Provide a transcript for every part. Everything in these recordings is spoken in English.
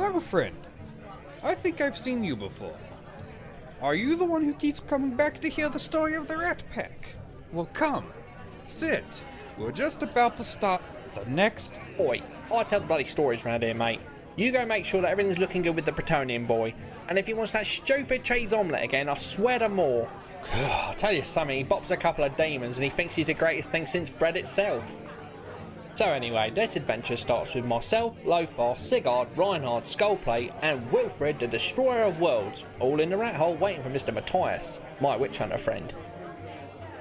Hello, friend. I think I've seen you before. Are you the one who keeps coming back to hear the story of the rat pack? Well, come. Sit. We're just about to start the next... Oi, I tell the bloody stories around here, mate. You go make sure that everything's looking good with the Bretonian boy. And if he wants that stupid cheese omelette again, I swear to more. I'll tell you something, he bops a couple of demons and he thinks he's the greatest thing since bread itself. So anyway, this adventure starts with myself, Lothar, Sigurd, Reinhard, Skullplate and Wilfred, the Destroyer of Worlds, all in the rat hole waiting for Mr. Matthias, my witch hunter friend.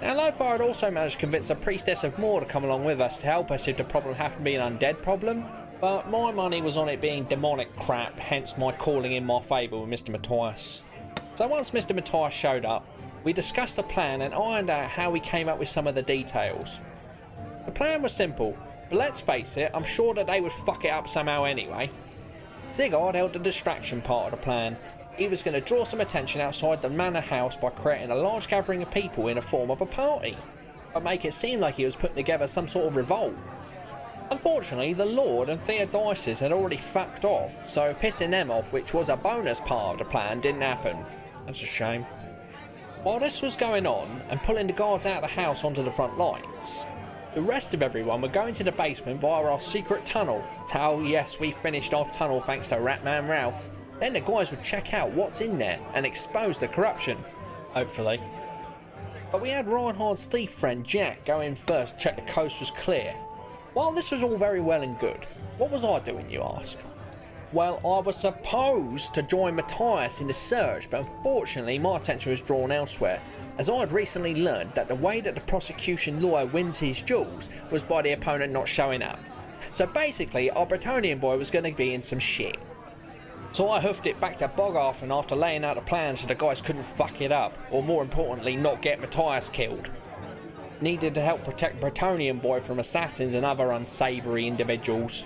Now Lothar had also managed to convince a priestess of Moor to come along with us to help us if the problem happened to be an undead problem, but my money was on it being demonic crap, hence my calling in my favour with Mr. Matthias. So once Mr. Matthias showed up, we discussed the plan and ironed out how we came up with some of the details. The plan was simple, but let's face it, I'm sure that they would fuck it up somehow anyway. Sigurd held the distraction part of the plan. He was going to draw some attention outside the manor house by creating a large gathering of people in the form of a party, but make it seem like he was putting together some sort of revolt. Unfortunately, the Lord and Theodosius had already fucked off, so pissing them off, which was a bonus part of the plan, didn't happen. That's a shame. While this was going on, and pulling the guards out of the house onto the front lines, the rest of everyone were going to the basement via our secret tunnel. Oh yes, we finished our tunnel thanks to Ratman Ralph. Then the guys would check out what's in there and expose the corruption. Hopefully. But we had Reinhard's thief friend Jack go in first to check the coast was clear. While this was all very well and good, what was I doing, you ask? Well, I was supposed to join Matthias in the search, but unfortunately my attention was drawn elsewhere, as I had recently learned that the way that the prosecution lawyer wins his duels was by the opponent not showing up. So basically, our Bretonian boy was going to be in some shit. So I hoofed it back to Bogarthen after laying out a plan so the guys couldn't fuck it up, or more importantly, not get Matthias killed. Needed to help protect Bretonian boy from assassins and other unsavoury individuals.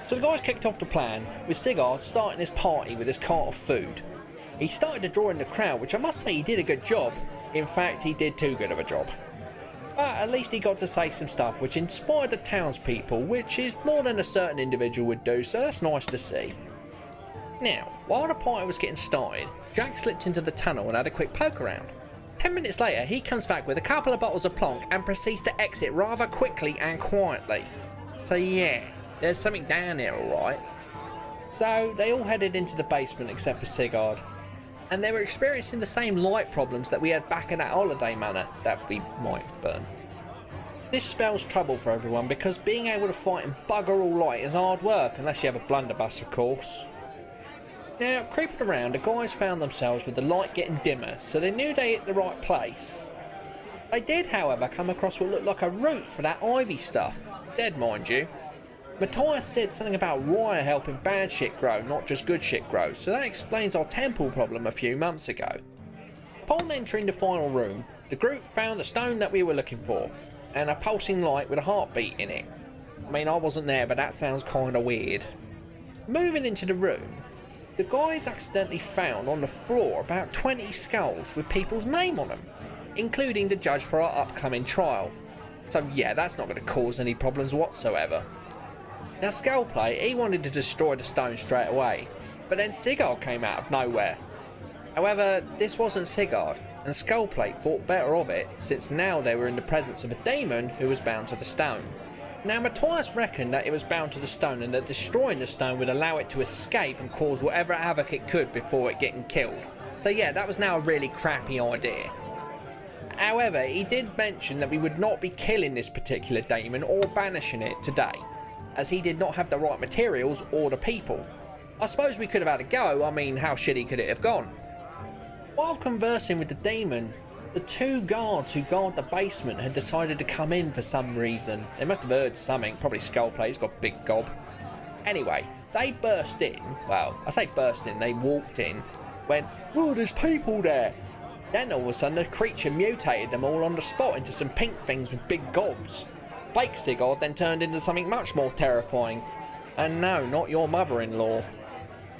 So the guys kicked off the plan, with Sigurd starting his party with his cart of food. He started to draw in the crowd, which I must say he did a good job. In fact, he did too good of a job. But at least he got to say some stuff which inspired the townspeople, which is more than a certain individual would do, so that's nice to see. Now, while the party was getting started, Jack slipped into the tunnel and had a quick poke around. 10 minutes later, he comes back with a couple of bottles of plonk and proceeds to exit rather quickly and quietly. So yeah, there's something down there alright. So they all headed into the basement except for Sigurd, and they were experiencing the same light problems that we had back in that holiday manor that we might have burned. This spells trouble for everyone because being able to fight in bugger all light is hard work, unless you have a blunderbuss of course. Now, creeping around, the guys found themselves with the light getting dimmer, so they knew they hit the right place. They did, however, come across what looked like a root for that ivy stuff. Dead, mind you. Matthias said something about rye helping bad shit grow, not just good shit grow, so that explains our temple problem a few months ago. Upon entering the final room, the group found the stone that we were looking for, and a pulsing light with a heartbeat in it. I mean, I wasn't there, but that sounds kinda weird. Moving into the room, the guys accidentally found on the floor about 20 skulls with people's name on them, including the judge for our upcoming trial. So yeah, that's not going to cause any problems whatsoever. Now Skullplate, he wanted to destroy the stone straight away, but then Sigurd came out of nowhere. However, this wasn't Sigurd, and Skullplate thought better of it, since now they were in the presence of a demon who was bound to the stone. Now Matthias reckoned that it was bound to the stone and that destroying the stone would allow it to escape and cause whatever havoc it could before it getting killed. So yeah, that was now a really crappy idea. However, he did mention that we would not be killing this particular demon or banishing it today, as he did not have the right materials or the people. I suppose we could have had a go, I mean, how shitty could it have gone? While conversing with the demon, the two guards who guard the basement had decided to come in for some reason. They must have heard something, probably Skullplate's got a big gob. Anyway, they burst in, well, I say burst in, they walked in, went, "Oh, there's people there." Then all of a sudden the creature mutated them all on the spot into some pink things with big gobs. Fake Sigurd then turned into something much more terrifying. And no, not your mother-in-law.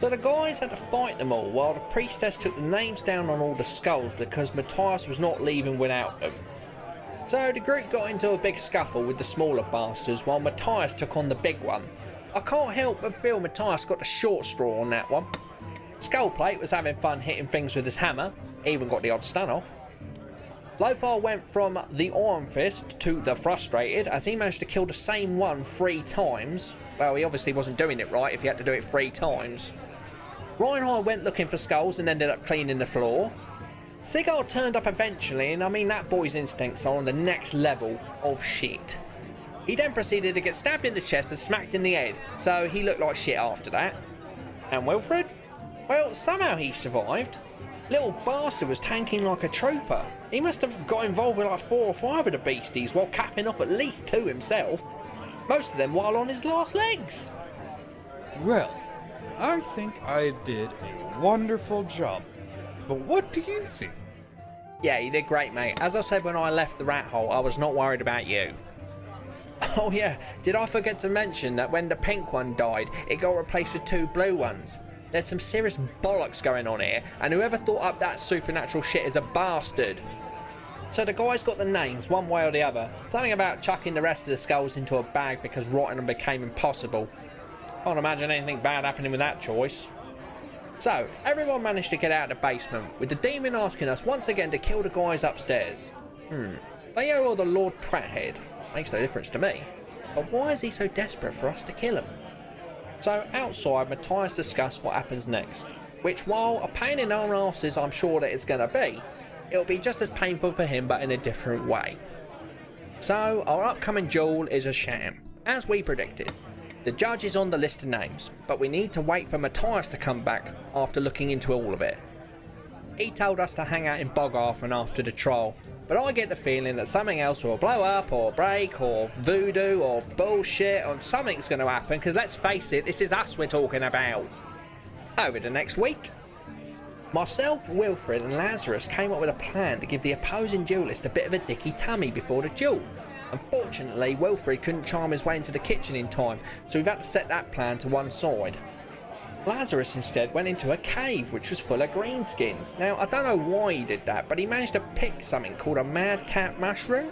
So the guys had to fight them all while the priestess took the names down on all the skulls because Matthias was not leaving without them. So the group got into a big scuffle with the smaller bastards while Matthias took on the big one. I can't help but feel Matthias got the short straw on that one. Skullplate was having fun hitting things with his hammer, even got the odd stun off. Lothar went from the Iron Fist to the Frustrated as he managed to kill the same one 3 times. Well, he obviously wasn't doing it right if he had to do it 3 times. Reinhard went looking for skulls and ended up cleaning the floor. Sigurd turned up eventually, and I mean that boy's instincts are on the next level of shit. He then proceeded to get stabbed in the chest and smacked in the head, so he looked like shit after that. And Wilfred? Well, somehow he survived. Little bastard was tanking like a trooper. He must have got involved with like 4 or 5 of the beasties while capping off at least 2 himself. Most of them while on his last legs. Well, I think I did a wonderful job. But what do you think? Yeah, you did great, mate. As I said when I left the rat hole, I was not worried about you. Oh yeah, did I forget to mention that when the pink one died, it got replaced with 2 blue ones? There's some serious bollocks going on here, and whoever thought up that supernatural shit is a bastard. So the guys got the names, one way or the other. Something about chucking the rest of the skulls into a bag because rotting them became impossible. Can't imagine anything bad happening with that choice. So, everyone managed to get out of the basement, with the demon asking us once again to kill the guys upstairs. They owe the Lord Trathead. Makes no difference to me. But why is he so desperate for us to kill him? So outside, Matthias discussed what happens next, which while a pain in our asses I'm sure that it's going to be, it'll be just as painful for him but in a different way. So our upcoming duel is a sham, as we predicted. The judge is on the list of names, but we need to wait for Matthias to come back after looking into all of it. He told us to hang out in Bogarthen after the trial, but I get the feeling that something else will blow up or break or voodoo or bullshit or something's going to happen because let's face it, this is us we're talking about. Over the next week, myself, Wilfred and Lazarus came up with a plan to give the opposing duelist a bit of a dicky tummy before the duel. Unfortunately, Wilfred couldn't charm his way into the kitchen in time, so we've had to set that plan to one side. Lazarus instead went into a cave which was full of greenskins. Now, I don't know why he did that, but he managed to pick something called a madcap mushroom.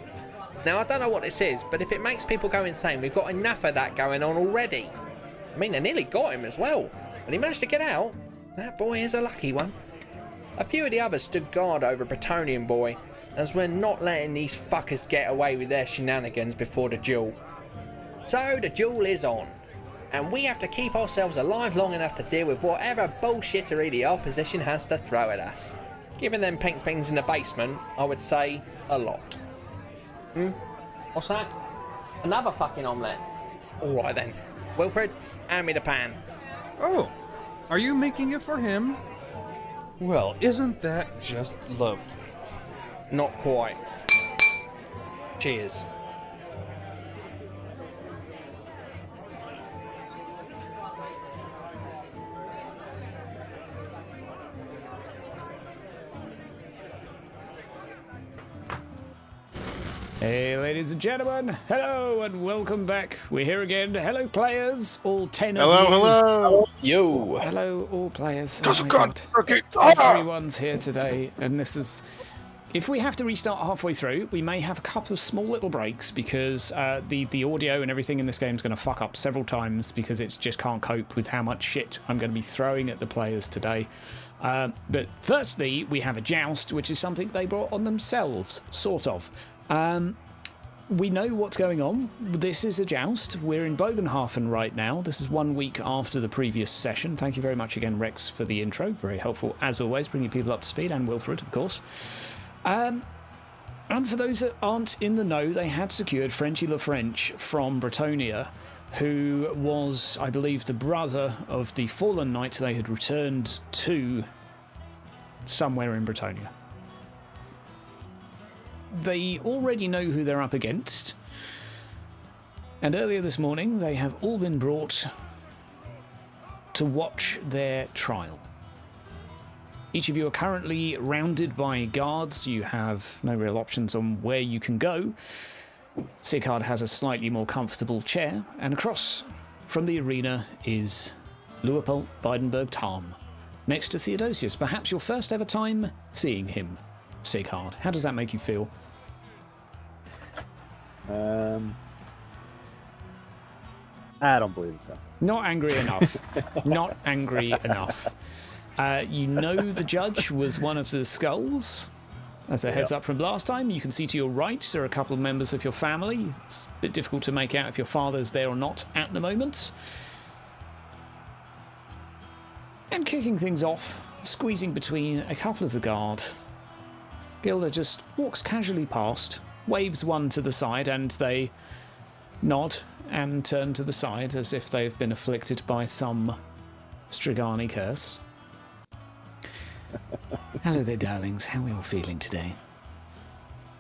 Now, I don't know what this is, but if it makes people go insane, we've got enough of that going on already. I mean, they nearly got him as well, but he managed to get out. That boy is a lucky one. A few of the others stood guard over Bretonnian boy, as we're not letting these fuckers get away with their shenanigans before the duel. So, the duel is on. And we have to keep ourselves alive long enough to deal with whatever bullshittery the opposition has to throw at us. Given them pink things in the basement, I would say a lot. What's that? Another fucking omelette. Alright then. Wilfred, hand me the pan. Oh, are you making it for him? Well, isn't that just lovely? Not quite. Cheers. Hey ladies and gentlemen, hello and welcome back. We're here again. Hello players, all 10 of you. Hello. Yo. Hello all players. Oh my God. God. Everyone's here today and this is... If we have to restart halfway through, we may have a couple of small little breaks because the audio and everything in this game is going to fuck up several times because it just can't cope with how much shit I'm going to be throwing at the players today. But firstly, we have a joust, which is something they brought on themselves, sort of. We know what's going on. This is a joust. We're in Bogenhafen right now. This is 1 week after the previous session. Thank you very much again, Rex, for the intro. Very helpful, as always, bringing people up to speed, and Wilfred, of course. And for those that aren't in the know, they had secured Frenchy LaFrench from Bretonnia, who was, I believe, the brother of the fallen knight they had returned to somewhere in Bretonnia. They already know who they're up against, and earlier this morning they have all been brought to watch their trial. Each of you are currently rounded by guards. You have no real options on where you can go. Sigurd has a slightly more comfortable chair, and across from the arena is Leopold Beidenberg Tarm, next to Theodosius. Perhaps your first ever time seeing him, Sigurd. How does that make you feel? I don't believe so. Not angry enough. Not angry enough. You know the judge was one of the skulls. As a heads up from last time, you can see to your right there are a couple of members of your family. It's a bit difficult to make out if your father's there or not at the moment. And kicking things off, squeezing between a couple of the guard, Gilda just walks casually past, waves one to the side, and they nod and turn to the side as if they've been afflicted by some Strigani curse. Hello there, darlings. How are you all feeling today?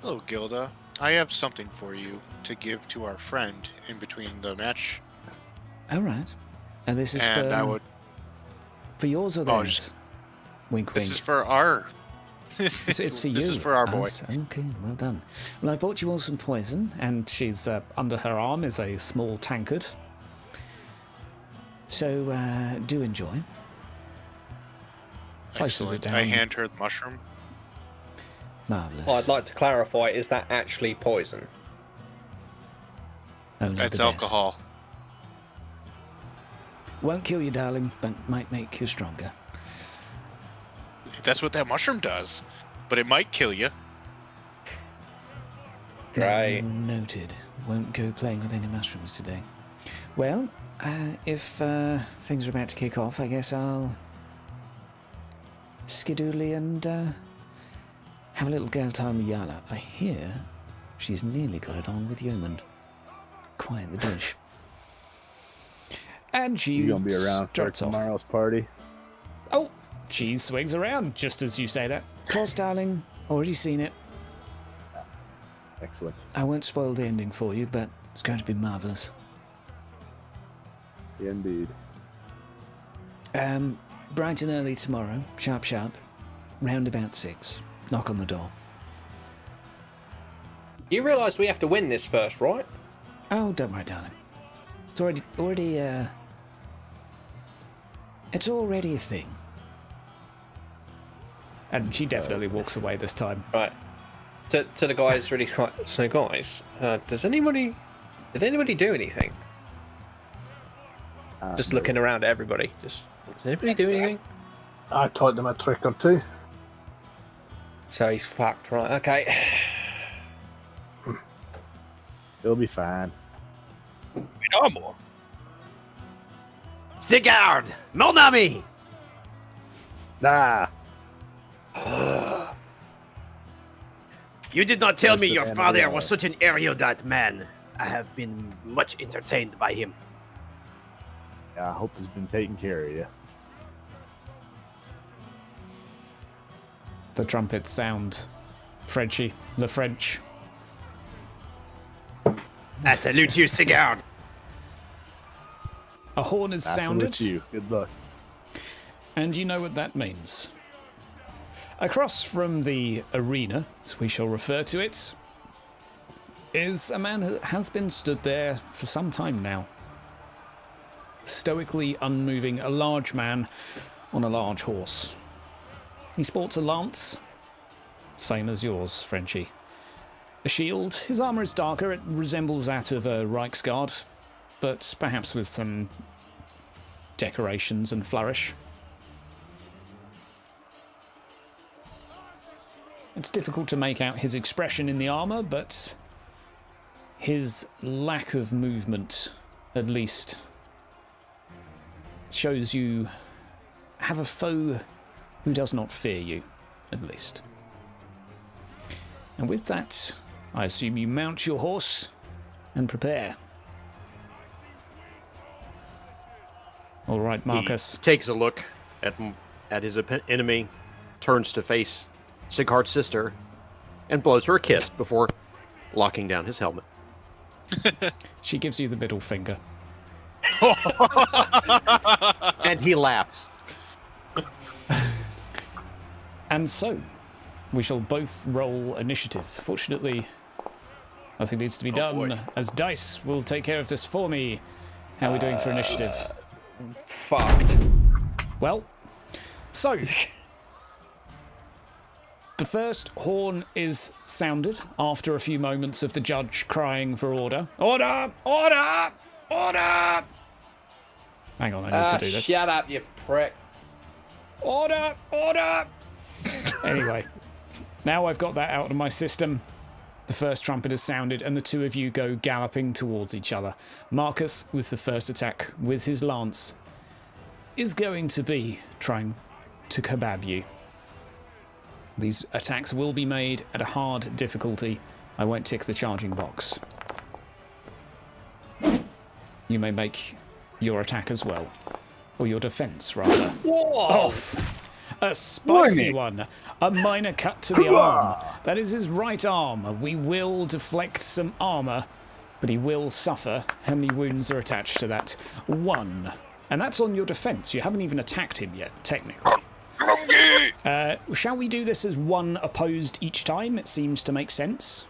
Hello, Gilda. I have something for you to give to our friend in between the match. All right. And this is And for, I would. for yours or theirs? Wink, wink. This is for our. It's for you. This is for our boy. Okay, well done. Well, I bought you all some poison, and she's under her arm is a small tankard. So do enjoy. Excellent. I hand her the mushroom. Marvellous. Well, I'd like to clarify, is that actually poison? Only That's the best. alcohol. Won't kill you, darling, but might make you stronger. That's what that mushroom does. But it might kill you. Great. Noted. Won't go playing with any mushrooms today. Well, if things are about to kick off, I guess I'll skidoodly and have a little girl time with Yala. I hear she's nearly got it on with Yeoman. Quite the dish. And she You gonna be around for struts off. tomorrow's party? Oh, she swings around just as you say that. Of course, darling. Already seen it. Excellent. I won't spoil the ending for you, but it's going to be marvellous. Indeed. Bright and early tomorrow, sharp, round about 6. Knock on the door. You realise we have to win this first, right? Oh, don't worry, darling. It's already a thing. And she definitely walks away this time. Right. To the guys, really quite. So, guys, did anybody do anything? Just looking around at everybody. Does anybody do anything? I taught them a trick or two. So he's fucked, right? Okay. It'll be fine. Normal. Sigurd! Mon ami! Nah. You did not tell me That's the your end father of the was such an erudite man. I have been much entertained by him. Yeah, I hope he's been taking care of you. The trumpets sound Frenchy. The French. I salute you, Sigurd! A horn is I sounded. salute you. Good luck. And you know what that means. Across from the arena, as we shall refer to it, is a man who has been stood there for some time now. Stoically unmoving, a large man on a large horse. He sports a lance, same as yours, Frenchie. A shield. His armour is darker, it resembles that of a Reichsguard, but perhaps with some decorations and flourish. It's difficult to make out his expression in the armour, but his lack of movement, at least, shows you have a foe who does not fear you, at least. And with that, I assume you mount your horse and prepare. All right, Marcus. He takes a look at his enemy, turns to face Sigurd's sister, and blows her a kiss before locking down his helmet. She gives you the middle finger. And he laughs. And so, we shall both roll initiative. Fortunately, nothing needs to be done, boy. as dice will take care of this for me. How are we doing for initiative? Fucked. Well, so the first horn is sounded after a few moments of the judge crying for order. Order! Order! Order! Hang on, I need to do this. Shut up, you prick. Order! Order! Anyway, now I've got that out of my system. The first trumpet has sounded, and the two of you go galloping towards each other. Marcus, with the first attack with his lance, is going to be trying to kebab you. These attacks will be made at a hard difficulty. I won't tick the charging box. You may make your attack as well. Or your defense, rather. Whoa! A spicy one. A minor cut to the arm. That is his right arm. We will deflect some armor, but he will suffer. How many wounds are attached to that? 1. And that's on your defense. You haven't even attacked him yet, technically. Shall we do this as one opposed each time? It seems to make sense.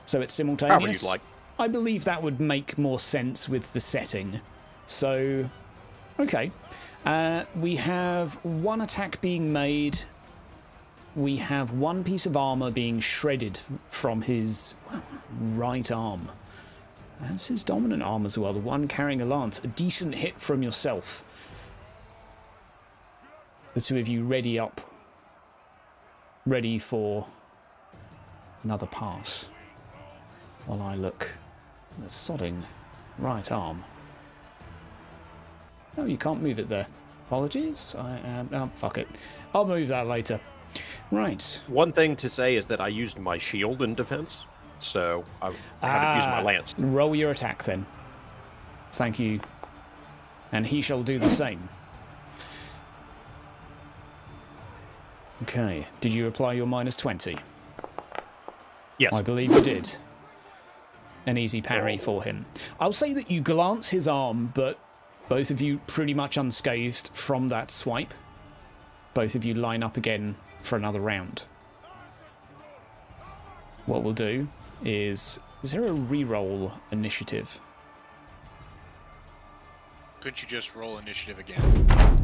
So it's simultaneous. However you'd like. I believe that would make more sense with the setting. So, okay. We have one attack being made. We have one piece of armor being shredded from his right arm. That's his dominant arm as well, the one carrying a lance. A decent hit from yourself. The two of you ready up. Ready for another pass. While I look at the sodding right arm. Oh, you can't move it there. Apologies. I am... Oh, fuck it. I'll move that later. Right. One thing to say is that I used my shield in defense, so I haven't used my lance. Roll your attack then. Thank you. And he shall do the same. Okay. Did you apply your -20? Yes. I believe you did. An easy parry for him. I'll say that you glance his arm, but both of you pretty much unscathed from that swipe. Both of you line up again for another round. What we'll do is there a reroll initiative? Could you just roll initiative again?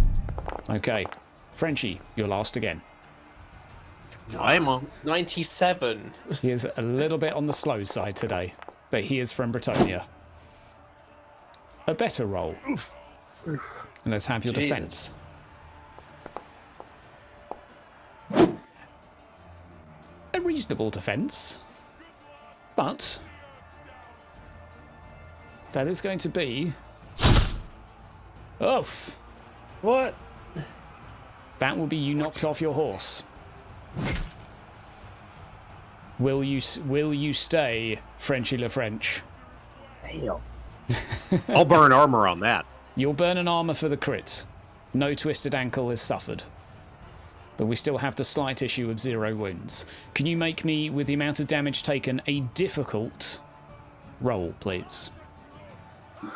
Okay. Frenchie, you're last again. I'm on 97. He is a little bit on the slow side today, but he is from Bretonia. A better roll. And let's have your defense. A reasonable defense, but that is going to be... Oof! What? That will be you knocked off your horse. Will you stay, Frenchy Le French? Damn. I'll burn armor on that. You'll burn an armor for the crit. No twisted ankle is suffered. But we still have the slight issue of 0 wounds. Can you make me, with the amount of damage taken, a difficult roll, please?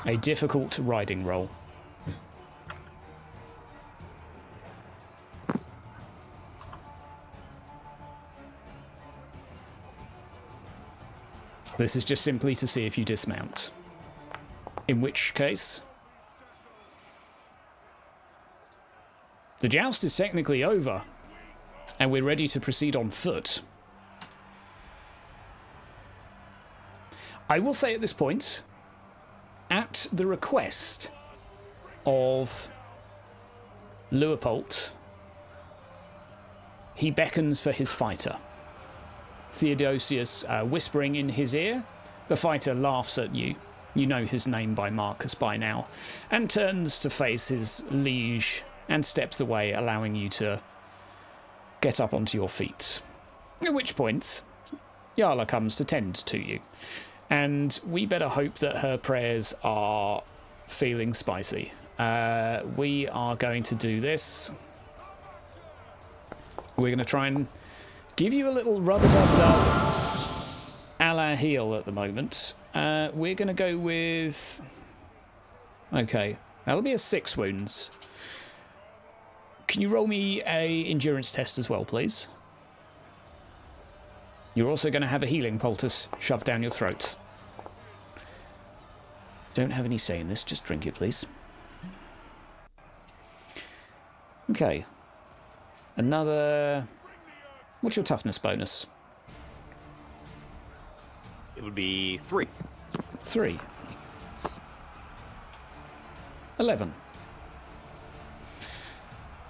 A difficult riding roll. This is just simply to see if you dismount. In which case... the joust is technically over, and we're ready to proceed on foot. I will say at this point, at the request of Leopold, he beckons for his fighter. Theodosius whispering in his ear, the fighter laughs at you. You know his name by Marcus by now, and turns to face his liege and steps away, allowing you to get up onto your feet. At which point, Yala comes to tend to you. And we better hope that her prayers are feeling spicy. We are going to do this. We're going to try and give you a little rub-a-dub-dub a la heel at the moment. We're going to go with... Okay, that'll be a 6 wounds. Can you roll me a endurance test as well, please? You're also going to have a healing poultice shoved down your throat. Don't have any say in this, just drink it, please. Okay. Another... What's your toughness bonus? It would be 3. 3. 11.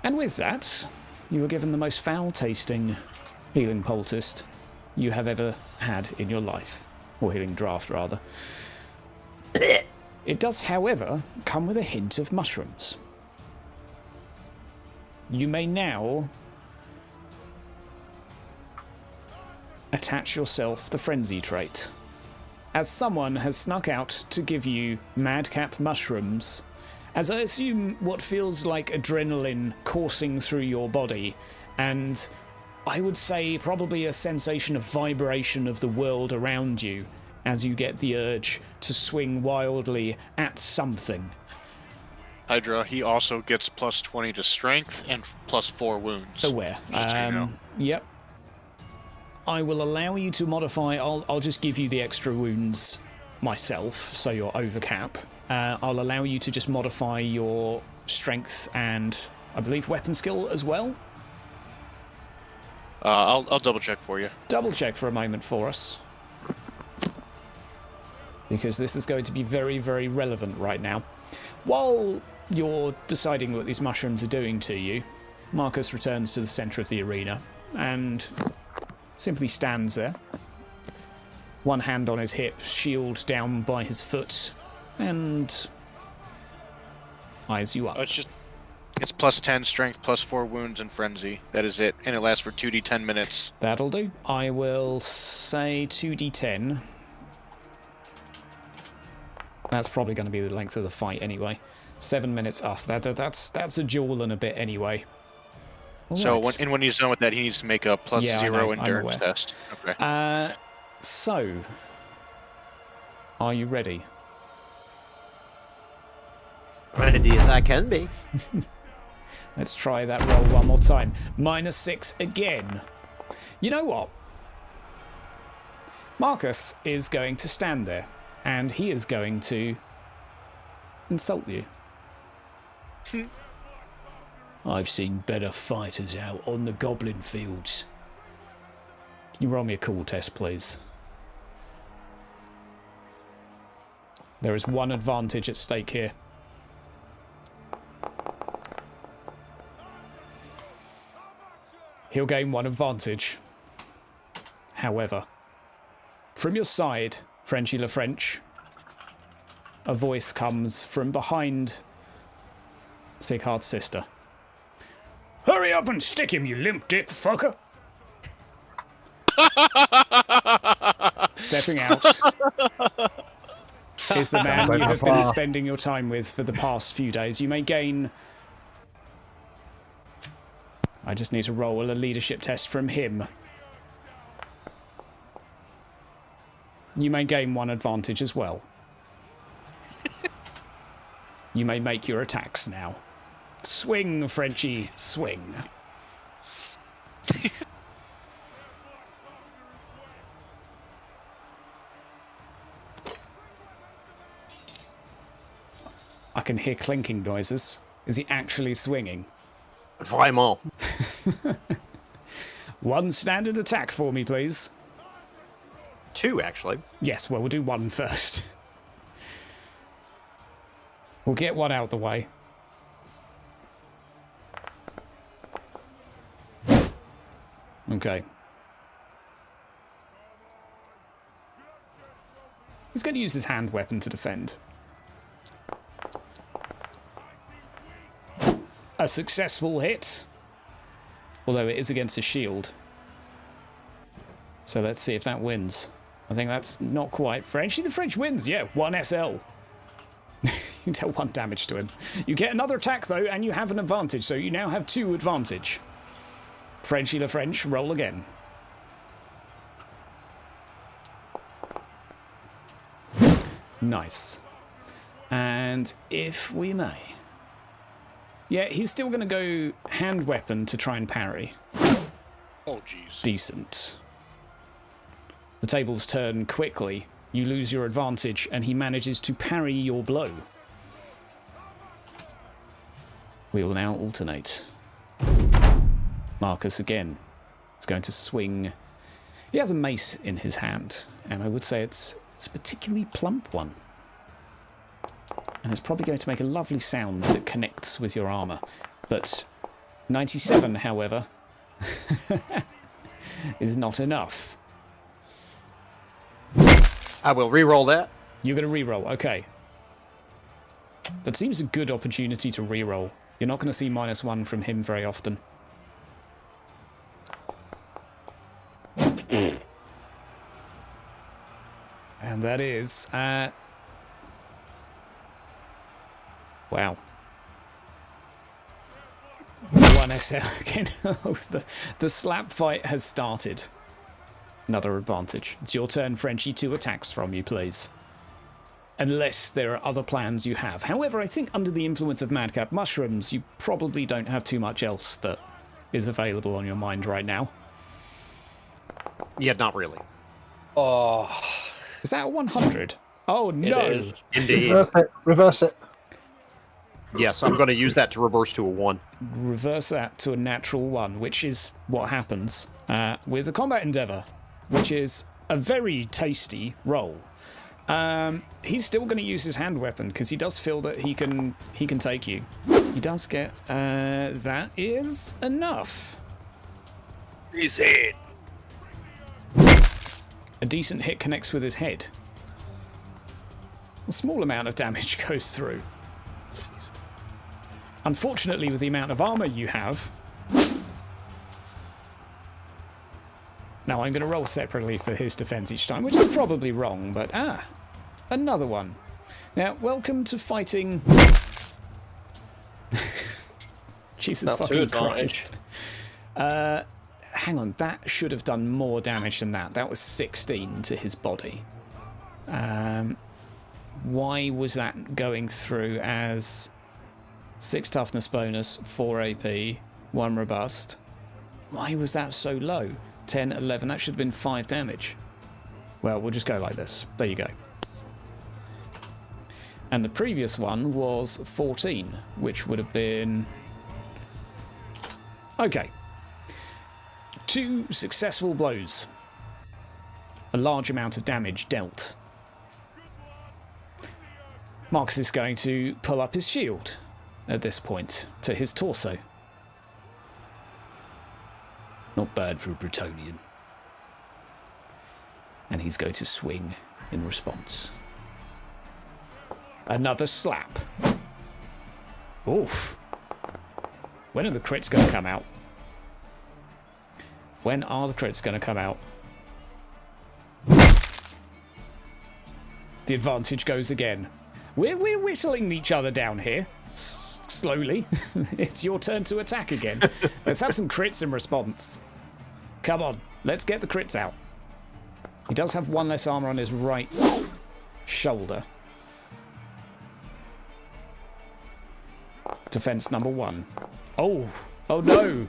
And with that, you were given the most foul-tasting healing poultice you have ever had in your life. Or healing draft, rather. It does, however, come with a hint of mushrooms. You may now attach yourself the frenzy trait. As someone has snuck out to give you madcap mushrooms, as I assume what feels like adrenaline coursing through your body, and I would say probably a sensation of vibration of the world around you as you get the urge to swing wildly at something. Hydra, he also gets plus 20 to strength and plus 4 wounds. Aware. Just so you know. Yep. I will allow you to modify. I'll just give you the extra wounds myself, so you're over cap. I'll allow you to just modify your strength and, I believe, weapon skill as well. I'll double check for you. Double check for a moment for us, because this is going to be very, very relevant right now. While you're deciding what these mushrooms are doing to you, Marcus returns to the centre of the arena and simply stands there, one hand on his hip, shield down by his foot, and eyes you up. It's plus 10 strength, plus 4 wounds, and frenzy. That is it, and it lasts for 2d10 minutes. That'll do. I will say 2d10. That's probably going to be the length of the fight anyway. 7 minutes off. That's a duel and a bit anyway. All So right. when he's done with that, he needs to make a plus Yeah, I 0 know, I'm endurance aware. test. Okay. So, are you ready? Ready as I can be. Let's try that roll one more time. -6 again. You know what? Marcus is going to stand there, and he is going to insult you. I've seen better fighters out on the goblin fields. Can you roll me a cool test, please? There is one advantage at stake here. He'll gain one advantage. However, from your side, Frenchy LaFrench, a voice comes from behind Sighard's sister. Hurry up and stick him, you limp dick fucker! Stepping out is the man you have been spending your time with for the past few days. You may gain... I just need to roll a leadership test from him. You may gain one advantage as well. You may make your attacks now. Swing, Frenchie, swing. I can hear clinking noises. Is he actually swinging? Vraiment. One standard attack for me, please. 2, actually. Yes, well, we'll do one first. We'll get one out the way. Okay. He's going to use his hand weapon to defend. A successful hit. Although it is against a shield. So let's see if that wins. I think that's not quite French. The French wins, yeah. 1 SL. You deal 1 damage to him. You get another attack, though, and you have an advantage. So you now have 2 advantage. Frenchy the French, roll again. Nice. And if we may... Yeah, he's still going to go hand weapon to try and parry. Oh, jeez. Decent. The tables turn quickly. You lose your advantage, and he manages to parry your blow. We will now alternate. Marcus again is going to swing. He has a mace in his hand, and I would say it's a particularly plump one. And it's probably going to make a lovely sound that connects with your armour. But 97, however, is not enough. I will re-roll that. You're going to re-roll, okay. That seems a good opportunity to re-roll. You're not going to see -1 from him very often. And that is... wow. 1 SL again. The slap fight has started. Another advantage. It's your turn, Frenchie. 2 attacks from you, please. Unless there are other plans you have. However, I think under the influence of madcap mushrooms, you probably don't have too much else that is available on your mind right now. Yeah, not really. Oh, Is that a 100? Oh, no. it is. Indeed. Reverse it. Reverse it. Yes, I'm going to use that to reverse to a 1. Reverse that to a natural 1, which is what happens with a combat endeavour, which is a very tasty roll. He's still going to use his hand weapon because he does feel that he can take you. He does get that is enough. His head. A decent hit connects with his head. A small amount of damage goes through. Unfortunately, with the amount of armor you have... Now, I'm going to roll separately for his defense each time, which is probably wrong, but another one. Now, welcome to fighting... Jesus fucking Christ. Hang on, that should have done more damage than that. That was 16 to his body. Why was that going through as 6 toughness bonus, 4 AP, 1 robust? Why was that so low? 10, 11, that should have been 5 damage. Well, we'll just go like this. There you go. And the previous one was 14, which would have been... Okay. 2 successful blows. A large amount of damage dealt. Marcus is going to pull up his shield at this point to his torso. Not bad for a Bretonnian. And he's going to swing in response. Another slap. Oof. When are the crits going to come out? When are the crits going to come out? The advantage goes again. We're whistling each other down here. Slowly. It's your turn to attack again. Let's have some crits in response. Come on, let's get the crits out. He does have 1 less armor on his right shoulder. Defense number 1. Oh no.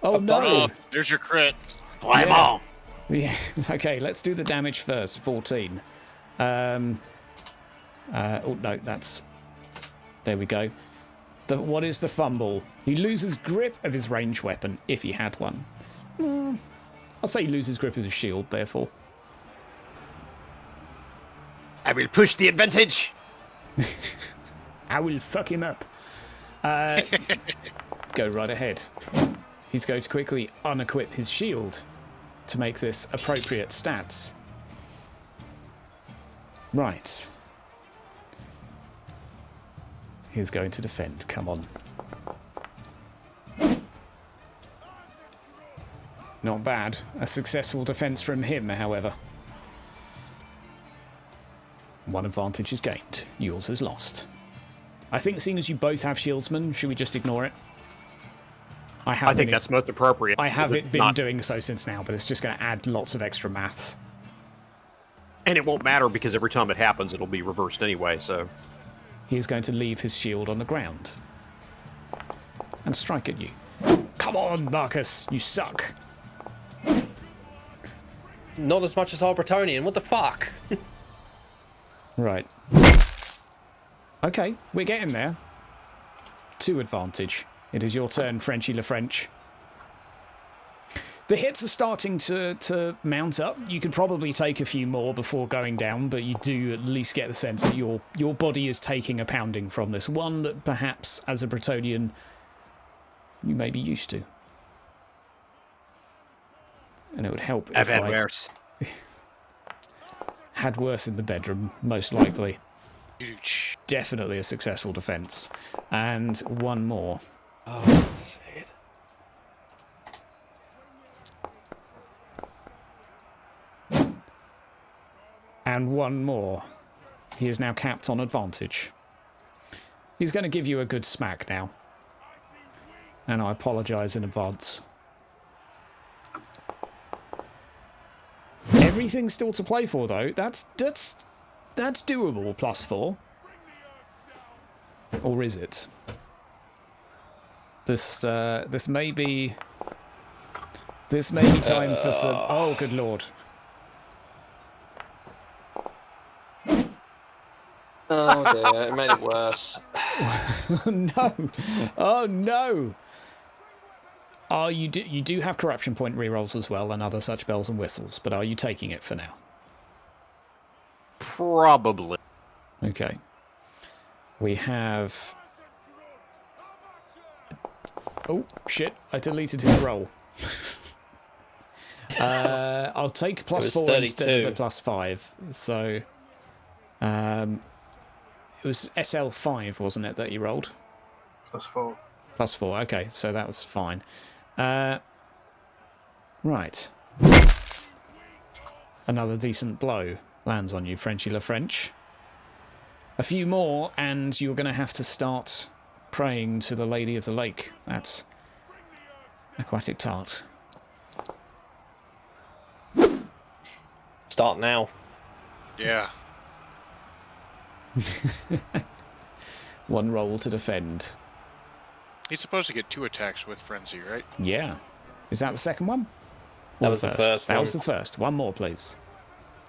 Oh no. Oh, there's your crit. Fly 'em all. Yeah. Okay, let's do the damage first. 14. Oh no, that's... There we go. What is the fumble? He loses grip of his range weapon, if he had one. I'll say he loses grip of his shield, therefore. I will push the advantage. I will fuck him up. Go right ahead. He's going to quickly unequip his shield to make this appropriate stats. Right. He's going to defend. Come on. Not bad. A successful defense from him, however. 1 advantage is gained. Yours is lost. I think seeing as you both have shieldsmen, should we just ignore it? I think that's most appropriate. I haven't been doing so since now, but it's just going to add lots of extra maths. And it won't matter because every time it happens, it'll be reversed anyway, so... He is going to leave his shield on the ground. And strike at you. Come on, Marcus, you suck. Not as much as our Bretonnian. What the fuck? Right. Okay, we're getting there. 2 advantage. It is your turn, Frenchy LaFrench. The hits are starting to mount up. You could probably take a few more before going down, but you do at least get the sense that your body is taking a pounding from this one that perhaps, as a Bretonian, you may be used to. And it would help if I've had I worse. had worse in the bedroom, most likely. Huge. Definitely a successful defense. And one more. Oh, shit. And one more. He is now capped on advantage. He's going to give you a good smack now. And I apologise in advance. Everything's still to play for, though. That's doable, +4. Or is it? This may be time for some... Oh, good lord. Oh dear, it made it worse. No. Oh, no. Oh, you do have corruption point rerolls as well and other such bells and whistles, but are you taking it for now? Probably. Okay. We have... Oh, shit. I deleted his roll. I'll take +4 instead of the +5. So... it was SL5, wasn't it, that you rolled? +4. +4, okay, so that was fine. Right. Another decent blow lands on you, Frenchy La French. A few more, and you're going to have to start praying to the Lady of the Lake. That's aquatic tart. Start now. Yeah. One roll to defend. He's supposed to get 2 attacks with Frenzy, right? Yeah. Is that the second one? That Or was the first That one. was the first. One more, please.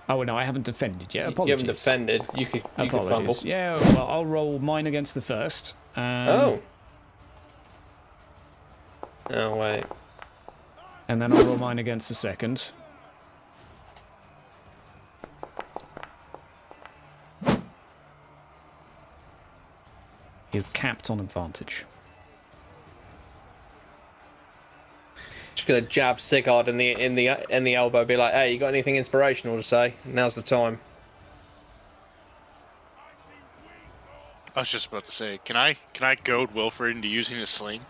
Oh, no, I haven't defended yet. You Apologies. haven't defended. You could fumble. Apologies. Yeah, well, I'll roll mine against the first. Oh, wait. And then I'll roll mine against the second. He's capped on advantage. Just gonna jab Sigurd in the elbow, be like, "Hey, you got anything inspirational to say? Now's the time." I was just about to say, can I goad Wilfred into using a sling?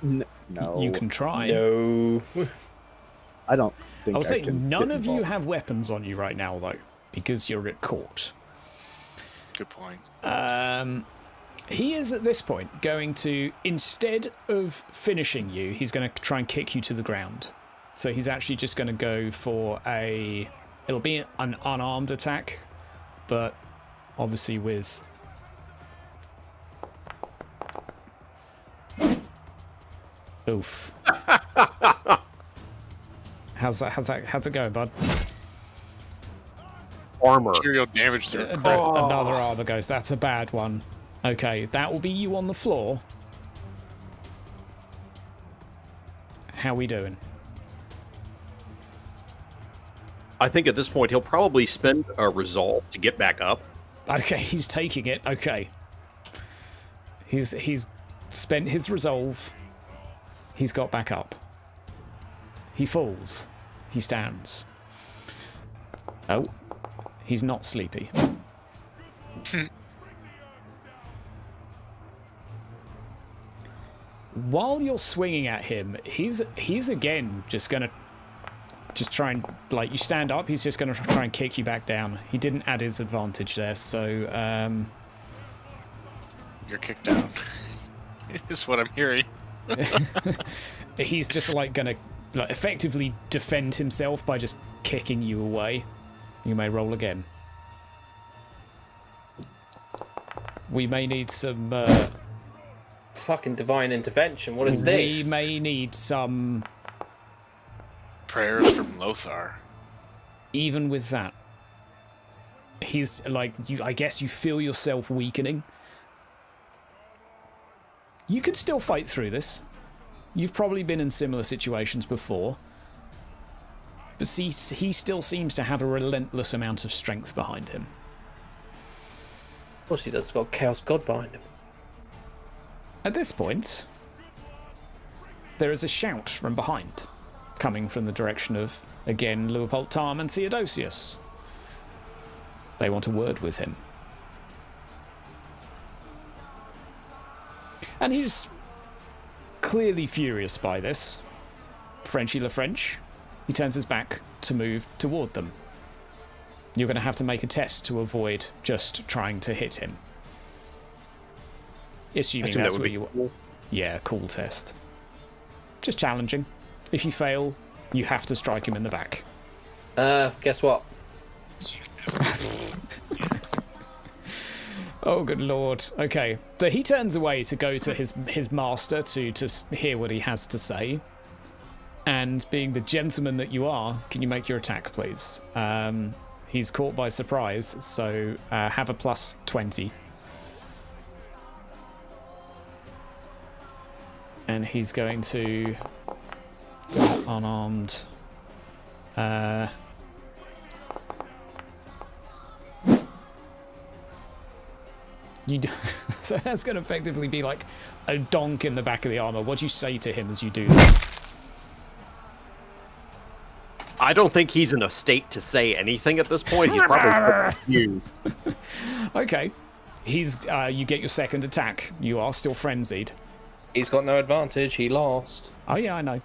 No. You can try. No. I don't think I'll say can none get of you involved. have weapons on you right now, though, because you're at court. Good point. He is at this point going to, instead of finishing you, he's going to try and kick you to the ground. So he's actually just going to go for it'll be an unarmed attack, but obviously with... Oof. How's it going, bud? Armor. Material damage through. Another armor goes. That's a bad one. Okay, that will be you on the floor. How we doing? I think at this point he'll probably spend a resolve to get back up. Okay, he's taking it. Okay. He's spent his resolve. He's got back up. He falls. He stands. Oh. He's not sleepy. While you're swinging at him, he's again just gonna try and, like, you stand up, he's just gonna try and kick you back down. He didn't add his advantage there, so You're kicked down. Is what I'm hearing. he's just like gonna effectively defend himself by just kicking you away. You may roll again. We may need some Fucking divine intervention. What is this? we may need some. Prayers from Lothar. Even with that, he's like, I guess you feel yourself weakening. You could still fight through this. You've probably been in similar situations before. But he still seems to have a relentless amount of strength behind him. Of course he does. He's got Chaos God behind him. At this point, there is a shout from behind, coming from the direction of, again, Leopold Tarm and Theodosius. They want a word with him. And he's clearly furious by this. Frenchy Le French. He turns his back to move toward them. You're going to have to make a test to avoid just trying to hit him. Assuming that's what you want. Yeah, cool test. Just challenging. If you fail, you have to strike him in the back. Guess what? Oh, good lord. Okay, so he turns away to go to his master to hear what he has to say. And being the gentleman that you are, can you make your attack, please? He's caught by surprise, so have a plus 20. And he's going to do an unarmed. So that's going to effectively be like a donk in the back of the armor. What do you say to him as you do that? I don't think he's in a state to say anything at this point. He's probably confused. Okay. You get your second attack. You are still frenzied. He's got no advantage. He lost. Oh, yeah, I know.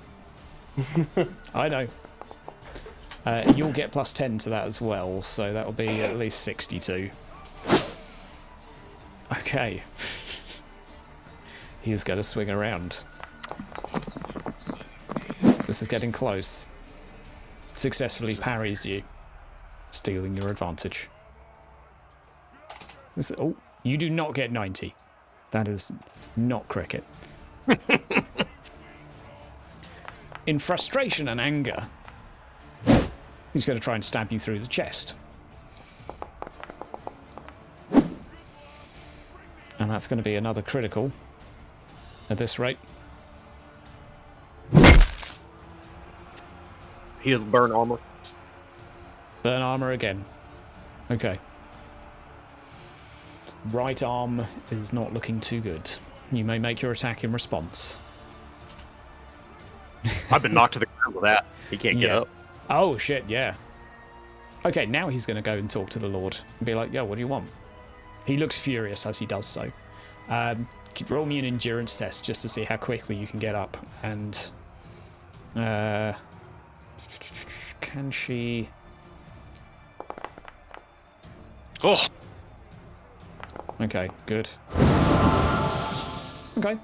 I know. You'll get plus 10 to that as well, so that'll be at least 62. Okay. He's going to swing around. This is getting close. Successfully parries you, stealing your advantage. Oh, you do not get 90. That is not cricket. In frustration and anger, he's going to try and stab you through the chest. And that's going to be another critical at this rate. He has burn armor. Burn armor again. Okay. Right arm is not looking too good. You may make your attack in response. I've been knocked to the ground with that. He can't get up. Oh, shit, yeah. Okay, now he's going to go and talk to the Lord and be like, yo, what do you want? He looks furious as he does so. Roll me an endurance test just to see how quickly you can get up. And... can she... Oh! Okay, good. Okay.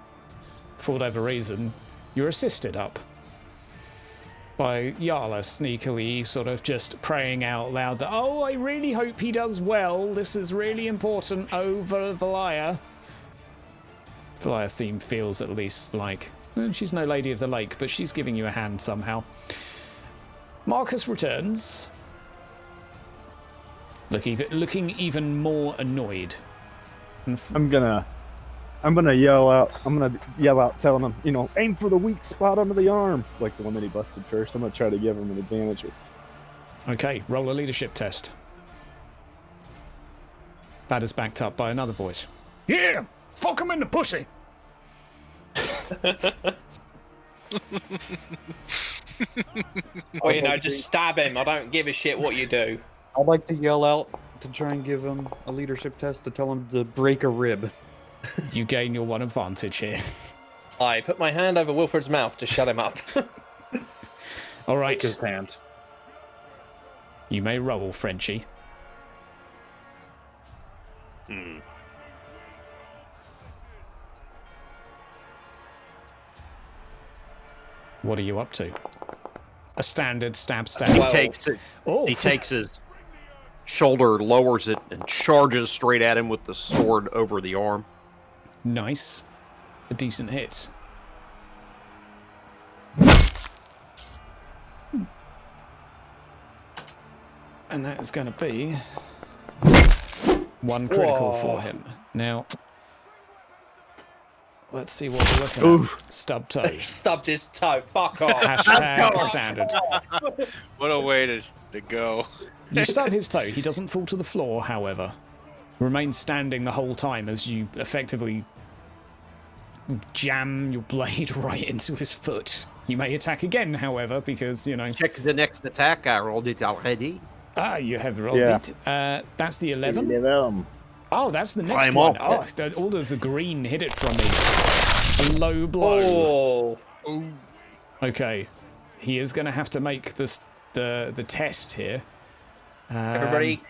For whatever reason, you're assisted up by Yala sneakily sort of just praying out loud that, oh, I really hope he does well. This is really important over Valia. Valia feels at least like, she's no Lady of the Lake, but she's giving you a hand somehow. Marcus returns, looking even more annoyed. I'm gonna yell out. Telling him, aim for the weak spot under the arm, like the one that he busted first. I'm gonna try to give him an advantage. Okay, roll a leadership test. That is backed up by another voice. Yeah, fuck him in the pussy. Well, just stab him. I don't give a shit what you do. I'd like to yell out to try and give him a leadership test to tell him to break a rib. You gain your one advantage here. I put my hand over Wilfred's mouth to shut him up. All right. His hand. You may roll, Frenchie. What are you up to? A standard stab. He takes it. Oh. He takes his shoulder, lowers it, and charges straight at him with the sword over the arm. Nice. A decent hit. And that is going to be one critical for him. Now, Let's see what we're looking at. Stub toe. He stubbed his toe. Fuck off. Hashtag standard. What a way to go. You stub his toe. He doesn't fall to the floor, however. Remains standing the whole time as you effectively jam your blade right into his foot. You may attack again, however, because, you know... Check the next attack. I rolled it already. Ah, you have rolled it. That's the 11. 11. Oh, that's the next Climb one. up. Oh, all of the green hit it from me. A low blow. Oh. Okay. He is going to have to make this the test here. Everybody,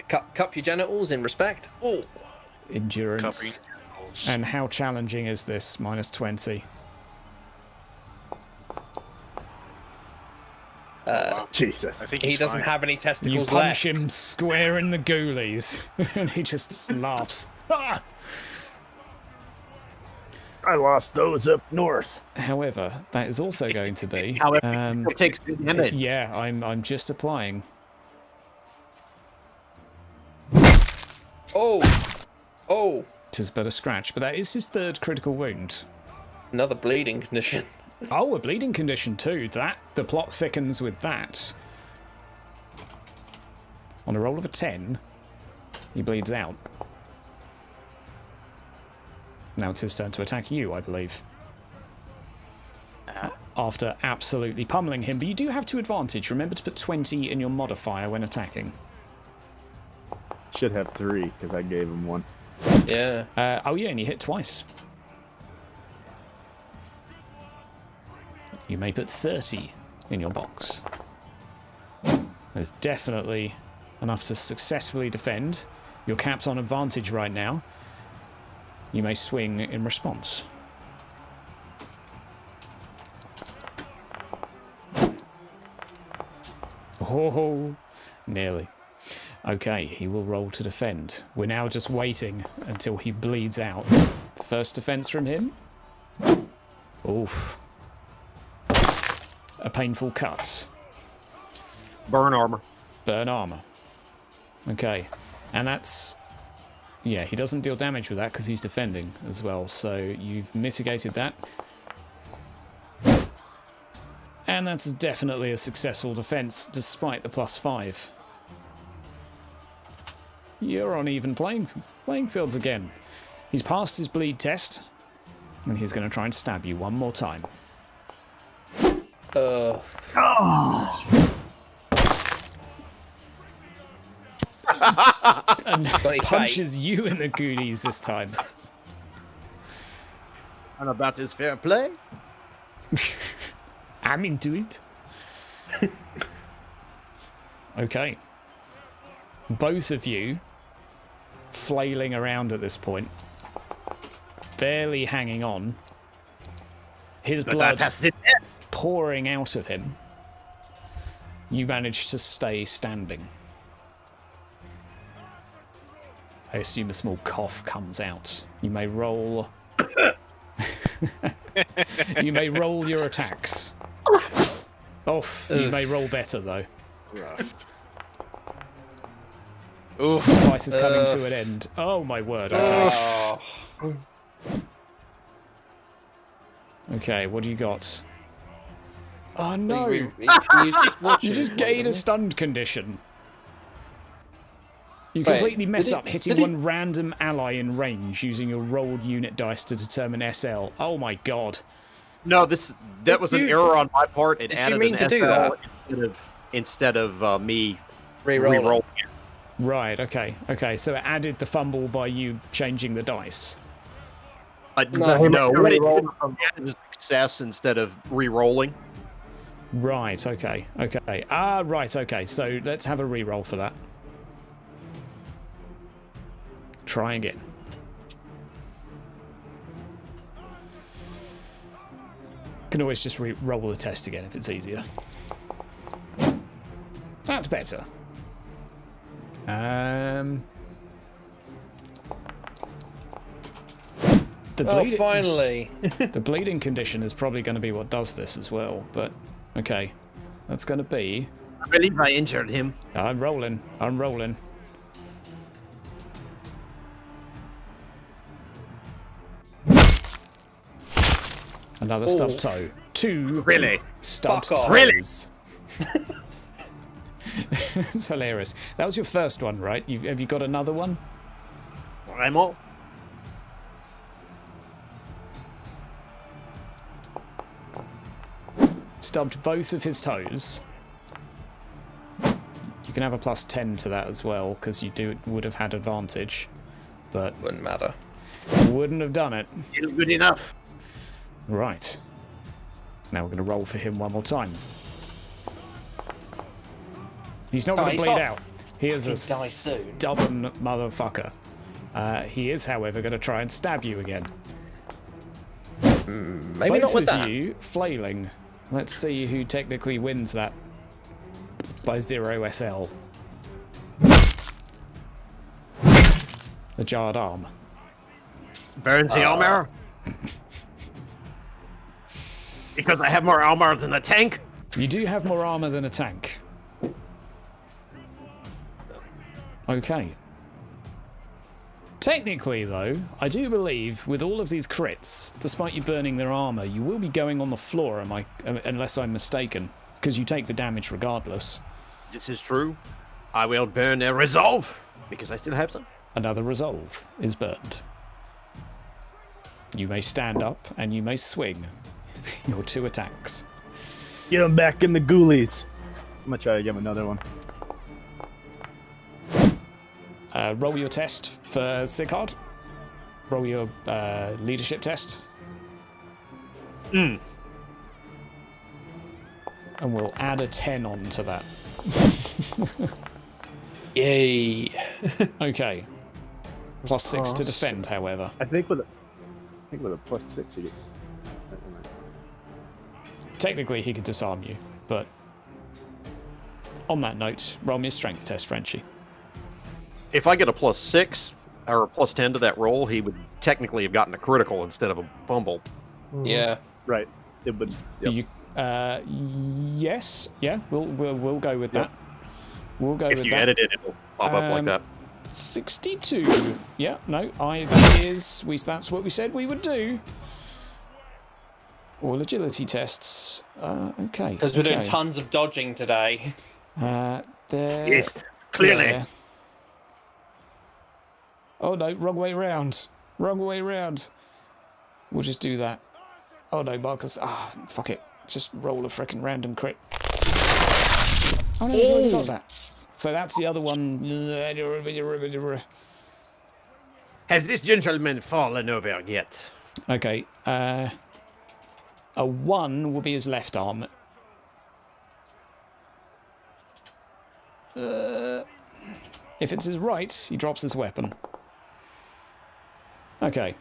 cup your genitals in respect. Oh. Endurance. And how challenging is this? Minus 20. Jesus. I think He he's doesn't fine. have any You testicles punch left. him square in the ghoulies, and he just laughs. Ah! I lost those up north. However, that is also going to be. However, it takes the damage. Yeah, I'm just applying. Oh. Tis but a scratch, but that is his third critical wound. Another bleeding condition. Oh, a bleeding condition too. The plot thickens with that. On a roll of a 10, he bleeds out. Now it's his turn to attack you, I believe. After absolutely pummeling him, but you do have 2 advantage. Remember to put 20 in your modifier when attacking. Should have 3 because I gave him 1. Yeah. Oh yeah, and you hit twice. You may put 30 in your box. There's definitely enough to successfully defend. Your cap's on advantage right now. You may swing in response. Oh, nearly. Okay, he will roll to defend. We're now just waiting until he bleeds out. First defense from him. Oof. A painful cut. Burn armor. Burn armor. Okay. And that's... Yeah, he doesn't deal damage with that because he's defending as well. So you've mitigated that. And that's definitely a successful defense despite the +5. You're on even playing fields again. He's passed his bleed test. And he's going to try and stab you one more time. And punches you in the goodies this time. And about this fair play? I'm into it. Okay. Both of you flailing around at this point. Barely hanging on. His blood pouring out of him. You manage to stay standing. I assume a small cough comes out. You may roll... You may roll your attacks. Oof. You may roll better, though. Rough. The fight is coming to an end. Oh, my word. Okay. Okay, what do you got? Oh, no. You just gained a stunned condition. You completely mess up, hitting one random ally in range using your rolled unit dice to determine SL. Oh my god. No, that was an error on my part. It added mean an to do SL instead of me re-rolling. Right, okay. Okay, so it added the fumble by you changing the dice. No, what it added a success instead of re-rolling. Right, okay. Okay. Ah, right, okay. So let's have a re-roll for that. Try again. Can always just roll the test again if it's easier. That's better. Finally. The bleeding condition is probably going to be what does this as well, but okay. That's going to be... I believe I injured him. I'm rolling. I'm rolling. Another stubbed toe. 2 Really? stubbed Fuck off. toes. It's hilarious. That was your first one, right? Have you got another one? Vraiment? Stubbed both of his toes. You can have a +10 to that as well, because you would have had advantage, but Wouldn't matter. wouldn't have done it. Still good enough. Right. Now we're going to roll for him one more time. He's not going to he's bleed not out. He is a fucking die soon. stubborn motherfucker. He is, however, going to try and stab you again. Maybe Both not with of that. you flailing. Let's see who technically wins that by 0 SL. The jarred arm. Burns the armor. Because I have more armor than the tank. You do have more armor than a tank. Okay. Technically, though, I do believe with all of these crits, despite you burning their armor, you will be going on the floor, unless I'm mistaken, because you take the damage regardless. This is true. I will burn a resolve because I still have some. Another resolve is burned. You may stand up and you may swing your 2 attacks. Get him back in the ghoulies. I'm gonna try to give him another one. Roll your test for Achaidh. Roll your leadership test. And we'll add a 10 on to that. Yay. Okay. +6 to defend, however. I think with a +6 he gets. Technically, he could disarm you, but on that note, roll me a strength test, Frenchie. If I get a +6 or a +10 to that roll, he would technically have gotten a critical instead of a fumble. Yeah. Right. It would. Yep. You, yes, yeah, we'll go with that. We'll go If with you that. edit it, it'll pop up like that. 62. Yeah, no, that's what we said we would do. All agility tests. Okay. Because we're doing okay. tons of dodging today. There. Yes, clearly. Yeah. Oh no, wrong way round. Wrong way round. We'll just do that. Oh no, Marcus. Fuck it. Just roll a frickin' random crit. Oh no, he's already got that. So that's the other one. Has this gentleman fallen over yet? Okay. A 1 will be his left arm. If it's his right, he drops his weapon. Okay.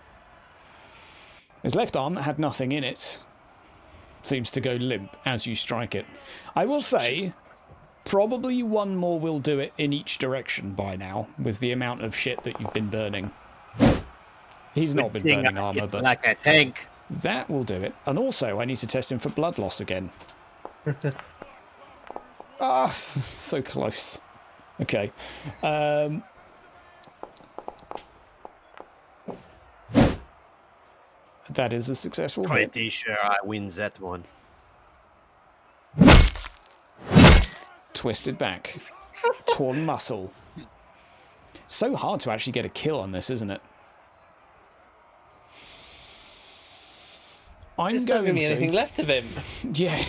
His left arm had nothing in it. Seems to go limp as you strike it. I will say, probably 1 more will do it in each direction by now, with the amount of shit that you've been burning. He's not been burning armor, but like a tank. that will do it. And also, I need to test him for blood loss again. So close. Okay. That is a successful hit. Pretty sure I win that one. Twisted back. Torn muscle. So hard to actually get a kill on this, isn't it? There's not going to be anything left of him. Yeah,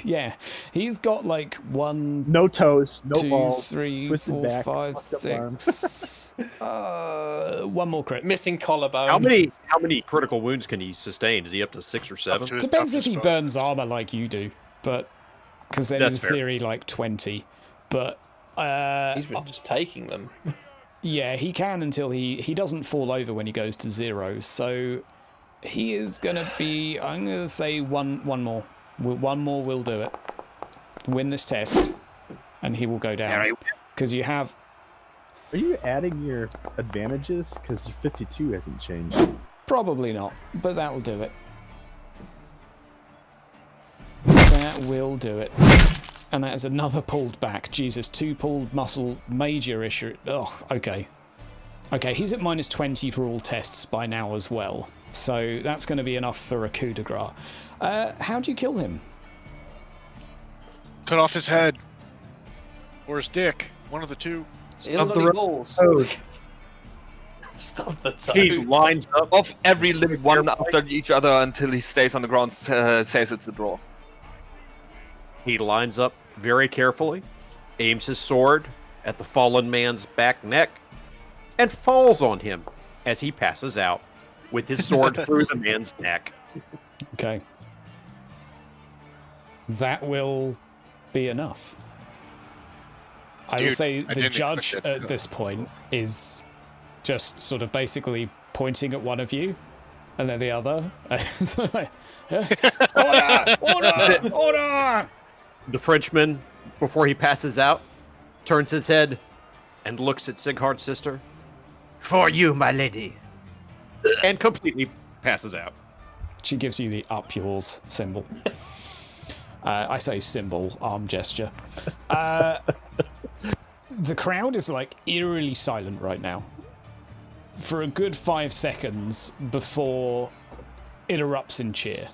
yeah. He's got like 1, No toes, no 2, balls, 3, twisted 4, back, 5, fucked up arms. 6. 1 more crit. Missing collarbone. How many critical wounds can he sustain? Is he up to 6 or 7? to his Depends if toughest he bone. burns armor like you do, but because then in That's fair. theory like 20. But He's been just taking them. yeah, he can until he doesn't fall over when he goes to 0. So he is gonna be. I'm gonna say one more. 1 more will do it. Win this test, and he will go down because you have. Are you adding your advantages? Because your 52 hasn't changed. Probably not, but that will do it. That will do it. And that is another pulled back. Jesus, 2 pulled muscle, major issue. Oh, okay. Okay, he's at -20 for all tests by now as well. So that's going to be enough for a coup de grace. How do you kill him? Cut off his head. Or his dick. One of the two. Stop the balls. Stop the time. He lines up. Off every limb one after each other until he stays on the ground, says it's a draw. He lines up very carefully, aims his sword at the fallen man's back neck, and falls on him as he passes out with his sword through the man's neck. Okay. That will be enough. I will say the judge at this point is just sort of basically pointing at one of you and then the other. Order! Order! Order! The Frenchman, before he passes out, turns his head and looks at Sighard's sister. For you, my lady. And completely passes out. She gives you the up yours symbol. I say symbol, arm gesture. The crowd is like eerily silent right now. For a good 5 seconds before it erupts in cheer.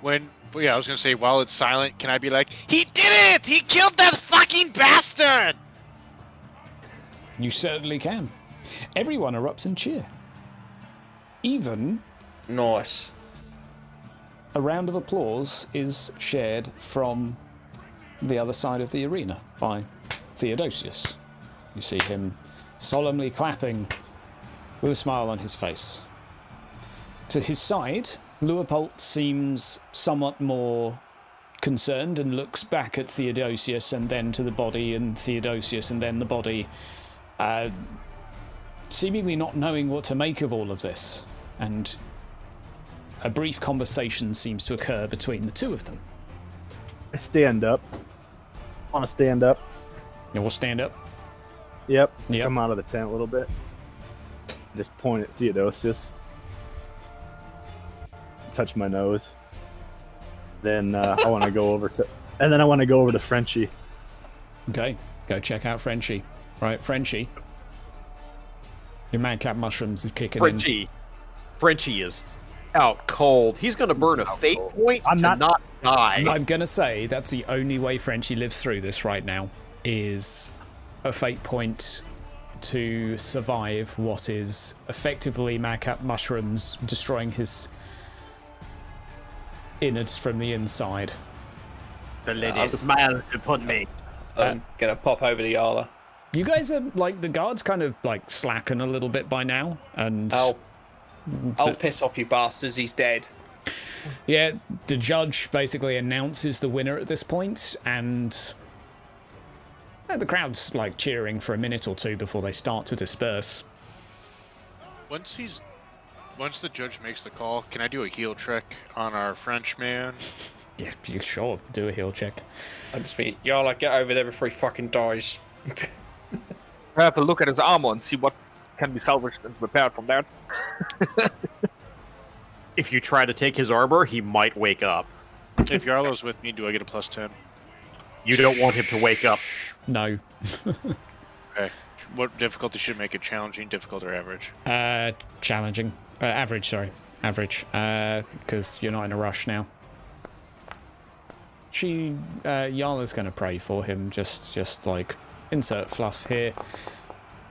I was gonna say, while it's silent, can I be like, he did it! He killed that fucking bastard! You certainly can. Everyone erupts in cheer. Even Nice. a round of applause is shared from the other side of the arena by Theodosius. You see him solemnly clapping with a smile on his face. To his side, Leopold seems somewhat more concerned and looks back at Theodosius and then to the body and Theodosius and then the body, seemingly not knowing what to make of all of this. And a brief conversation seems to occur between the two of them. I stand up. Want to stand up? You will stand up. Yep. Yep. Come out of the tent a little bit. Just point at Theodosius. Touch my nose. Then I want to go over to Frenchie. Okay, go check out Frenchie. Right, Frenchie. Your madcap mushrooms is kicking in. Frenchie is out cold. He's going to burn a fate point to not die. I'm going to say that's the only way Frenchie lives through this right now, is a fate point to survive what is effectively madcap mushrooms destroying his innards from the inside. The lady smiled upon me. I'm gonna pop over to Yarla. You guys are like, the guards kind of like slacken a little bit by now, and I'll piss off you bastards, he's dead. yeah, the judge basically announces the winner at this point, and the crowd's like cheering for a minute or two before they start to disperse. Once the judge makes the call, can I do a heel trick on our Frenchman? Yeah, you sure, do a heal check. I just mean, Yarla, get over there before he fucking dies. I have to look at his armor and see what can be salvaged and repaired from that. If you try to take his armor, he might wake up. If Yarlo's with me, do I get a +10? You don't want him to wake up. No. Okay. What difficulty should make it challenging, difficult, or average? Challenging. Average, sorry. Average. Because you're not in a rush now. Yarla's going to pray for him, just like, insert fluff here.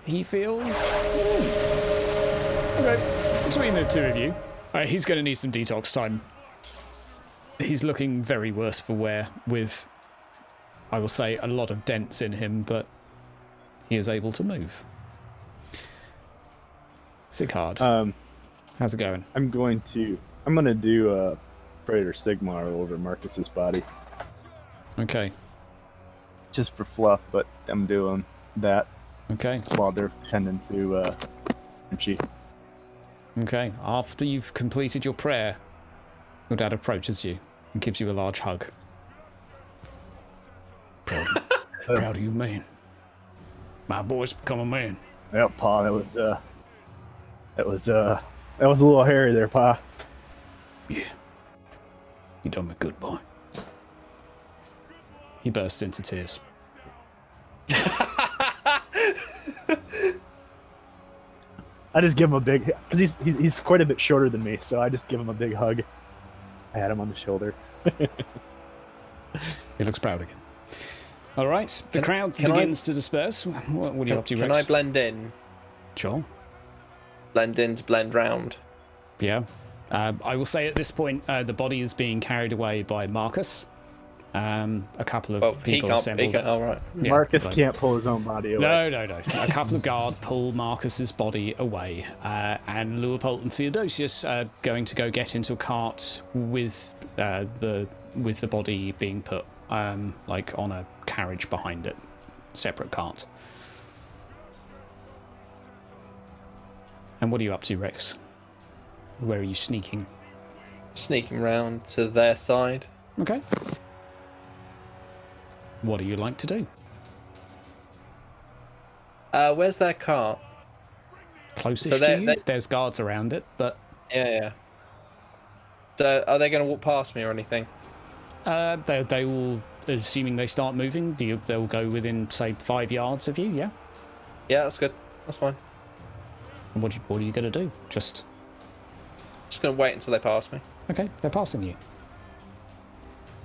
He feels... Okay, between the two of you, he's going to need some detox time. He's looking very worse for wear, with, I will say, a lot of dents in him, but he is able to move. Sighard, how's it going? I'm gonna do a Praetor Sigmar over Marcus's body. Okay. Just for fluff, but I'm doing that Okay. while they're tending to Frenchie. Okay. After you've completed your prayer, your dad approaches you and gives you a large hug. Proud of you, man. My boy's become a man. Yep, Pa, that was a little hairy there, Pa. Yeah. You done me good, boy. He bursts into tears. I just give him a big, because he's quite a bit shorter than me, so I just give him a big hug. I pat him on the shoulder. He looks proud again. All right, the crowd begins to disperse. What are you up to, Rex? Can I blend in? Sure. Blend in to blend round. Yeah. I will say at this point, the body is being carried away by Marcus. A couple of people assembled. Oh, right. Yeah, Marcus can't pull his own body away. No. A couple of guard pull Marcus's body away, and Leopold and Theodosius are going to go get into a cart with the body being put like on a carriage behind it, separate cart. And what are you up to, Rex? Where are you sneaking? Sneaking round to their side. Okay. What do you like to do? Where's their cart? Closest to you? There's guards around it, but... Yeah. So, are they going to walk past me or anything? They will, assuming they start moving, they'll go within, say, 5 yards of you, yeah? Yeah, that's good. That's fine. And what are you going to do? Just going to wait until they pass me. Okay, they're passing you.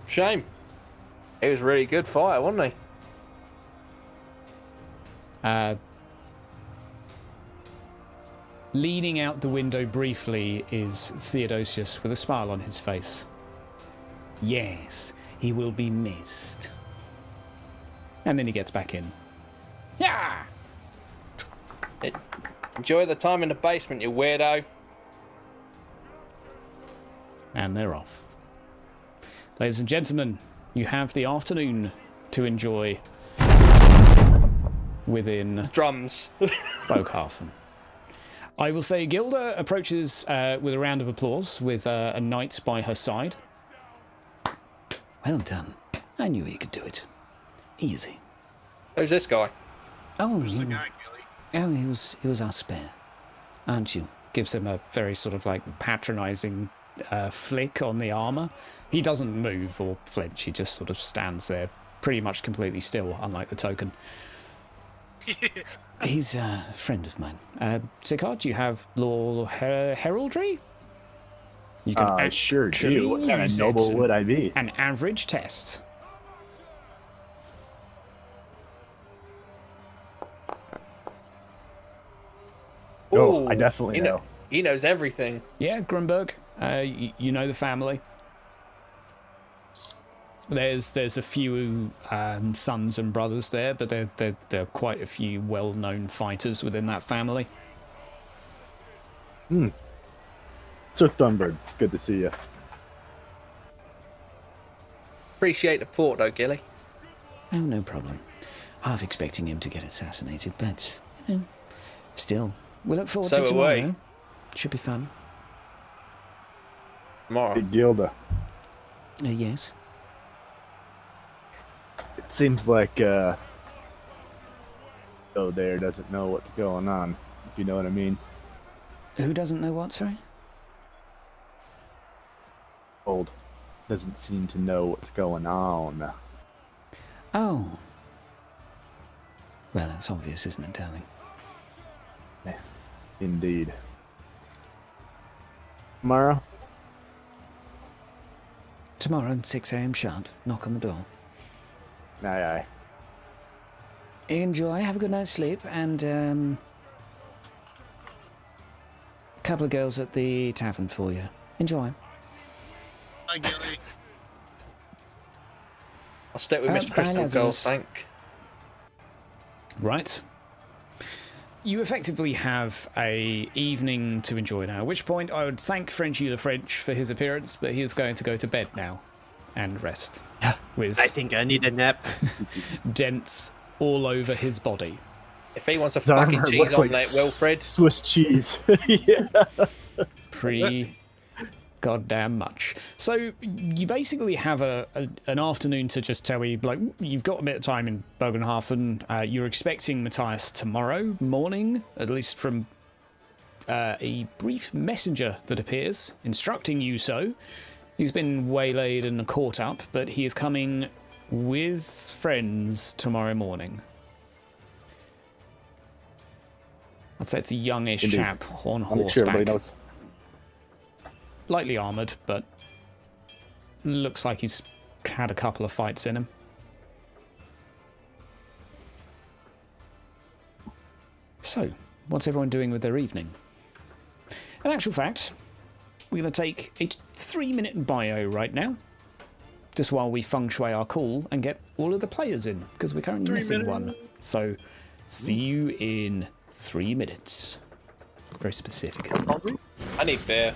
Shame. He was a really good fighter, wasn't he? Leaning out the window briefly is Theodosius with a smile on his face. Yes, he will be missed. And then he gets back in. Yeah! Enjoy the time in the basement, you weirdo. And they're off. Ladies and gentlemen, you have the afternoon to enjoy within drums. Bokehafen. I will say Gilda approaches with a round of applause with a knight by her side. Well done. I knew he could do it. Easy. Who's this guy? Oh, Who's the guy, Gilly? Oh, he was our spare. Aren't you? Gives him a very sort of like patronizing flick on the armor. He doesn't move or flinch. He just sort of stands there pretty much completely still, unlike the token. He's a friend of mine. Sikard, do you have law heraldry? You can I sure do. What kind of noble would I be? An average test. Oh, I definitely know. He knows everything. Yeah, Grunberg. You know the family. There's a few sons and brothers there, but there are quite a few well-known fighters within that family. Sir Thunberg, good to see you. Appreciate the thought, though, Gilly. Oh, no problem. Half expecting him to get assassinated, but still, we look forward to tomorrow. Should be fun. Tomorrow. Hey, Gilda. Yes. It seems like there doesn't know what's going on, if you know what I mean. Who doesn't know what, sorry? Old doesn't seem to know what's going on. Oh. Well, that's obvious, isn't it, darling? Yeah, indeed. Tomorrow? Tomorrow, 6 a.m. sharp. Knock on the door. Aye. Enjoy, have a good night's sleep, and a couple of girls at the tavern for you. Enjoy. Hi, Gilly. I'll stick with Mr. Crystal Girls, thank. Right. You effectively have a evening to enjoy now, at which point I would thank Frenchy the French for his appearance, but he is going to go to bed now and rest. With I think I need a nap. dents all over his body. If he wants a fucking cheese omelette, Wilfred. Swiss cheese. Yeah. Pretty goddamn much. So you basically have an afternoon to just tell me, like, you've got a bit of time in Bogenhafen. You're expecting Matthias tomorrow morning, at least from a brief messenger that appears, instructing you so. He's been waylaid and caught up, but he is coming with friends tomorrow morning. I'd say it's a youngish Indeed. chap on I'll make sure everybody horseback. knows. Lightly armoured, but looks like he's had a couple of fights in him. So, what's everyone doing with their evening? In actual fact, we're going to take a 3-minute bio right now, just while we feng shui our call and get all of the players in, because we're currently missing one. So, see you in 3 minutes. Very specific, isn't it? I need beer.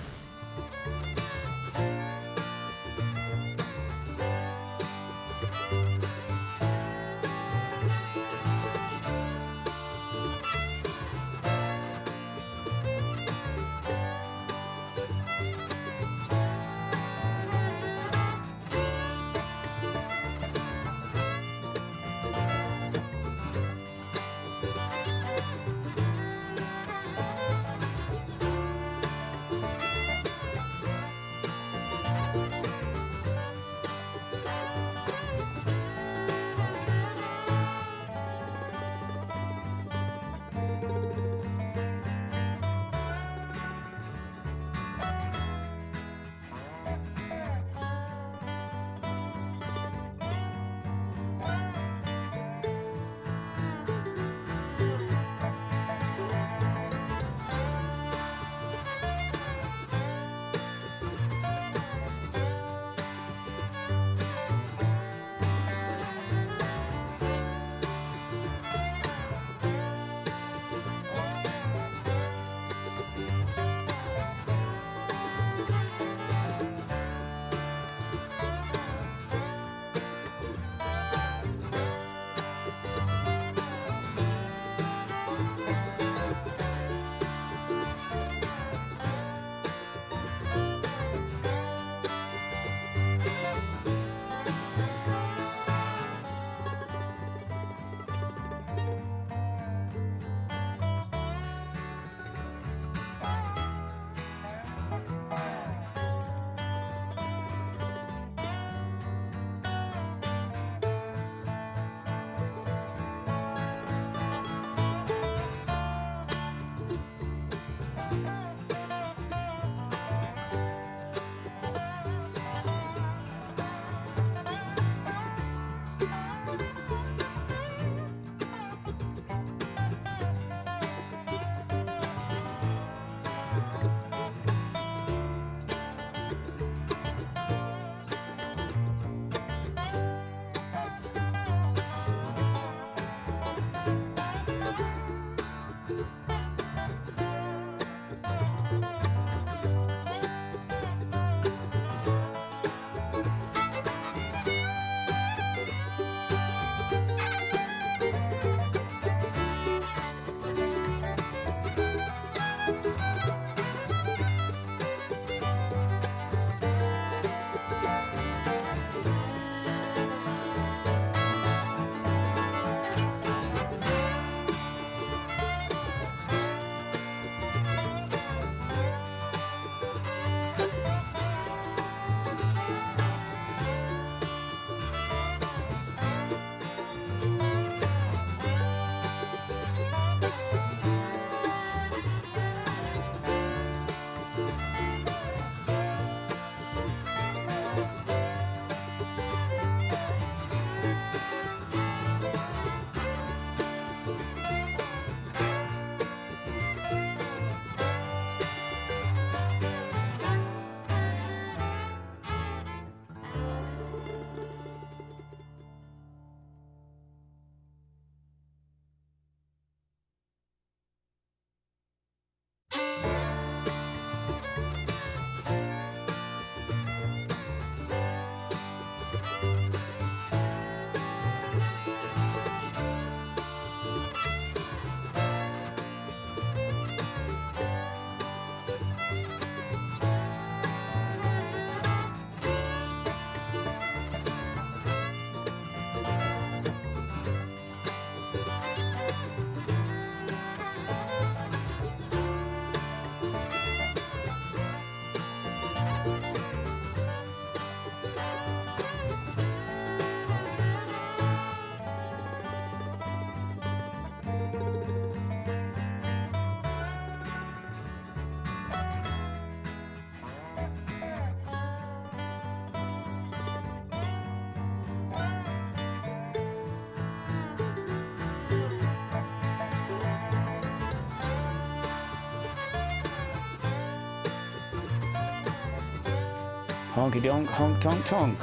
Honky donk, honk tonk tonk.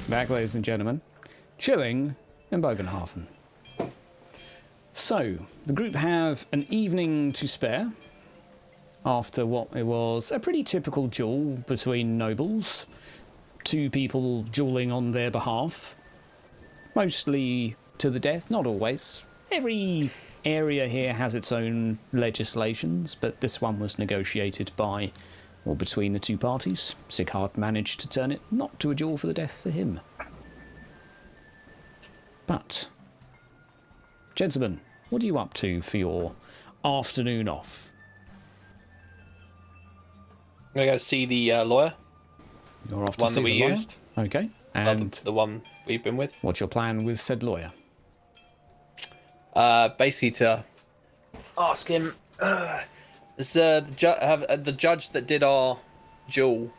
Back, ladies and gentlemen. Chilling in Bogenhafen. So, the group have an evening to spare after what it was a pretty typical duel between nobles. Two people dueling on their behalf. Mostly to the death, not always. Every area here has its own legislations, but this one was negotiated by, or between the two parties. Sieghard managed to turn it not to a duel for the death for him. But, gentlemen, what are you up to for your afternoon off? I'm going to go see the lawyer. You're off to see the lawyer? Used. Okay. And the one we've been with. What's your plan with said lawyer? Basically to ask him, is the judge that did our duel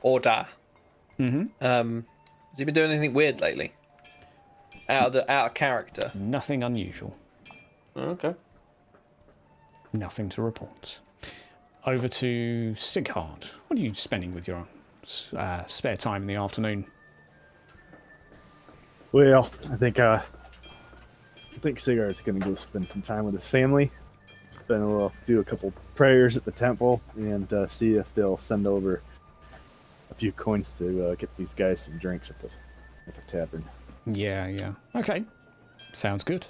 order, has he been doing anything weird lately? Out of character? Nothing unusual. Okay. Nothing to report. Over to Sieghard. What are you spending with your spare time in the afternoon? Well, I think Sieghard's going to go spend some time with his family. Then we'll do a couple prayers at the temple and see if they'll send over a few coins to get these guys some drinks at the tavern. Yeah. Okay. Sounds good.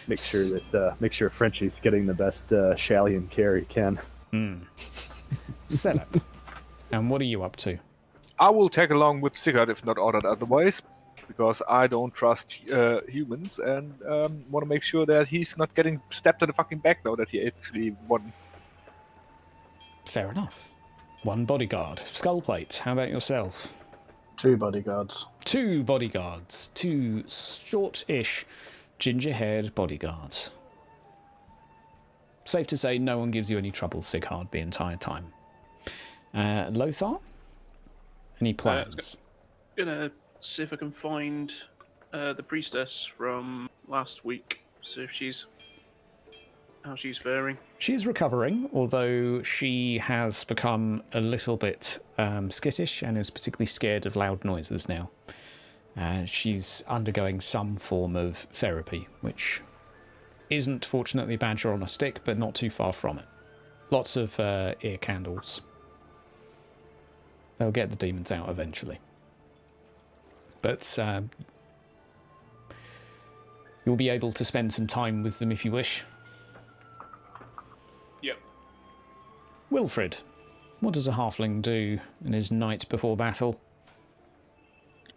Make sure Frenchie's getting the best Shallion care he can. Set up. And what are you up to? I will tag along with Sieghard if not ordered otherwise, because I don't trust humans and want to make sure that he's not getting stabbed in the fucking back now that he actually won. Fair enough. One bodyguard. Skull plate. How about yourself? 2 bodyguards. 2 bodyguards. 2 short-ish, ginger-haired bodyguards. Safe to say no one gives you any trouble, Sieghard, the entire time. Lothar? Any plans? Gonna see if I can find the priestess from last week. See if how she's faring. She's recovering, although she has become a little bit skittish and is particularly scared of loud noises now. She's undergoing some form of therapy, which isn't fortunately Badger on a stick, but not too far from it. Lots of ear candles. They'll get the demons out eventually. But you'll be able to spend some time with them if you wish. Yep. Wilfred, what does a halfling do in his night before battle?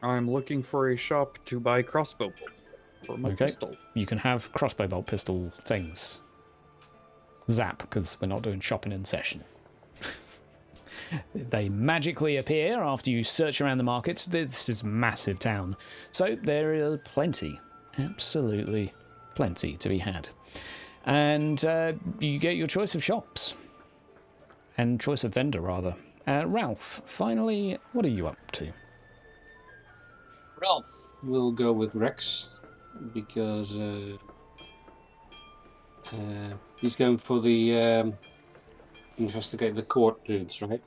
I'm looking for a shop to buy crossbow bolts for my pistol. You can have crossbow bolt pistol things. Zap, because we're not doing shopping in session. They magically appear after you search around the markets. This is a massive town. So there are plenty, absolutely plenty to be had. And you get your choice of shops. And choice of vendor, rather. Ralph, finally, what are you up to? Ralph will go with Rex, because he's going for the investigate the court dudes, right?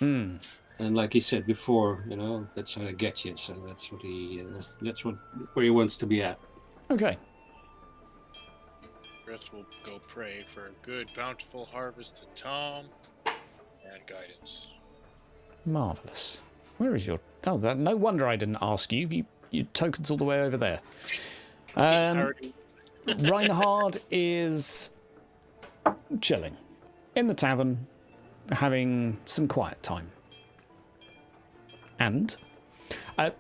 And like he said before, that's how I get you. So that's what where he wants to be at. Okay. Chris will go pray for a good, bountiful harvest to Tom and guidance. Marvellous. Where is your... Oh, no wonder I didn't ask you. You tokens all the way over there. Reinhard is chilling in the tavern, having some quiet time. And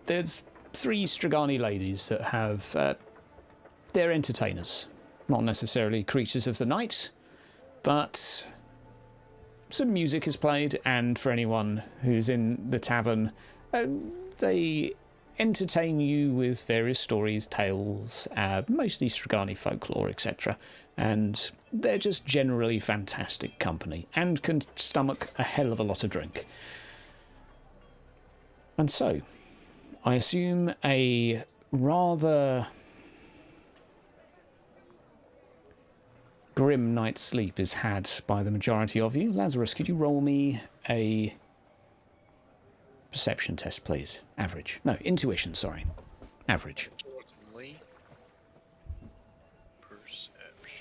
there's 3 Strigani ladies that have... they're entertainers. Not necessarily creatures of the night, but some music is played, and for anyone who's in the tavern, they entertain you with various stories, tales, mostly Strigani folklore, etc. And they're just generally fantastic company, and can stomach a hell of a lot of drink. And so, I assume a rather grim night's sleep is had by the majority of you. Lazarus, could you roll me a perception test, please. Average. No, intuition, sorry. Average.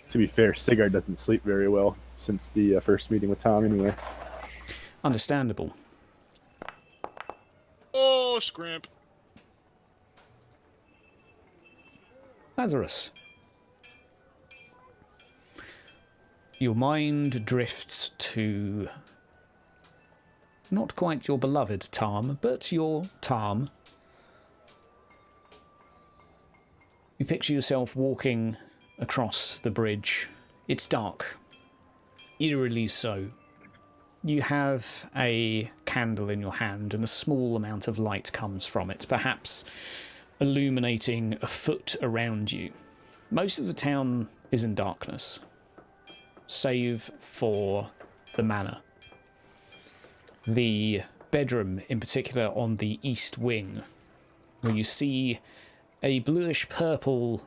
To be fair, Sigurd doesn't sleep very well since the first meeting with Tom anyway. Understandable. Oh, scrimp. Lazarus. Your mind drifts to not quite your beloved Tarm, but your Tarm. You picture yourself walking across the bridge. It's dark, eerily so. You have a candle in your hand and a small amount of light comes from it, perhaps illuminating a foot around you. Most of the town is in darkness, save for the manor. The bedroom, in particular on the east wing, where you see a bluish-purple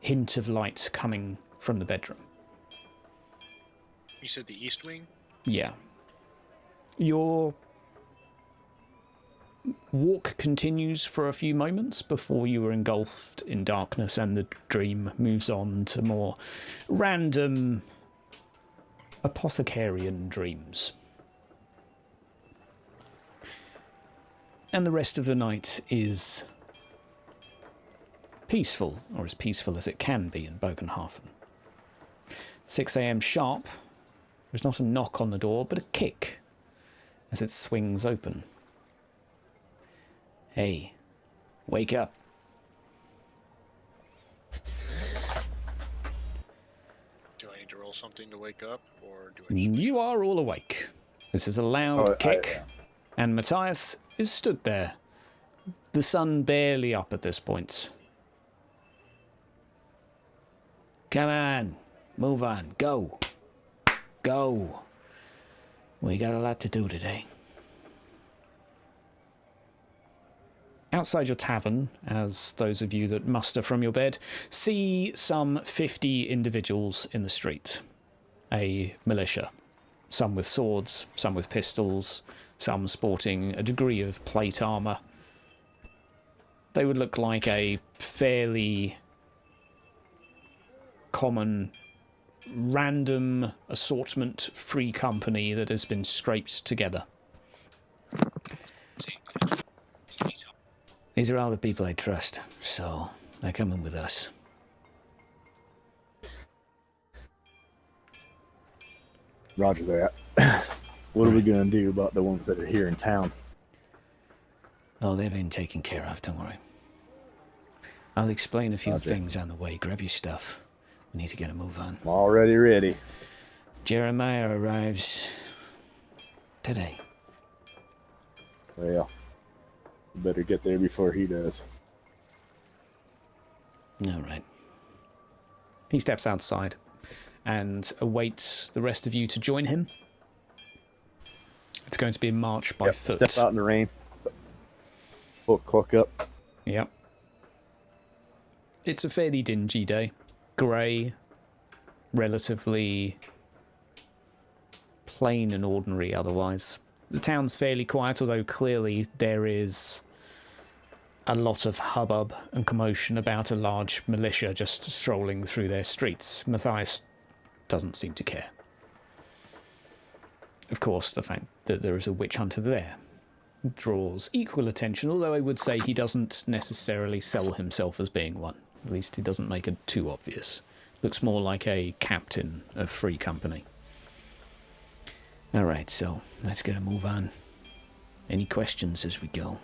hint of light coming from the bedroom. You said the east wing? Yeah. Your walk continues for a few moments before you are engulfed in darkness and the dream moves on to more random apothecarian dreams. And the rest of the night is peaceful, or as peaceful as it can be in Bogenhafen. 6 a.m. sharp. There's not a knock on the door, but a kick as it swings open. Hey, wake up. Do I need to roll something to wake up, or do I just... You are all awake. This is a loud kick, and Matthias is stood there, the sun barely up at this point. Come on, move on, go. Go. We got a lot to do today. Outside your tavern, as those of you that muster from your bed, see some 50 individuals in the street. A militia. Some with swords, some with pistols, some sporting a degree of plate armour. They would look like a fairly common random assortment free company that has been scraped together. These are all the people I trust, so they're coming with us. Roger that. What are we going to do about the ones that are here in town? Oh, they've been taken care of, don't worry. I'll explain a few Roger. things on the way. Grab your stuff. We need to get a move on. I'm already ready. Jeremiah arrives today. Well, we better get there before he does. All right. He steps outside and awaits the rest of you to join him. It's going to be a march by foot. Step out in the rain. We'll cloak up. Yep. It's a fairly dingy day. Grey, relatively plain and ordinary otherwise. The town's fairly quiet, although clearly there is a lot of hubbub and commotion about a large militia just strolling through their streets. Matthias doesn't seem to care. Of course, the fact that there is a witch hunter there draws equal attention, although I would say he doesn't necessarily sell himself as being one. At least he doesn't make it too obvious. Looks more like a captain of free company. All right, so let's get a move on. Any questions as we go?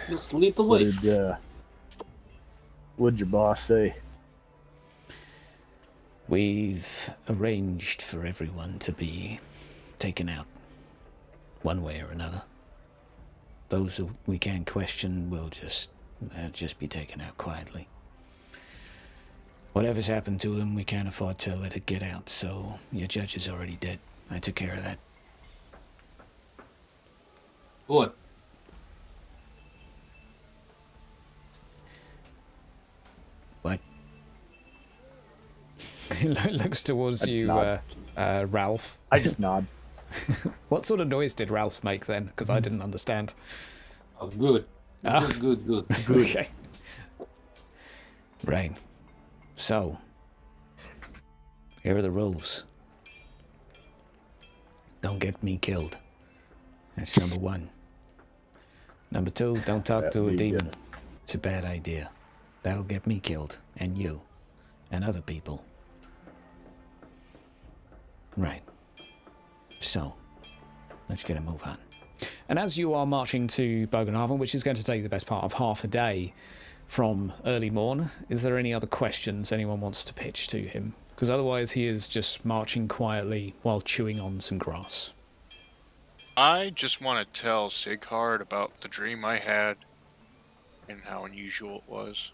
Let's lead the way. What'd your boss say? We've arranged for everyone to be taken out, one way or another. Those that we can't question will just be taken out quietly. Whatever's happened to them, we can't afford to let it get out, so your judge is already dead. I took care of that. What? What? He looks towards you, Ralph. I just nod. What sort of noise did Ralph make then? Because I didn't understand. Oh, good. Good. Okay. Right. So, here are the rules. Don't get me killed. That's number 1. Number 2, don't talk to a demon. It's a bad idea. That'll get me killed, and you, and other people. Right. So, let's get a move on. And as you are marching to Bogenhaven, which is going to take the best part of half a day from early morn, is there any other questions anyone wants to pitch to him? Because otherwise he is just marching quietly while chewing on some grass. I just want to tell Sighard about the dream I had and how unusual it was.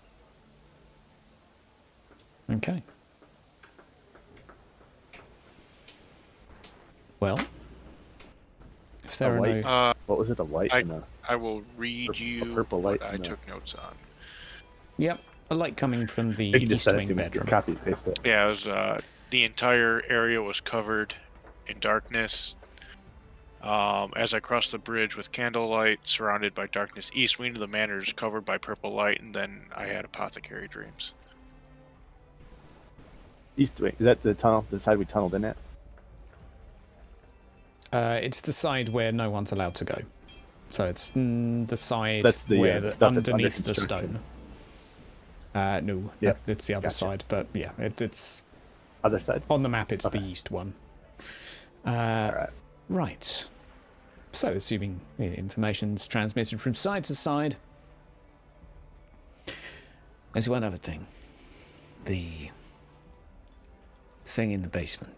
Okay. Well, if there are no... what was it? A light and a... I will read you purple light what I took notes on. Yep, a light coming from the east wing bedroom. Just copy and paste it. Yeah, it was, the entire area was covered in darkness. As I crossed the bridge with candlelight, surrounded by darkness, east wing of the manor is covered by purple light, and then I had apothecary dreams. East wing, is that the tunnel? The side we tunneled in at? It's the side where no one's allowed to go. So it's the side where underneath the stone. No, it's the other side, but yeah, it's other side. On the map, it's the east one. Right. So, assuming information's transmitted from side to side, there's one other thing. The thing in the basement.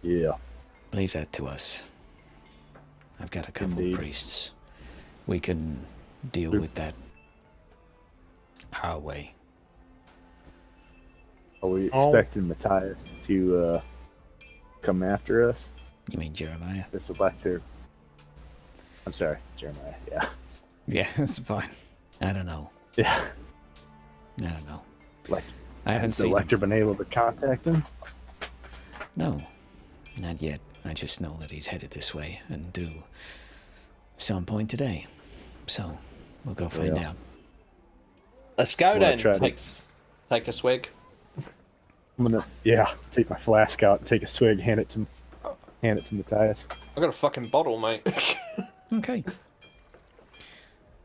Yeah. Leave that to us. I've got a couple of priests. We can deal with that our way. Are we expecting Matthias to come after us? You mean Jeremiah? This elector. I'm sorry, Jeremiah. Yeah. Yeah, that's fine. I don't know. Yeah. I don't know. Like, I haven't seen the elector been able to contact him? No, not yet. I just know that he's headed this way and due some point today. So we'll go find out. Let's go then. Take a swig. I'm gonna take my flask out and take a swig. Hand it to Matthias. I got a fucking bottle, mate. Okay.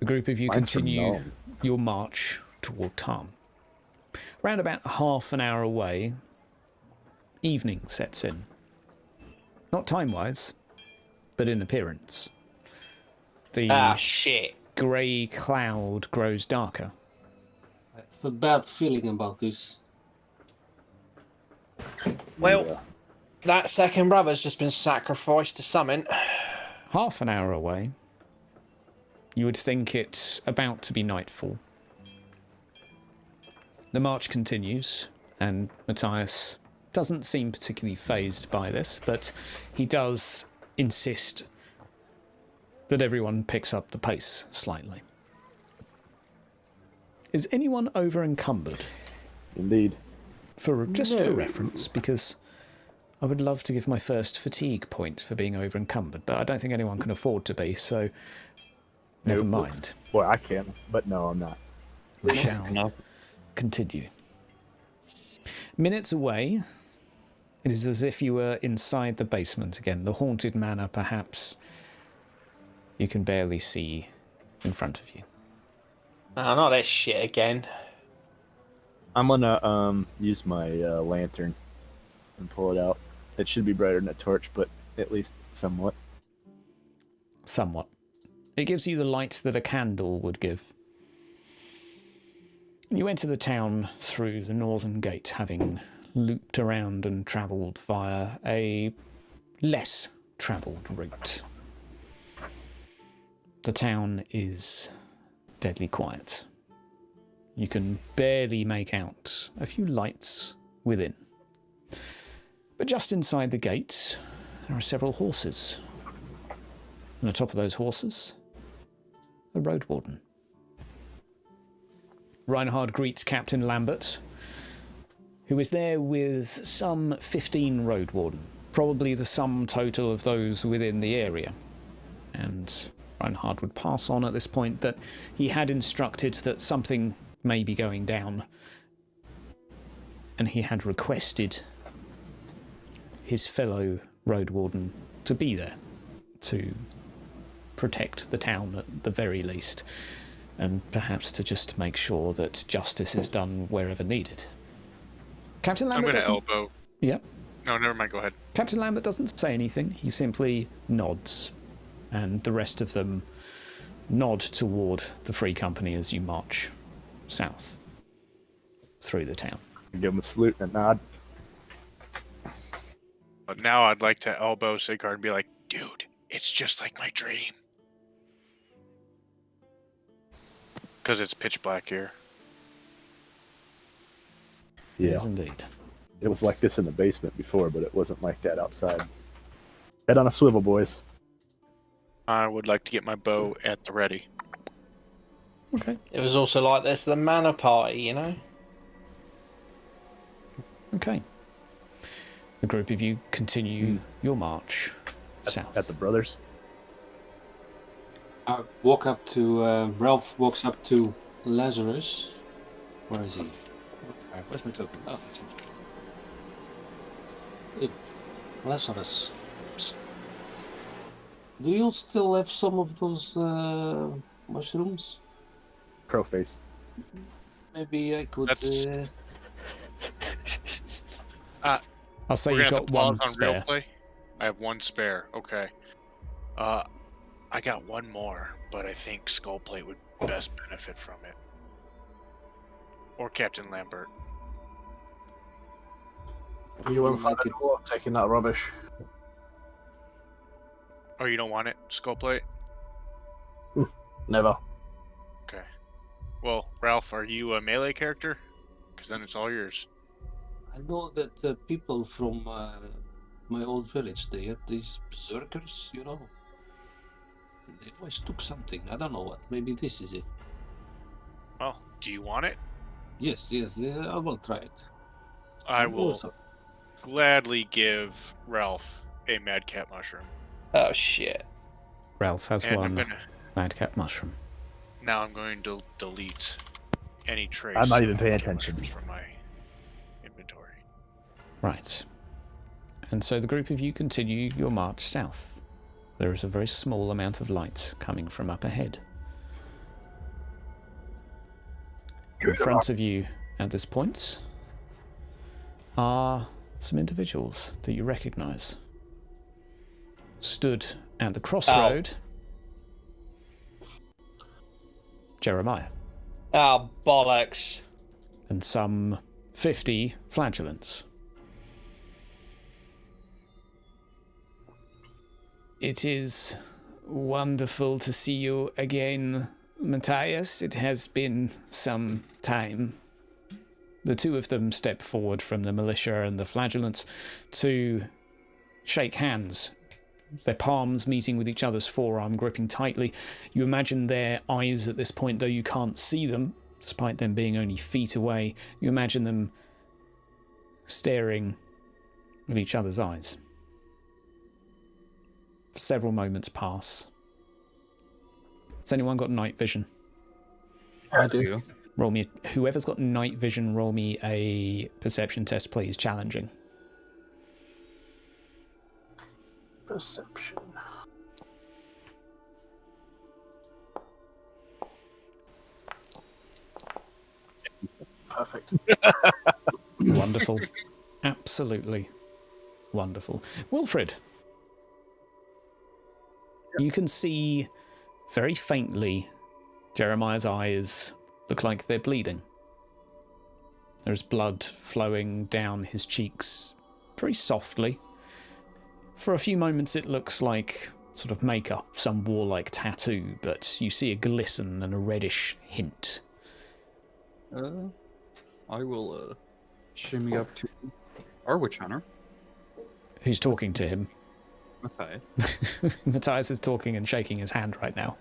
The group of you continue your march toward Tarm. Around about half an hour away, evening sets in. Not time-wise, but in appearance. The grey cloud grows darker. I have a bad feeling about this. Well, that second brother's just been sacrificed to summon. Half an hour away, you would think it's about to be nightfall. The march continues, and Matthias doesn't seem particularly fazed by this, but he does insist that everyone picks up the pace slightly. Is anyone over encumbered? Indeed. For reference, because I would love to give my first fatigue point for being over encumbered, but I don't think anyone can afford to be, so never mind. Well, I can, but no, I'm not. We shall continue. Minutes away, it is as if you were inside the basement again. The haunted manor, perhaps, you can barely see in front of you. Oh, not this shit again. I'm gonna use my lantern and pull it out. It should be brighter than a torch, but at least somewhat. Somewhat. It gives you the light that a candle would give. You enter the town through the northern gate, having looped around and travelled via a less travelled route. The town is deadly quiet. You can barely make out a few lights within. But just inside the gate, there are several horses. On the top of those horses, a road warden. Reinhard greets Captain Lambert, who is there with some 15 road warden, probably the sum total of those within the area. And Reinhard would pass on at this point that he had instructed that something may be going down, and he had requested his fellow road warden to be there to protect the town at the very least, and perhaps to just make sure that justice is done wherever needed. Captain Lambert I'm going to elbow. Yep. No, never mind. Go ahead. Captain Lambert doesn't say anything. He simply nods, and the rest of them nod toward the Free Company as you march south through the town. Give him a salute and a nod. But now I'd like to elbow Sigurd and be like, dude, it's just like my dream. Because it's pitch black here. Yeah. Yes, indeed. It was like this in the basement before, but it wasn't like that outside. Head on a swivel, boys. I would like to get my bow at the ready. Okay. It was also like this, the manor party, you know? Okay. The group of you continue your march south. At the brothers. I walk up to, Ralph walks up to Lazarus. Where is he? Okay, where's my token? Oh, that's it. Hey, Lazarus. Psst. Do you still have some of those mushrooms? Crowface. Maybe I could. I'll say We're you've gonna got have to one pause on spare. Roleplay. I have one spare. Okay. I got one more, but I think Skullplate would best benefit from it. Or Captain Lambert. You won't find a dwarf taking that rubbish. Oh, you don't want it, Skullplate? Never. Okay. Well, Ralph, are you a melee character? Because then it's all yours. I know that the people from my old village, they had these berserkers, you know. They always took something. I don't know what. Maybe this is it. Oh, do you want it? Yes, yeah, I will try it. I will Also, gladly give Ralph a madcap mushroom. Oh, shit. Ralph has And one madcap mushroom. Now I'm going to delete any trace. I'm not even of paying madcap attention. mushrooms from my inventory. Right. And so the group of you continue your march south. There is a very small amount of light coming from up ahead. In front of you at this point are some individuals that you recognize. Stood at the crossroad, Jeremiah. Oh, bollocks. And some 50 flagellants. It is wonderful to see you again, Matthias. It has been some time. The two of them step forward from the militia and the flagellants to shake hands, their palms meeting with each other's forearm, gripping tightly. You imagine their eyes at this point, though you can't see them, despite them being only feet away. You imagine them staring at each other's eyes. Several moments pass. Has anyone got night vision? I do. Roll me. Whoever's got night vision, roll me a perception test, please. Challenging. Perception. Perfect. Wonderful. Absolutely wonderful. Wilfred, you can see very faintly Jeremiah's eyes look like they're bleeding. There's blood flowing down his cheeks very softly. For a few moments it looks like sort of makeup, some warlike tattoo, but you see a glisten and a reddish hint. I will shimmy up to our witch hunter. Who's talking to him? Okay. Matthias is talking and shaking his hand right now.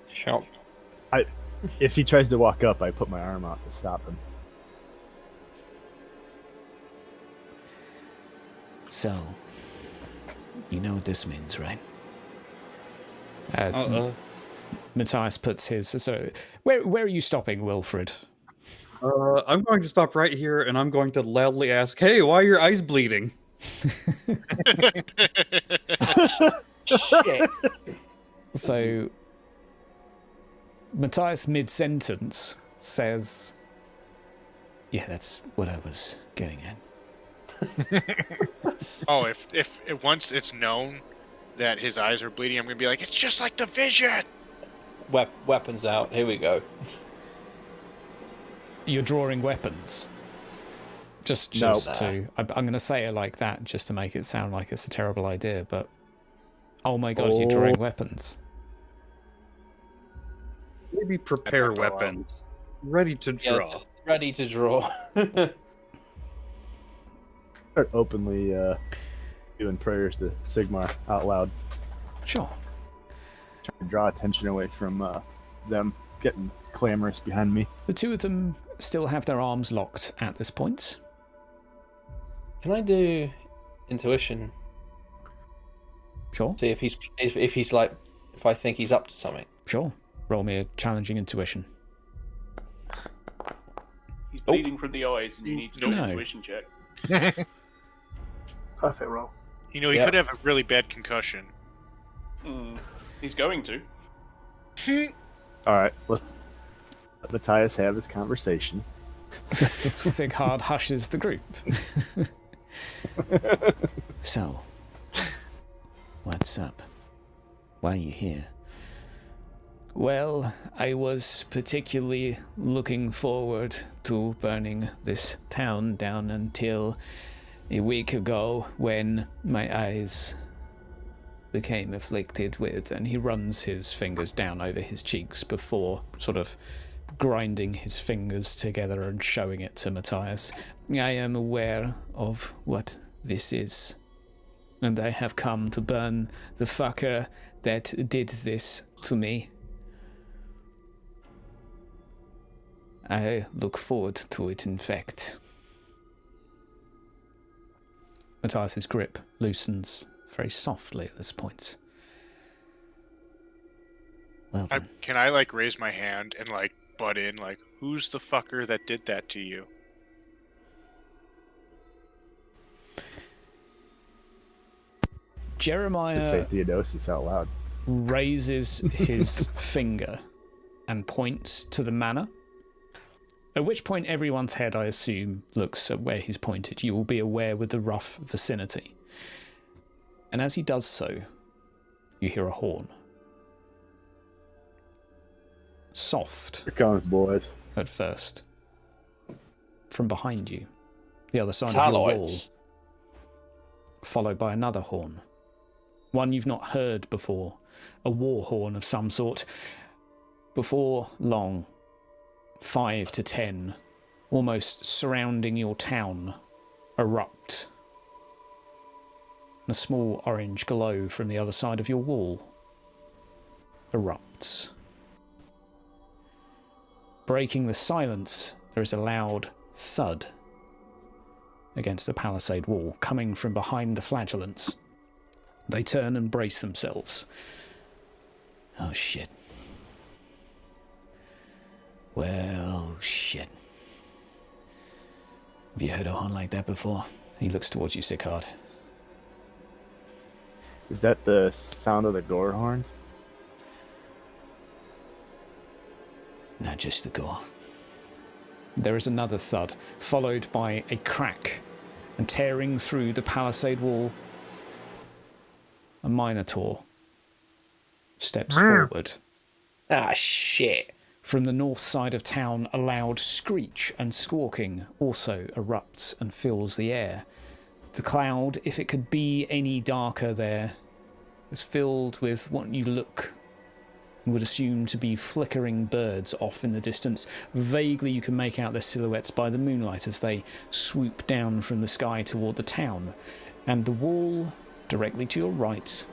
Sure. If he tries to walk up, I put my arm out to stop him. So, you know what this means, right? Matthias puts his... So, where are you stopping, Wilfred? I'm going to stop right here, and I'm going to loudly ask, "Hey, why are your eyes bleeding?" Shit. So, Matthias, mid-sentence, says... Yeah, that's what I was getting at. Oh, if once it's known that his eyes are bleeding, I'm gonna be like, it's just like the vision. Weapons out. Here we go. You're drawing weapons. Just to... I'm going to say it like that, just to make it sound like it's a terrible idea, but... Oh my god, you're drawing weapons. Maybe prepare weapons. Ready to draw. Yeah, ready to draw. Start openly doing prayers to Sigmar out loud. Sure. Trying to draw attention away from them getting clamorous behind me. The two of them still have their arms locked at this point. Can I do intuition? Sure. See if he's like, if I think he's up to something. Sure. Roll me a challenging intuition. He's bleeding from the eyes, and you need to do an intuition check. Perfect roll. You know, he could have a really bad concussion. He's going to. All right, let's let Matthias have his conversation. Sighard hushes the group. So, what's up? Why are you here? Well, I was particularly looking forward to burning this town down until a week ago when my eyes became afflicted with, and he runs his fingers down over his cheeks before sort of grinding his fingers together and showing it to Matthias. I am aware of what this is, and I have come to burn the fucker that did this to me. I look forward to it, in fact. Matthias's grip loosens very softly at this point. Well then. Can I, like, raise my hand and, like, butt in, like, who's the fucker that did that to you? Jeremiah Just say Theodosius out loud. Raises his finger and points to the manor. At which point everyone's head, I assume, looks at where he's pointed. You will be aware with the rough vicinity. And as he does so, you hear a horn. Soft. Here comes, boys. At first. From behind you. The other side of your wall. Followed by another horn. One you've not heard before. A war horn of some sort. Before long, 5 to 10, almost surrounding your town, erupt. A small orange glow from the other side of your wall erupts. Breaking the silence, there is a loud thud against the palisade wall, coming from behind the flagellants. They turn and brace themselves. Oh shit. Well, shit. Have you heard a horn like that before? He looks towards you, Sighard. Is that the sound of the gore horns? Not just the gore. There is another thud, followed by a crack, and tearing through the palisade wall, a minotaur steps forward. Ah, shit. From the north side of town, a loud screech and squawking also erupts and fills the air. The cloud, if it could be any darker there, is filled with what you look and would assume to be flickering birds off in the distance. Vaguely you can make out their silhouettes by the moonlight as they swoop down from the sky toward the town. And the wall directly to your right,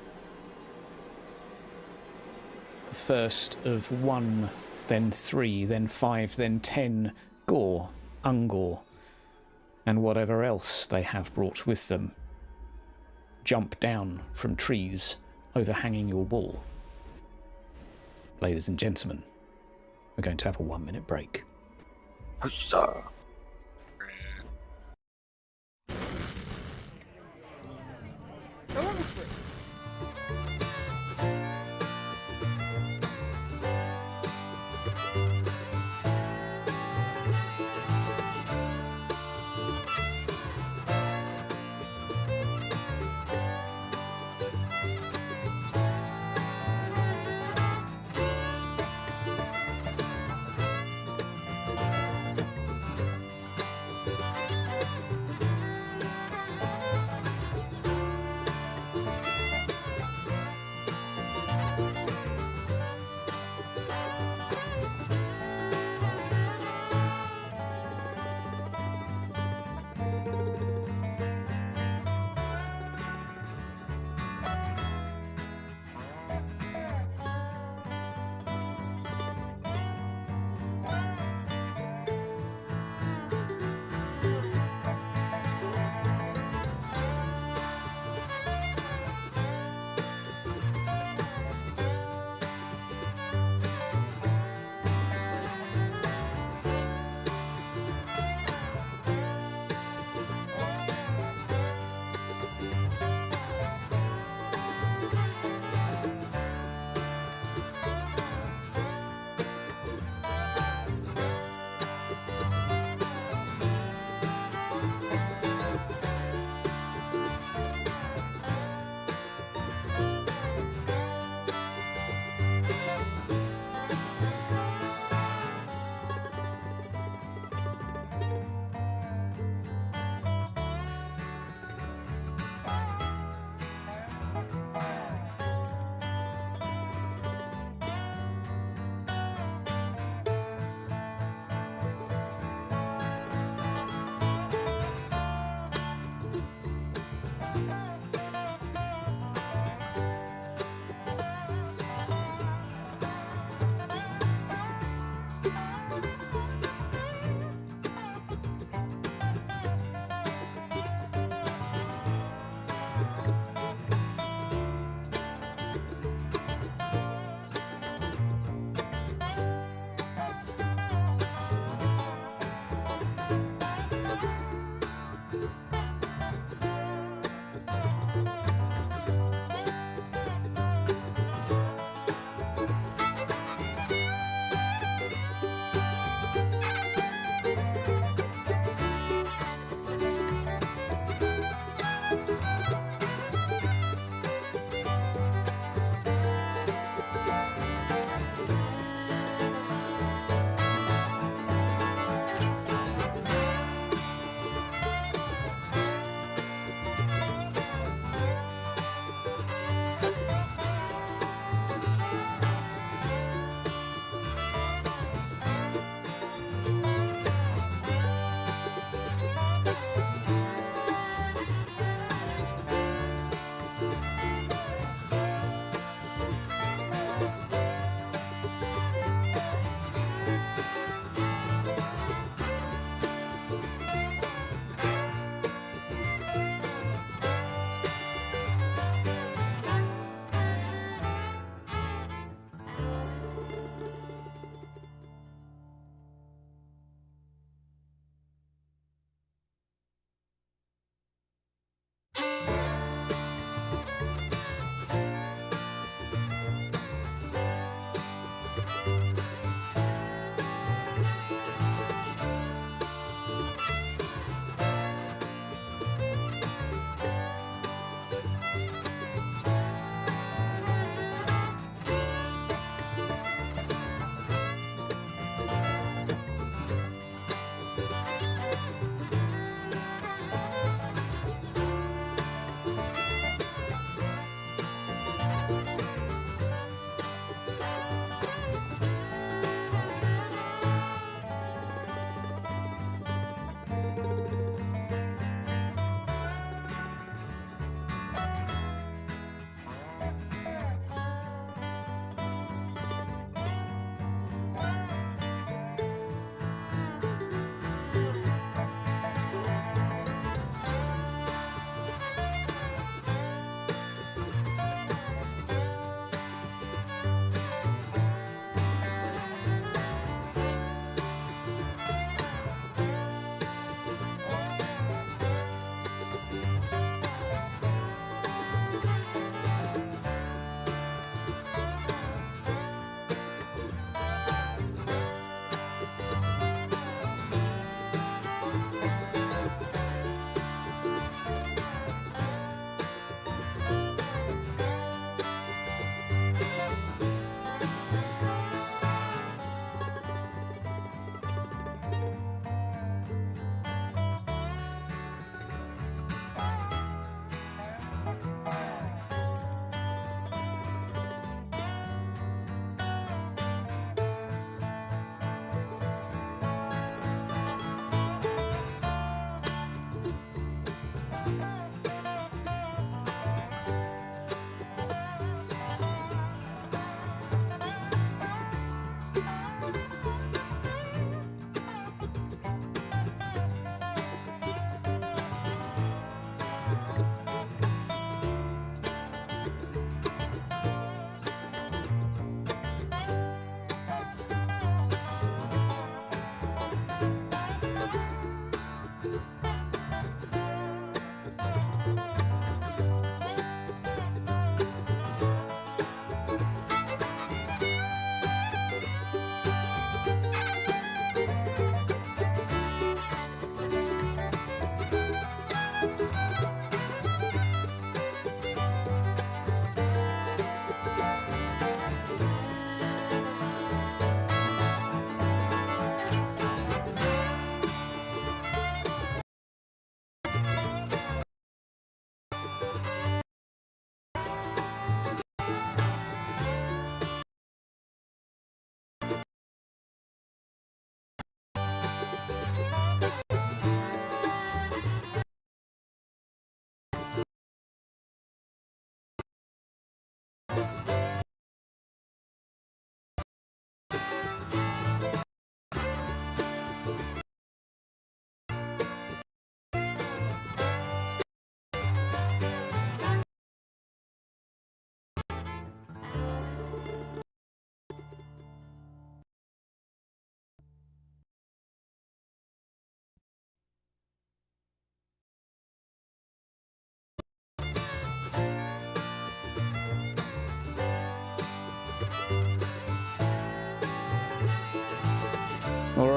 the first of 1, then 3, then 5, then 10 gore, ungore, and whatever else they have brought with them, jump down from trees overhanging your wall. Ladies and gentlemen, we're going to have a 1-minute break. Huzzah. Hello, friend.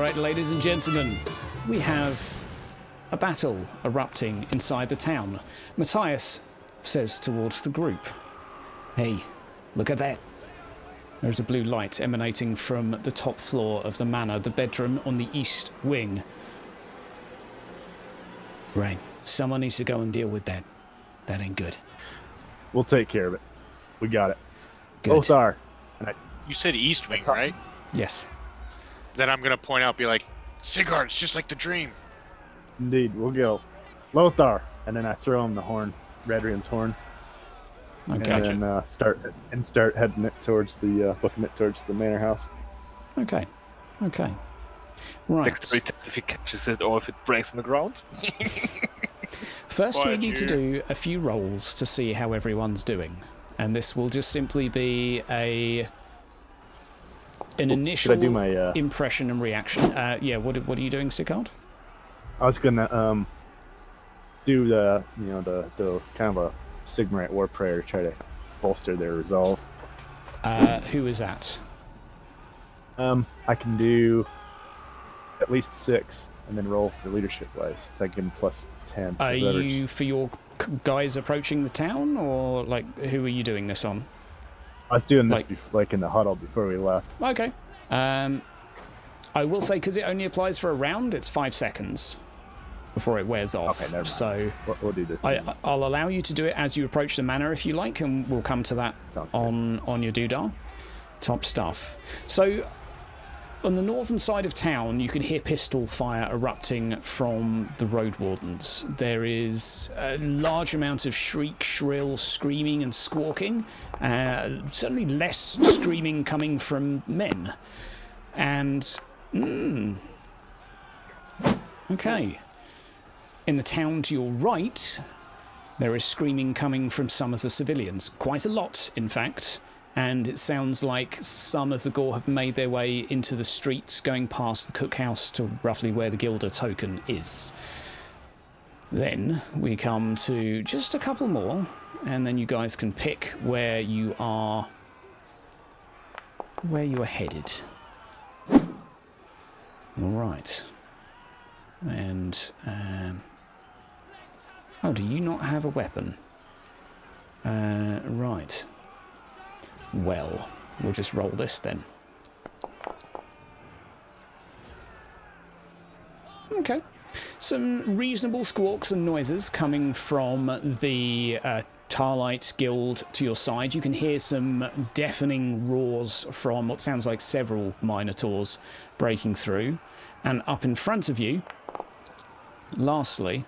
right, ladies and gentlemen, we have a battle erupting inside the town. Matthias says towards the group, Hey, look at that. there's a blue light emanating from the top floor of the manor, the bedroom on the east wing. Right, someone needs to go and deal with that. That ain't good. We'll take care of it. We got it. Good. Lothar. And You said East Wing, right? Yes. Then I'm gonna point out, be like, Sigurd, it's just like the dream. Indeed, we'll go. Lothar. And then I throw him the horn, Radrian's horn. Okay. And then start heading it towards the booking it towards the manor house. Okay. Right. Dexterity test if he catches it or if it breaks on the ground. First, we Quiet need to you. do a few rolls to see how everyone's doing, and this will just simply be an initial Should I do my? impression and reaction. Yeah. What are you doing, Sigurd? I was gonna do the the kind of a Sigmarite war prayer to try to bolster their resolve. Who is that? I can do at least 6, and then roll for leadership wise. I can plus 10. Are you for your guys approaching the town, or like who are you doing this on? I was doing this like in the huddle before we left. Okay. I will say, because it only applies for a round, it's 5 seconds before it wears off. Okay, never mind. So we'll do this. I'll allow you to do it as you approach the manor if you like, and we'll come to that on your doodah. Top stuff. So on the northern side of town, you can hear pistol fire erupting from the road wardens. There is a large amount of shriek, shrill screaming and squawking. Certainly less screaming coming from men. And okay. In the town to your right, there is screaming coming from some of the civilians. Quite a lot, in fact. And it sounds like some of the Gore have made their way into the streets, going past the cookhouse to roughly where the Gilder token is. Then we come to just a couple more, and then you guys can pick where you are headed. All right. And oh, do you not have a weapon? Right. Well, we'll just roll this then. Okay. Some reasonable squawks and noises coming from the Tarlight Guild to your side. You can hear some deafening roars from what sounds like several minotaurs breaking through. And up in front of you, lastly,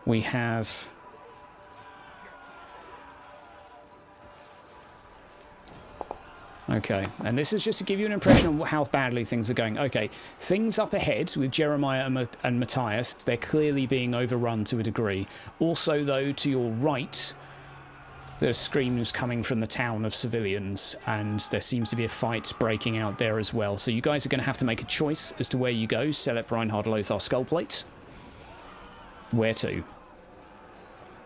we have okay, and this is just to give you an impression of how badly things are going. Okay, things up ahead with Jeremiah and Matthias, they're clearly being overrun to a degree. Also, though, to your right, there's screams coming from the town of civilians, and there seems to be a fight breaking out there as well. So you guys are going to have to make a choice as to where you go. Selep, Reinhard, Lothar, Skullplate. Where to?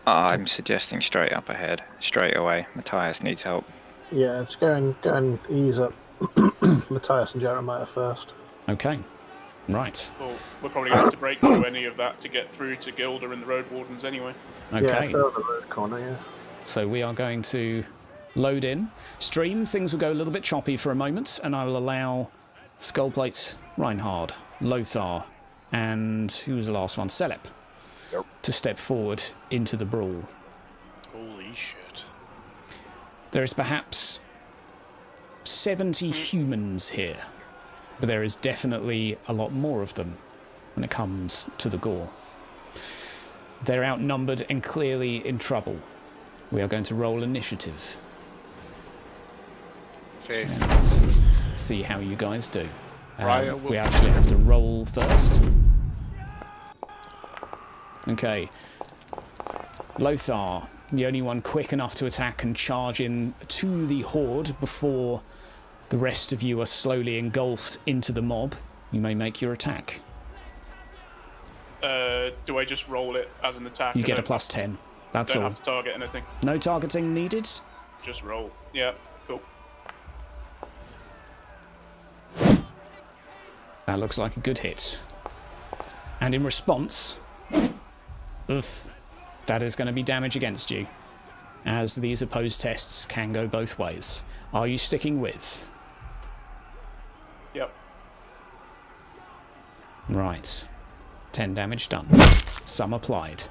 I'm suggesting straight up ahead, straight away. Matthias needs help. Yeah, just go and ease up Matthias and Jeremiah first. Okay. Right. Well, we're probably going to have to break through any of that to get through to Gilder and the Road Wardens anyway. Okay. Yeah, through the road corner, yeah. So we are going to load in. Stream, things will go a little bit choppy for a moment, and I will allow Skullplate, Reinhard, Lothar, and who was the last one? Selep, to step forward into the brawl. Holy shit. There is perhaps 70 humans here, but there is definitely a lot more of them when it comes to the Gore. They're outnumbered and clearly in trouble. We are going to roll initiative. Faith. Let's see how you guys do. Riot will- We actually have to roll first. Okay. Lothar, the only one quick enough to attack and charge in to the horde before the rest of you are slowly engulfed into the mob. You may make your attack. Do I just roll it as an attack? You I get a don't- plus 10. That's don't all. have to target anything. No targeting needed. Just roll. Yeah, cool. That looks like a good hit. And in response, that is going to be damage against you, as these opposed tests can go both ways. Are you sticking with? Yep. Right. 10 damage done. Some applied.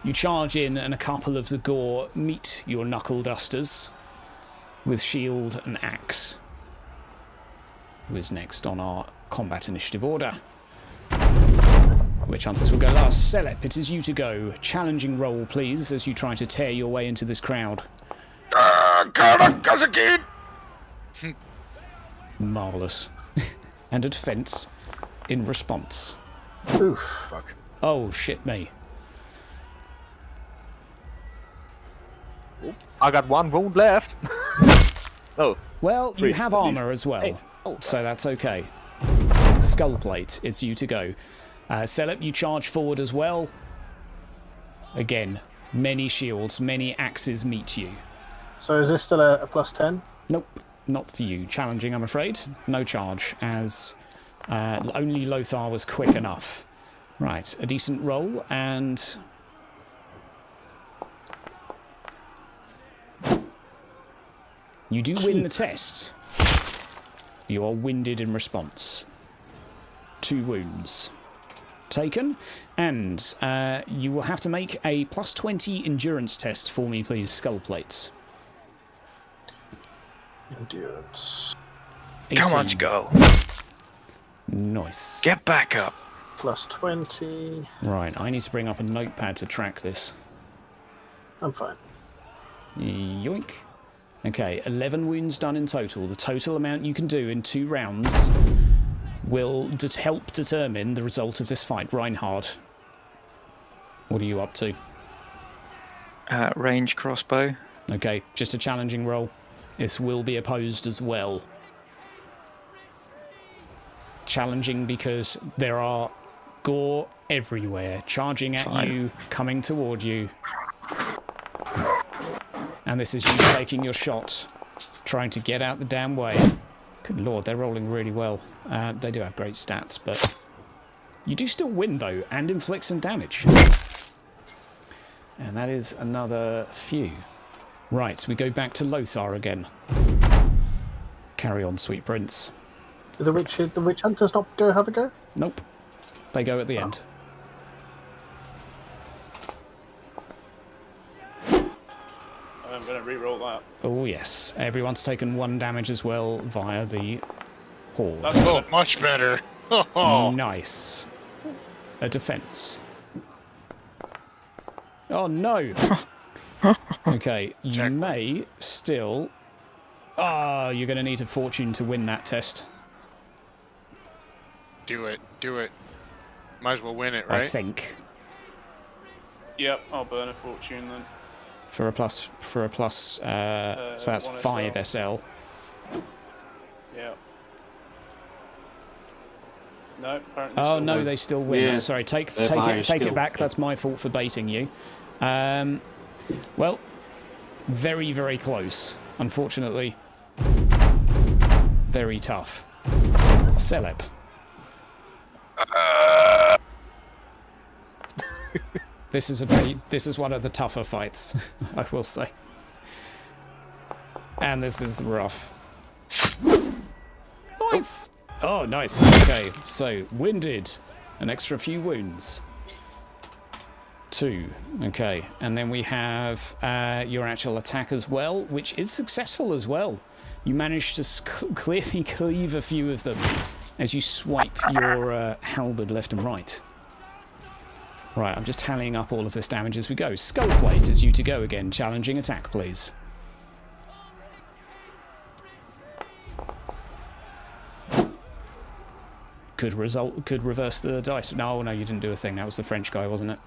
You charge in, and a couple of the gore meet your knuckle dusters with shield and axe. Who is next on our combat initiative order? Which hunters will go last? Celep, it is you to go. Challenging roll, please, as you try to tear your way into this crowd. Marvellous. And a defense in response. Oof. Fuck. Oh, shit me. I got 1 wound left. Oh. Well, 3, you have at least. armor as well, 8. Oh, so that's okay. Skullplate, it's you to go. Celep, you charge forward as well. Again, many shields, many axes meet you. So is this still a plus 10? Nope, not for you. Challenging, I'm afraid. No charge, as only Lothar was quick enough. Right, a decent roll, and... you do win the test. You are winded in response. 2 wounds taken, and you will have to make a plus 20 endurance test for me, please. Skull plates. Endurance. 18. Come on, Skull. Nice. Get back up. Plus 20. Right, I need to bring up a notepad to track this. I'm fine. Yoink. Okay, 11 wounds done in total. The total amount you can do in 2 rounds will help determine the result of this fight. Reinhard, what are you up to? Range crossbow. Okay, just a challenging roll. This will be opposed as well. Challenging because there are gore everywhere, charging at you, coming toward you. And this is you taking your shot, trying to get out the damn way. Good lord, they're rolling really well. They do have great stats, but you do still win, though, and inflict some damage. And that is another few. Right, we go back to Lothar again. Carry on, sweet prince. Do the witch hunters not go have a go? Nope. They go at the end. I'm going to re-roll that. Oh, yes. Everyone's taken 1 damage as well via the horde. That's much better. Nice. A defense. Oh, no. Okay, you may still... Ah, you're going to need a fortune to win that test. Do it. Might as well win it, right? I think. Yep, I'll burn a fortune then. For a plus, so that's 5 SL. Yeah. No, apparently. Oh no, they still win. Yeah. Oh, sorry, take it back. That's my fault for baiting you. Well, very, very close. Unfortunately, very tough. Celeb. This is one of the tougher fights, I will say. And this is rough. Nice! Oh, nice. Okay, so, winded. An extra few wounds. 2. Okay, and then we have your actual attack as well, which is successful as well. You managed to clearly cleave a few of them as you swipe your halberd left and right. Right, I'm just tallying up all of this damage as we go. Skullplate is you to go again. Challenging attack, please. Could reverse the dice. No, you didn't do a thing. That was the French guy, wasn't it?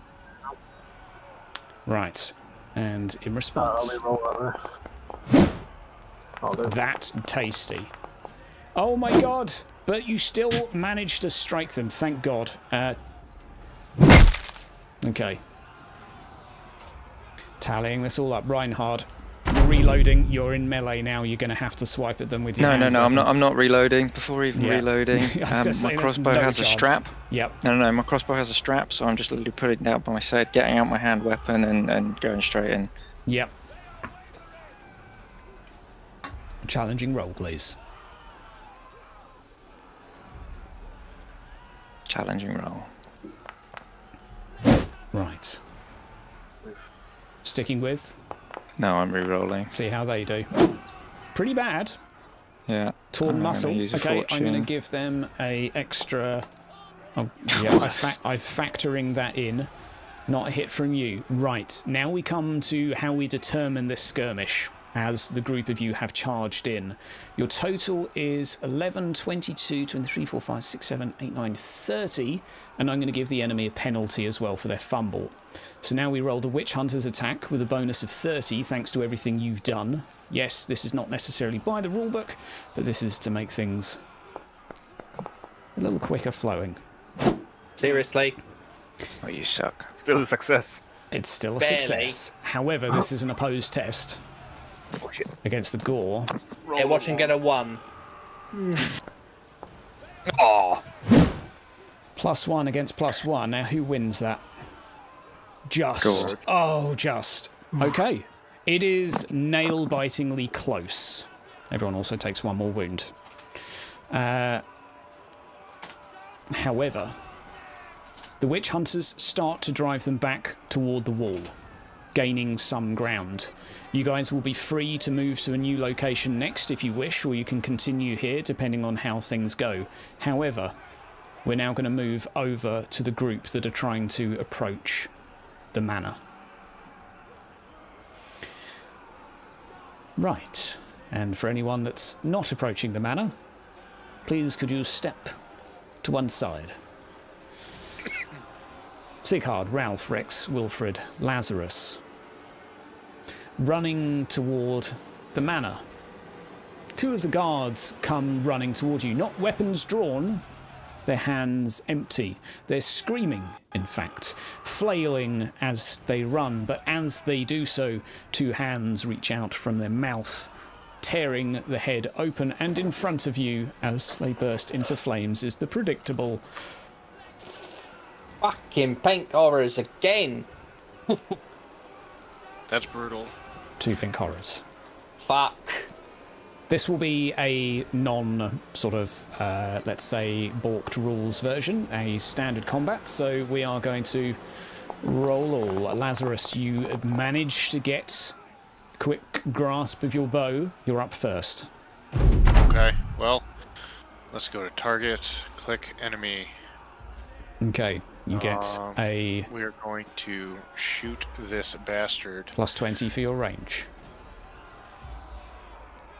Right. And in response... That's tasty. Oh my god! But you still managed to strike them, thank god. Okay. Tallying this all up. Reinhard, you're reloading. You're in melee now. You're going to have to swipe at them with your hand No. weapon. I'm not reloading. Before even reloading, say, my crossbow no has chance. a strap. Yep. No. My crossbow has a strap, so I'm just literally putting it down by my side, getting out my hand weapon, and going straight in. Yep. Challenging roll, please. Challenging roll. Right. Sticking with. No, I'm re-rolling. See how they do. Pretty bad. Yeah. Torn muscle. Okay, I'm going to give them a extra. Oh, yeah. I'm factoring that in. Not a hit from you. Right. Now we come to how we determine this skirmish. As the group of you have charged in. Your total is 11, 22, 23, 4, 5, 6, 7, 8, 9, 30. And I'm going to give the enemy a penalty as well for their fumble. So now we rolled a Witch Hunter's attack with a bonus of 30, thanks to everything you've done. Yes, this is not necessarily by the rulebook, but this is to make things a little quicker flowing. Seriously? Oh, you suck. Still a success. It's still a Barely. success. However, this is an opposed test. Oh, shit. Against the gore. Yeah, watch him get a 1. Oh. +1 against +1. Now, who wins that? Just. God. Oh, just. Okay. It is nail-bitingly close. Everyone also takes 1 more wound. However, the witch hunters start to drive them back toward the wall, gaining some ground. You guys will be free to move to a new location next if you wish, or you can continue here depending on how things go. However, we're now going to move over to the group that are trying to approach the manor. Right, and for anyone that's not approaching the manor, please could you step to one side. Sigurd, Ralph, Rex, Wilfred, Lazarus, running toward the manor. 2 of the guards come running toward you, not weapons drawn, their hands empty. They're screaming, in fact, flailing as they run, but as they do so, 2 hands reach out from their mouth, tearing the head open, and in front of you, as they burst into flames, is the predictable... Fucking pink horrors again! That's brutal. 2 pink horrors. Fuck. This will be a non-sort of, let's say, balked rules version, a standard combat, so we are going to roll all. Lazarus, you managed to get a quick grasp of your bow. You're up first. Okay, well, let's go to target, click enemy. Okay, you get a... We're going to shoot this bastard. +20 for your range.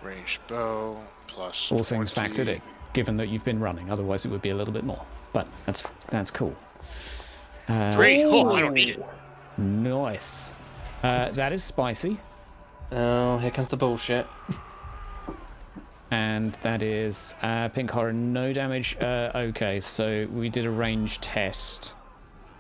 Ranged bow, plus All things 20. factored in, given that you've been running, otherwise it would be a little bit more. But that's cool. 3! Oh, I don't need it. Nice. That is spicy. Oh, here comes the bullshit. And that is pink horror, no damage. Okay, so we did a range test.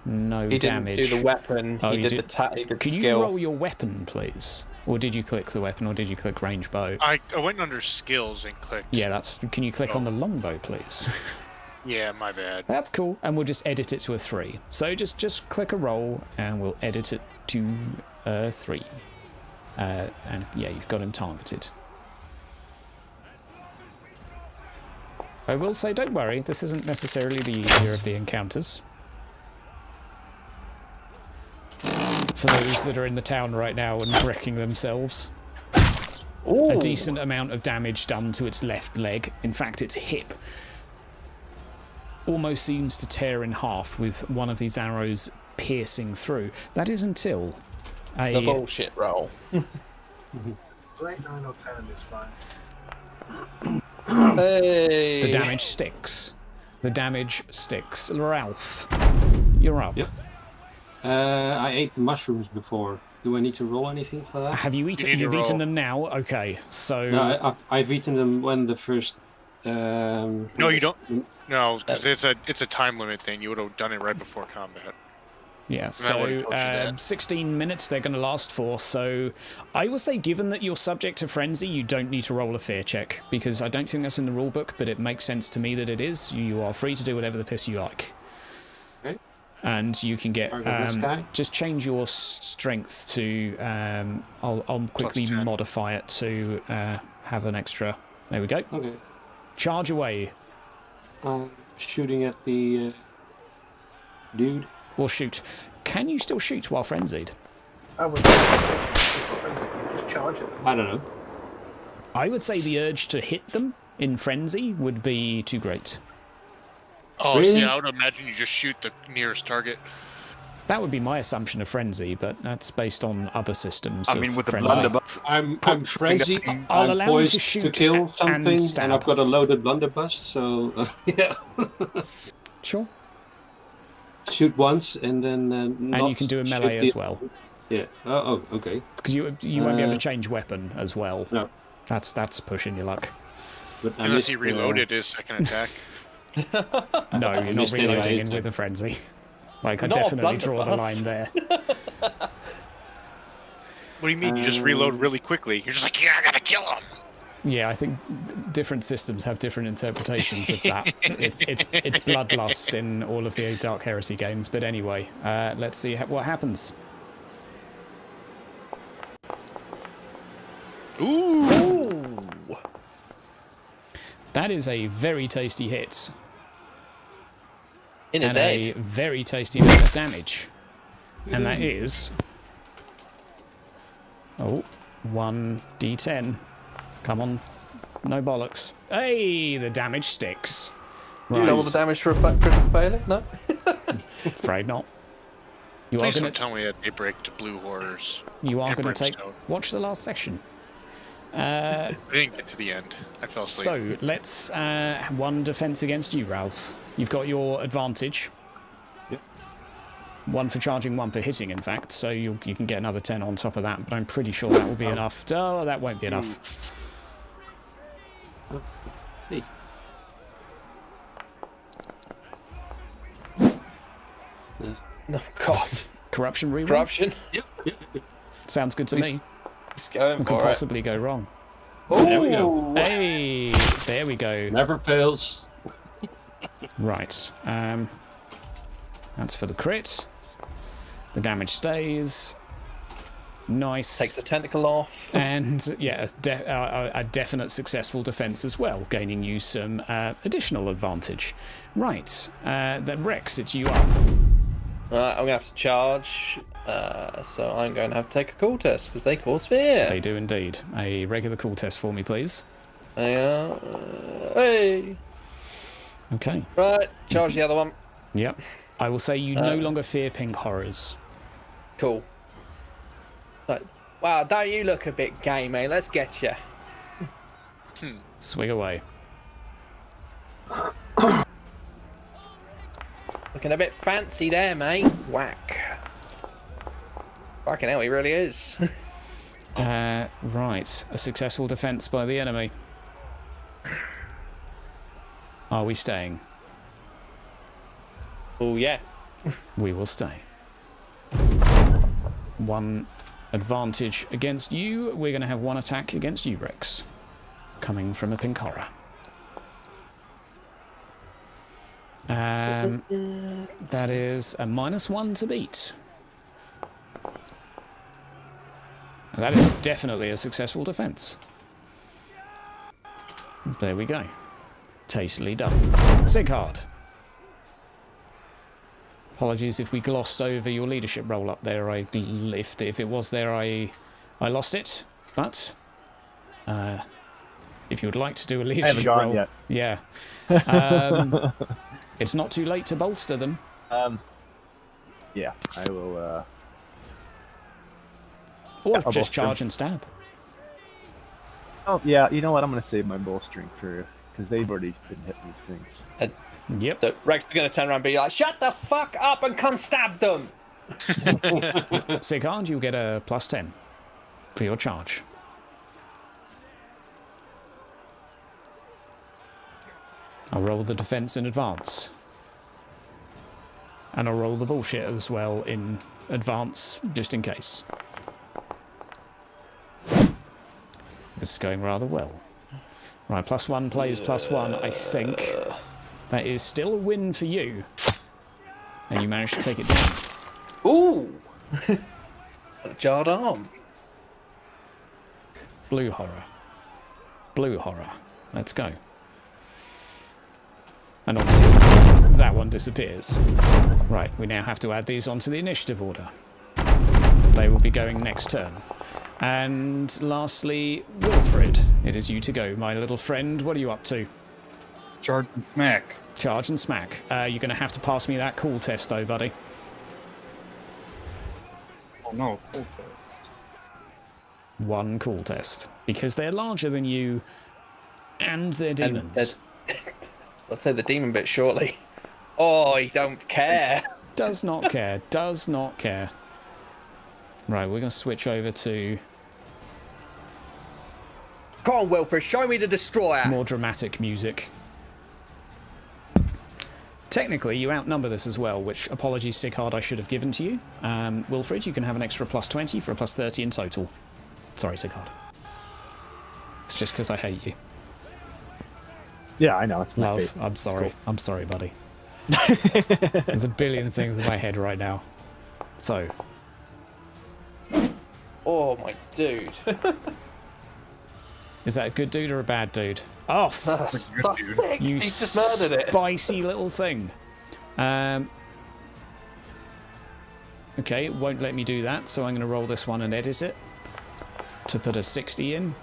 No He damage. didn't do the weapon. Oh, he you did the Can skill. you roll your weapon, please? Or did you click the weapon, or did you click range bow? I went under skills and clicked. Yeah, that's. Can you click on the longbow, please? Yeah, my bad. That's cool, and we'll just edit it to a 3. So just click a roll, and we'll edit it to 3. And yeah, you've got him targeted. I will say, don't worry, this isn't necessarily the easier of the encounters. For those that are in the town right now and wrecking themselves. Ooh. A decent amount of damage done to its left leg. In fact, its hip almost seems to tear in half with one of these arrows piercing through. That is until the bullshit roll. 8, 9, or 10 is fine. Hey. The damage sticks. The damage sticks. Ralph, you're up. Yep. I ate mushrooms before. Do I need to roll anything for that? Have you eaten? You've eaten them now. Okay, so No, I've eaten them when the first. No, you don't. No, because it's a time limit thing. You would have done it right before combat. Oh, you do? Yeah. Okay. It's a time limit thing. You would have done it right before combat. Okay. Because it's a time limit thing. You would have done it right before combat. Yeah, would've so told you that. 16 minutes they're going to last for. So I would say, given that you're subject to frenzy, you don't need to roll a fear check, because I don't think that's in the rulebook, but it makes sense to me that it is. You are free to do whatever the piss you like. Okay. And you can get just change your strength to. I'll quickly modify it to have an extra. There we go. Okay. Charge away. Shooting at the dude. Or shoot. Can you still shoot while frenzied? I would just charge it. I don't know. I would say the urge to hit them in frenzy would be too great. Oh, really? See, I would imagine you just shoot the nearest target. That would be my assumption of frenzy, but that's based on other systems. I mean, with the frenzy. blunderbuss, I'm frenzied. I'll I'm allow poised him to shoot kill something, stab. and I've got a loaded blunderbuss, so yeah. Sure. Shoot once, and then and you can do a melee as well. Yeah. Oh, okay. Because you won't be able to change weapon as well. No. That's pushing your luck. But unless he reloaded his second attack. No, you're not reloading in with a frenzy. Like, I definitely draw the line there. What do you mean? You just reload really quickly. You're just like, yeah, I gotta kill him. Yeah, I think different systems have different interpretations of that. It's bloodlust in all of the Dark Heresy games. But anyway, let's see what happens. Ooh! That is a very tasty hit. In his and head. a very tasty amount of damage. And that is... Oh, 1d10. Come on. No bollocks. Hey, the damage sticks. Right. Double the damage for a critical failure? No? Afraid not. Please don't tell me that they break to blue horrors. You are going to take... Brimstone. Watch the last section. I didn't get to the end. I fell asleep. So, let's... one defense against you, Ralph. You've got your advantage. Yep. One for charging, one for hitting, in fact. So you can get another 10 on top of that, but I'm pretty sure that will be enough. Oh, that won't be enough. Hey. Oh, God. Corruption reroll? Corruption? Yep. Sounds good to me. It's going What for could it. possibly go wrong? There we go. Hey, there we go. Never fails. Right. That's for the crit. The damage stays. Nice. Takes the tentacle off. And yeah, a definite successful defense as well, gaining you some additional advantage. Right. Then Rex, it's you up. Right, I'm going to have to charge. So I'm going to have to take a cool test because they cause fear. They do indeed. A regular cool test for me, please. Hey. Okay. Right, charge the other one. Yep. I will say you no longer fear pink horrors. Cool. Right. Wow, don't you look a bit gay, mate? Let's get you. Swig away. Looking a bit fancy there, mate. Whack. Fucking hell, he really is. Right. A successful defense by the enemy. Are we staying? Oh, yeah. We will stay. One advantage against you. We're going to have one attack against you, Rex. Coming from a pink horror. That is a -1 to beat. And that is definitely a successful defense. There we go. Tastily done. Sighard. Apologies if we glossed over your leadership role up there. If it was there, I lost it. But if you would like to do a leadership role, yet. Yeah, it's not too late to bolster them. Yeah, I will. Or I'll just bolster charge them. and stab. Oh yeah, you know what? I'm gonna save my bolstering for because they've already been hitting these things. Yep. So Rex is going to turn around and be like, shut the fuck up and come stab them. Sighard, you'll get a +10 for your charge. I'll roll the defense in advance. And I'll roll the bullshit as well in advance, just in case. This is going rather well. Right, +1 plays +1, I think. That is still a win for you. And you managed to take it down. Ooh! A jarred arm. Blue horror. Blue horror. Let's go. And obviously, that one disappears. Right, we now have to add these onto the initiative order. They will be going next turn. And lastly, Wilfred, it is you to go. My little friend, what are you up to? Charge and smack. Charge and smack. You're going to have to pass me that cool test, though, buddy. Oh no, cool test. One cool test. Because they're larger than you, and they're demons. Let's say the demon bit shortly. Oh, he don't care. Does not care. Does not care. Right, we're going to switch over to... Come on, Wilfred, show me the destroyer. More dramatic music. Technically, you outnumber this as well, which, apologies, Sighard, I should have given to you. Wilfred, you can have an extra +20 for a +30 in total. Sorry, Sighard. It's just because I hate you. Yeah, I know. It's my Love, favorite. I'm sorry. Cool. I'm sorry, buddy. There's a billion things in my head right now. So... Oh, my dude. Is that a good dude or a bad dude? Oh, Fuck's dude. sake, you he's just murdered it. spicy little thing. Okay, it won't let me do that, so I'm going to roll this one and edit it to put a 60 in.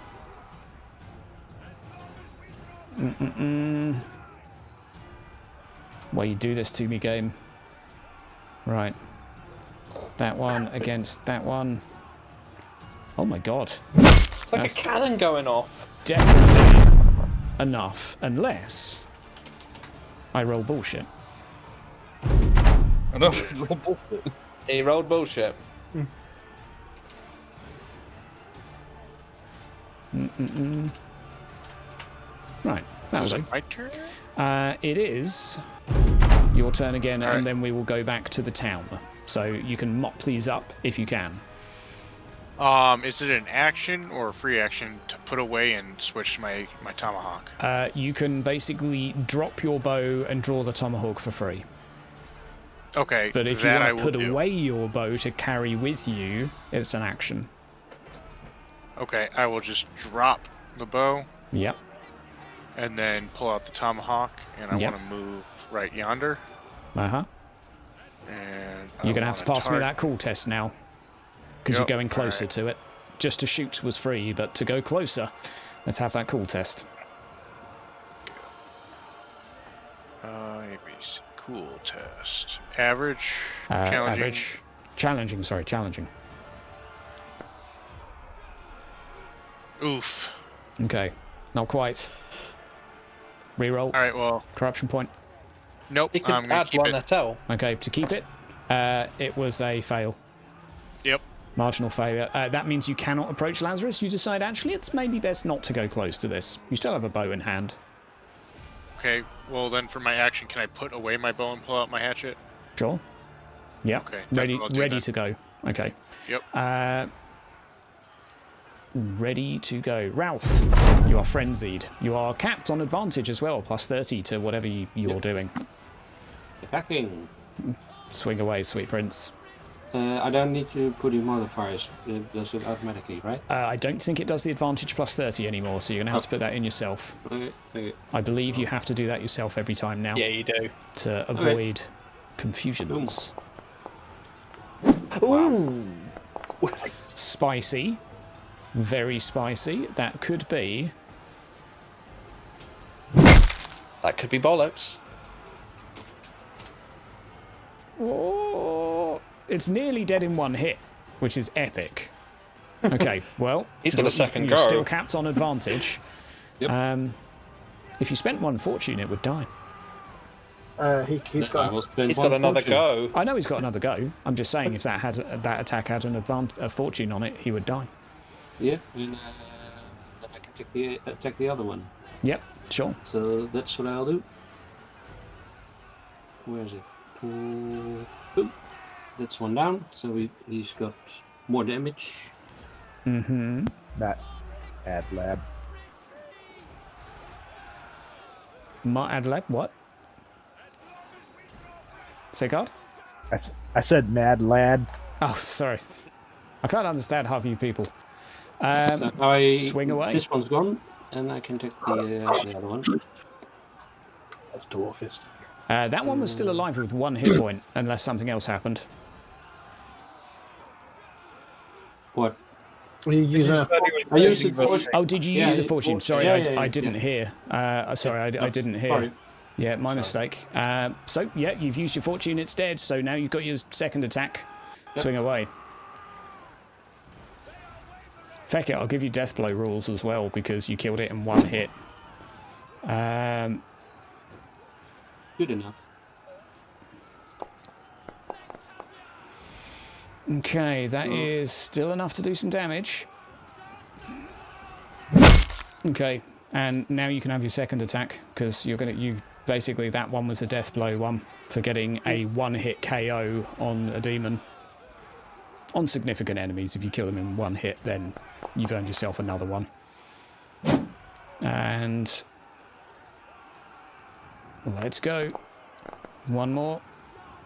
Why you do this to me, game? Right. That one against that one. Oh my god. It's like a cannon going off. Definitely enough, unless I roll bullshit. I know, roll bullshit. He rolled bullshit. Right, that'll do. My turn? It is your turn again, All right. and then we will go back to the town. So you can mop these up if you can. Is it an action or a free action to put away and switch to my tomahawk? You can basically drop your bow and draw the tomahawk for free. Okay, But if you that I want to will put do. away your bow to carry with you, it's an action. Okay, I will just drop the bow Yep. and then pull out the tomahawk, and I Yep. want to move right yonder. Uh-huh. And You're going to have to pass me that cool test now. Because Yep, you're going closer alright. to it. Just to shoot was free, but to go closer, let's have that cool test. ABC cool test. Average, challenging. Average. Challenging, sorry, challenging. Oof. Okay, not quite. Reroll. All right, well. Corruption point. Nope. You I'm can gonna add keep one it. tell. Okay, to keep it, it was a fail. Yep. Marginal failure. That means you cannot approach Lazarus. You decide, actually, it's maybe best not to go close to this. You still have a bow in hand. Okay. Well, then for my action, can I put away my bow and pull out my hatchet? Sure. Yeah. Okay, that's what I'll do Ready then. to go. Okay. Yep. Ready to go. Ralph, you are frenzied. You are capped on advantage as well, +30 to whatever you're doing. Attacking. Swing away, sweet prince. I don't need to put in modifiers. It does it automatically, right? I don't think it does the advantage +30 anymore, so you're going to have to put that in yourself. Okay. I believe you have to do that yourself every time now. Yeah, you do. To avoid confusions. Ooh. Spicy. Very spicy. That could be... That could be bollocks. Oh, it's nearly dead in one hit, which is epic. Okay, well, He's got a second you're go. still capped on advantage. Yep. If you spent one fortune, it would die. He's got another go. I know he's got another go. I'm just saying, if that attack had a fortune on it, he would die. Yeah, and then I can attack the other one. Yep, sure. So that's what I'll do. Where is it? Boom. That's one down, so he's got more damage. Mm-hmm. That ad lab. Ad lab, what? Say God? I said mad lad. Oh, sorry. I can't understand half you people. So swing away. This one's gone, and I can take the other one. That's dwarfist. That one was still alive with 1 hit point, unless something else happened. What? Are you using I used the fortune. Oh, did you use the fortune? Sorry, I didn't hear. Sorry, I didn't hear. Sorry. Yeah, my mistake. So, yeah, you've used your fortune, it's dead, so now you've got your second attack. Swing away. Feck it, I'll give you death blow rules as well, because you killed it in 1 hit. Good enough. Okay, that is still enough to do some damage. Okay, and now you can have your second attack, because you basically, that one was a death blow one for getting a 1-hit KO on a demon. On significant enemies, if you kill them in 1 hit, then you've earned yourself another one. And let's go. 1 more.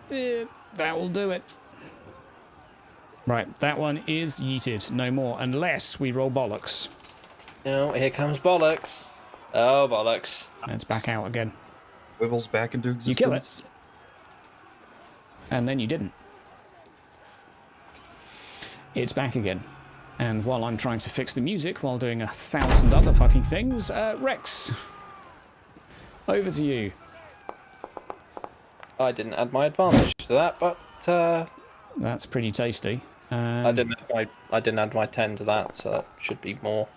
That will do it. Right, that one is yeeted. No more, unless we roll bollocks. No, here comes bollocks. Oh, bollocks. And it's back out again. Wivels back into existence. You kill it. And then you didn't. It's back again. And while I'm trying to fix the music while doing 1,000 other fucking things, Rex, over to you. I didn't add my advantage to that, but that's pretty tasty. I didn't add my 10 to that, so that should be more.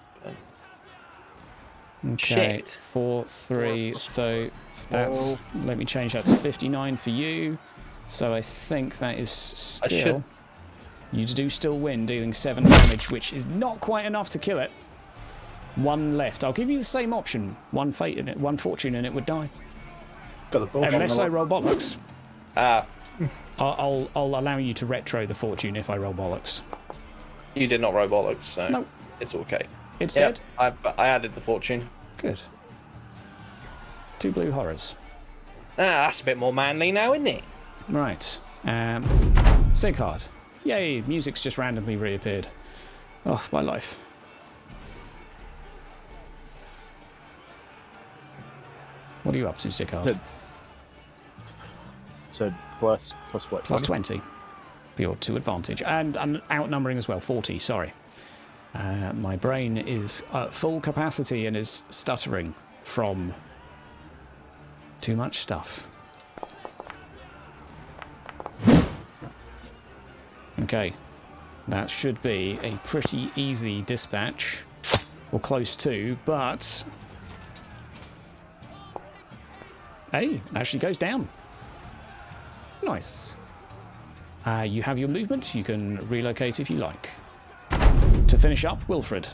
Okay, Shit. 4, 3. So that's. Let me change that to 59 for you. So I think that is still. You do still win, dealing 7 damage, which is not quite enough to kill it. 1 left. I'll give you the same option. 1 fate in it, 1 fortune, and it would die. Unless I roll bollocks. I'll allow you to retro the fortune if I roll bollocks. You did not roll bollocks, so no. It's okay. It's dead? I added the fortune. Good. 2 blue horrors. That's a bit more manly now, isn't it? Right. Sig card. Yay, music's just randomly reappeared. Oh, my life. What are you up to, Sikard? So plus what? Plus 20 for your 2 advantage. And I'm outnumbering as well, 40, sorry. My brain is at full capacity and is stuttering from too much stuff. Okay, that should be a pretty easy dispatch, or close to, but... Hey, actually goes down. Nice. You have your movement, you can relocate if you like. To finish up, Wilfred.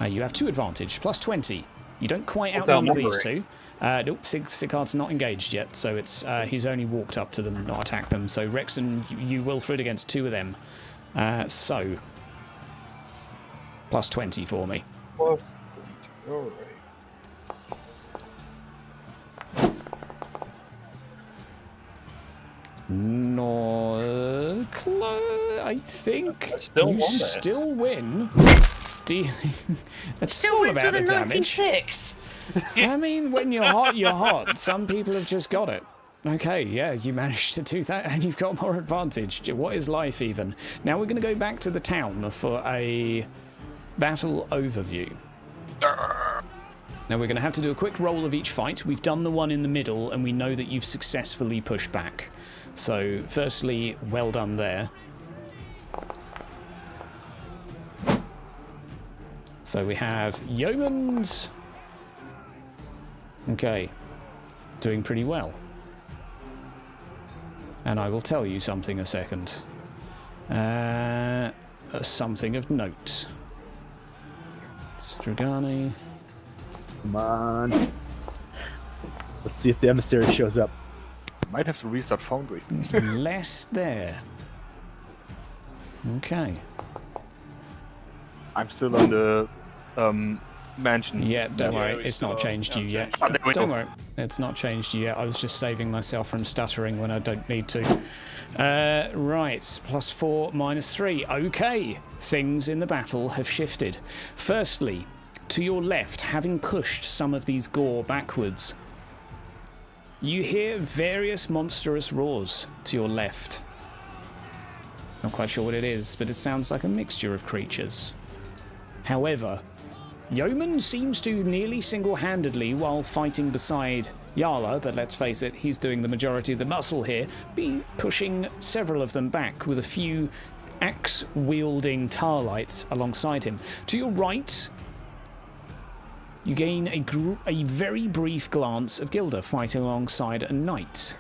You have 2 advantage, plus 20. You don't quite outnumber these 2. Nope, Sigard's not engaged yet, so it's he's only walked up to them, not attacked them. So Rex and you, Wilfred, against 2 of them. So, plus 20 for me. All right. No, I think still you won that. still win. Dealing a Still small wins amount with of a damage. 96. I mean, when you're hot, you're hot. Some people have just got it. Okay, yeah, you managed to do that, and you've got more advantage. What is life, even? Now we're going to go back to the town for a battle overview. Now we're going to have to do a quick roll of each fight. We've done the one in the middle, and we know that you've successfully pushed back. So, firstly, well done there. So we have yeomans. Okay, doing pretty well. And I will tell you something a second. Something of note. Come on. Let's see if the emissary shows up. Might have to restart Foundry. Less there. Okay. I'm still on the mansion. Yeah, don't worry, it's not changed you yet. Oh, there we Don't go. worry, it's not changed you yet. I was just saving myself from stuttering when I don't need to. Right, +4, -3. Okay, things in the battle have shifted. Firstly, to your left, having pushed some of these gore backwards, you hear various monstrous roars to your left. Not quite sure what it is, but it sounds like a mixture of creatures. However, Yeoman seems to nearly single-handedly, while fighting beside Yala, but let's face it, he's doing the majority of the muscle here, be pushing several of them back with a few axe-wielding tarlights alongside him. To your right, you gain a very brief glance of Gilda fighting alongside a knight.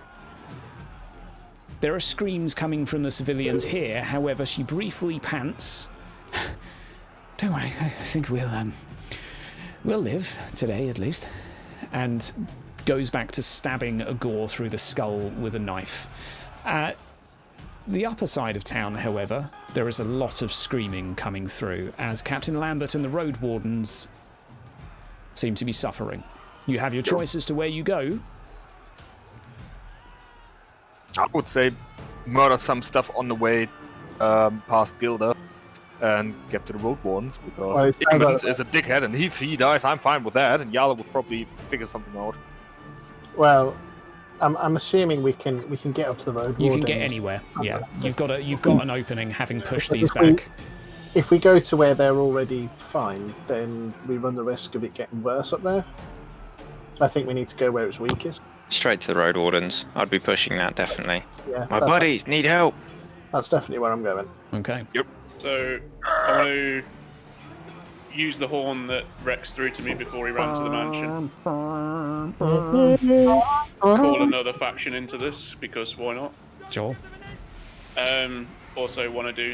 There are screams coming from the civilians here, however, she briefly pants. Don't worry, I think we'll live today at least. And goes back to stabbing a gore through the skull with a knife. The upper side of town, however, there is a lot of screaming coming through as Captain Lambert and the road wardens seem to be suffering. You have your choice as to where you go. I would say murder some stuff on the way past Gilda and get to the road ones, because Evans is a dickhead, and if he dies, I'm fine with that, and Yala would probably figure something out. Well, I'm assuming we can get up to the road. You can get anywhere. Yeah, you've got an opening, having pushed these back. If we go to where they're already fine, then we run the risk of it getting worse up there. I think we need to go where it's weakest. Straight to the road wardens. I'd be pushing that, definitely. Yeah, My buddies need help. That's definitely where I'm going. Okay. Yep. So I want to use the horn that Rex threw to me before he ran to the mansion. Call another faction into this, because why not? Sure. Also want to do...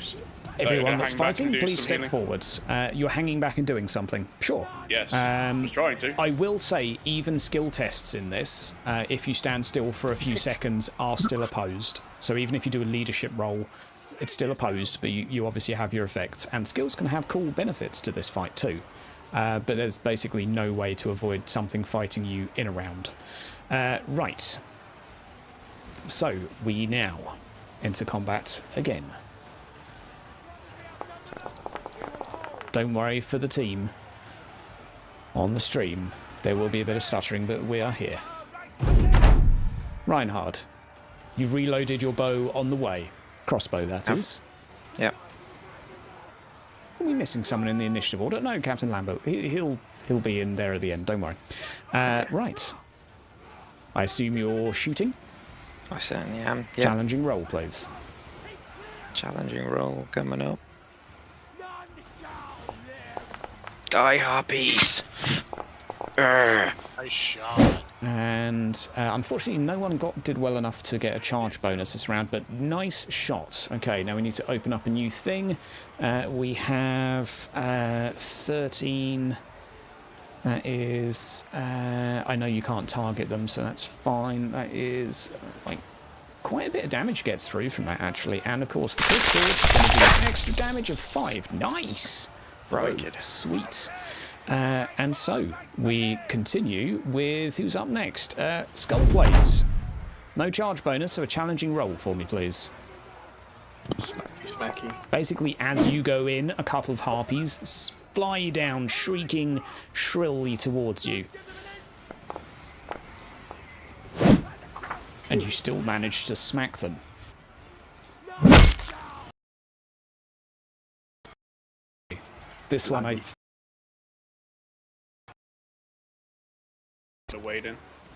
Everyone that's hang back and fighting, do please some step healing. forwards. You're hanging back and doing something. Sure. Yes, I'm trying to. I will say, even skill tests in this, if you stand still for a few seconds, are still opposed. So even if you do a leadership roll, it's still opposed, but you obviously have your effects. And skills can have cool benefits to this fight too. But there's basically no way to avoid something fighting you in a round. Right. So, we now enter combat again. Don't worry for the team. On the stream, there will be a bit of stuttering, but we are here. Reinhard, you reloaded your bow on the way. Crossbow, that is. Yep. Are we missing someone in the initiative order? No, Captain Lambo. He'll be in there at the end, don't worry. Right. I assume you're shooting? I certainly am. Yep. Challenging roll, please. Challenging roll coming up. Die, harpies! Nice shot. And unfortunately, no one did well enough to get a charge bonus this round, but nice shot. Okay, now we need to open up a new thing. We have 13. That is... I know you can't target them, so that's fine. That is... like quite a bit of damage gets through from that, actually. And, of course, the critical is going to do an extra damage of 5. Nice! Bro, sweet. And so, we continue with who's up next. Skull plates. No charge bonus, so a challenging roll for me, please. Smacky. Basically, as you go in, a couple of harpies fly down, shrieking shrilly towards you. And you still manage to smack them. This one,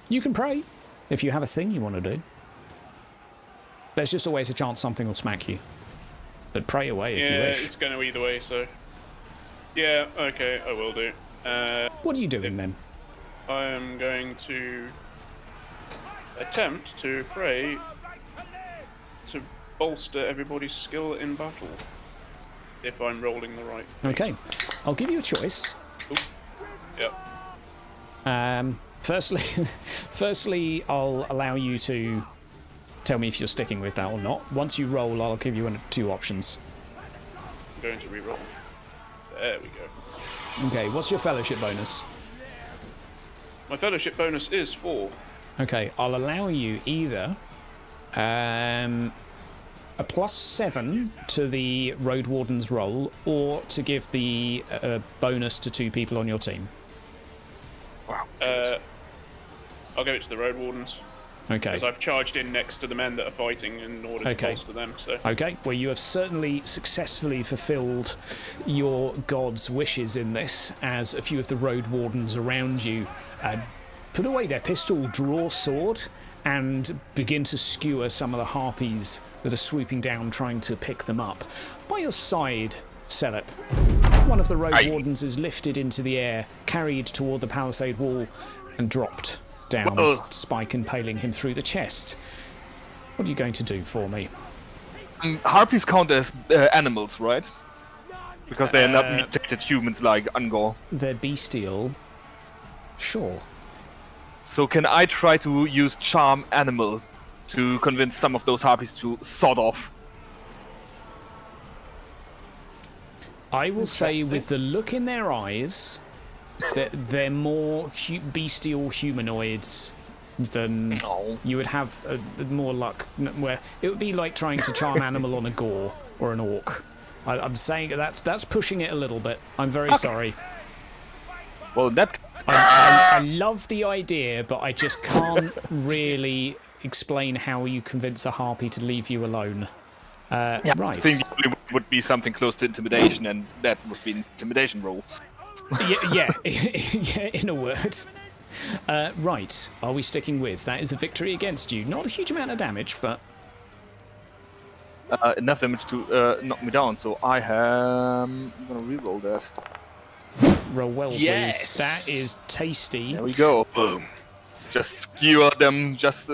you can pray if you have a thing you want to do. There's just always a chance something will smack you. But pray away if you wish. Yeah, it's going to either way, so... Yeah, okay, I will do. What are you doing then? I am going to attempt to pray to bolster everybody's skill in battle. If I'm rolling the right. Okay, I'll give you a choice. Yep. Firstly, I'll allow you to tell me if you're sticking with that or not. Once you roll, I'll give you 2 options. I'm going to re-roll. There we go. Okay, what's your fellowship bonus? My fellowship bonus is 4. Okay, I'll allow you either a +7 to the Road Warden's roll, or to give the bonus to 2 people on your team. Wow. I'll give it to the Road Wardens. Okay. Because I've charged in next to the men that are fighting in order to bolster them. So. Okay, well, you have certainly successfully fulfilled your god's wishes in this, as a few of the Road Wardens around you put away their pistol, draw sword, and begin to skewer some of the harpies that are swooping down, trying to pick them up. By your side, Celep, one of the Road Wardens is lifted into the air, carried toward the palisade wall, and dropped down, spike impaling him through the chest. What are you going to do for me? Harpies count as animals, right? Because they are not mutated humans like Angor. They're bestial. Sure. So can I try to use charm animal to convince some of those harpies to sod off? I will say, with the look in their eyes, that they're more bestial humanoids than you would have more luck. Where it would be like trying to charm animal on a gore or an orc. I'm saying that's pushing it a little bit. I'm very sorry. Well, that I love the idea, but I just can't really explain how you convince a harpy to leave you alone. Right. I think it would be something close to intimidation, and that would be an intimidation roll. Yeah, in a word. Right, are we sticking with? That is a victory against you. Not a huge amount of damage, but... enough damage to knock me down, so I'm going to re-roll that. Roll well, yes! Please. That is tasty. There we go. Boom. Just skewer them, just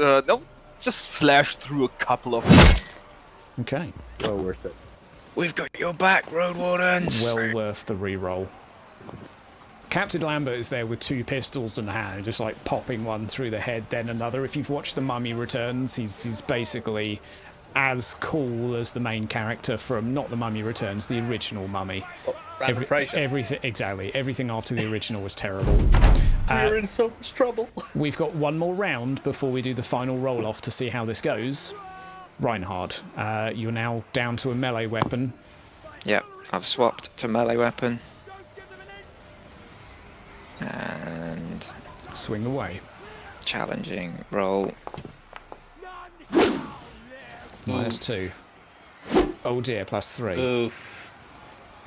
slash through a couple of them. Okay. Well worth it. We've got your back, Road Wardens. Well worth the re-roll. Captain Lambert is there with 2 pistols in hand, just like popping one through the head, then another. If you've watched The Mummy Returns, he's basically as cool as the main character from, not The Mummy Returns, the original Mummy. Everything after the original was terrible. We're in so much trouble. We've got one more round before we do the final roll-off to see how this goes. Reinhard, you're now down to a melee weapon. Yep, I've swapped to melee weapon. And... swing away. Challenging roll. -2. Oh dear, +3. Oof.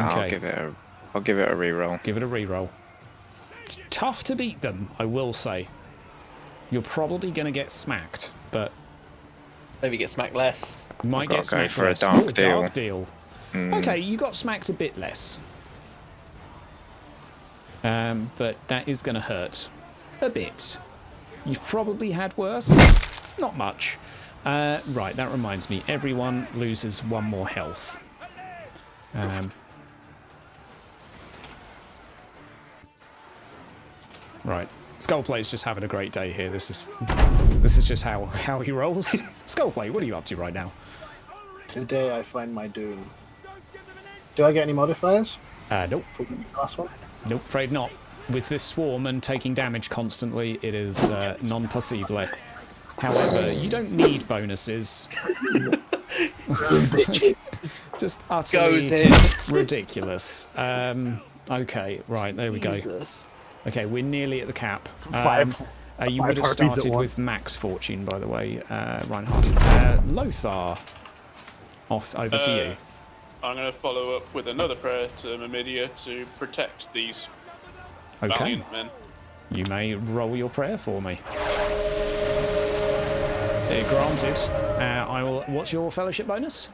Okay. I'll give it a re-roll. Give it a re-roll. It's tough to beat them, I will say. You're probably going to get smacked, but... maybe get smacked less. You might get smacked for less. a dark deal. Mm. Okay, you got smacked a bit less. But that is going to hurt. A bit. You've probably had worse. Not much. Right, that reminds me. Everyone loses 1 more health. Right. Skullplay's just having a great day here. This is just how he rolls. Skullplay, what are you up to right now? Today I find my doom. Do I get any modifiers? Nope. For the last one? Nope, afraid not. With this swarm and taking damage constantly, it is non-possible. However, you don't need bonuses. Just utterly ridiculous. Okay, right, there we go. Okay, we're nearly at the cap. You would have started with max fortune, by the way, Reinhardt. Lothar, over to you. I'm going to follow up with another prayer to Mamidia to protect these valiant men. You may roll your prayer for me. They're granted. I will. What's your fellowship bonus?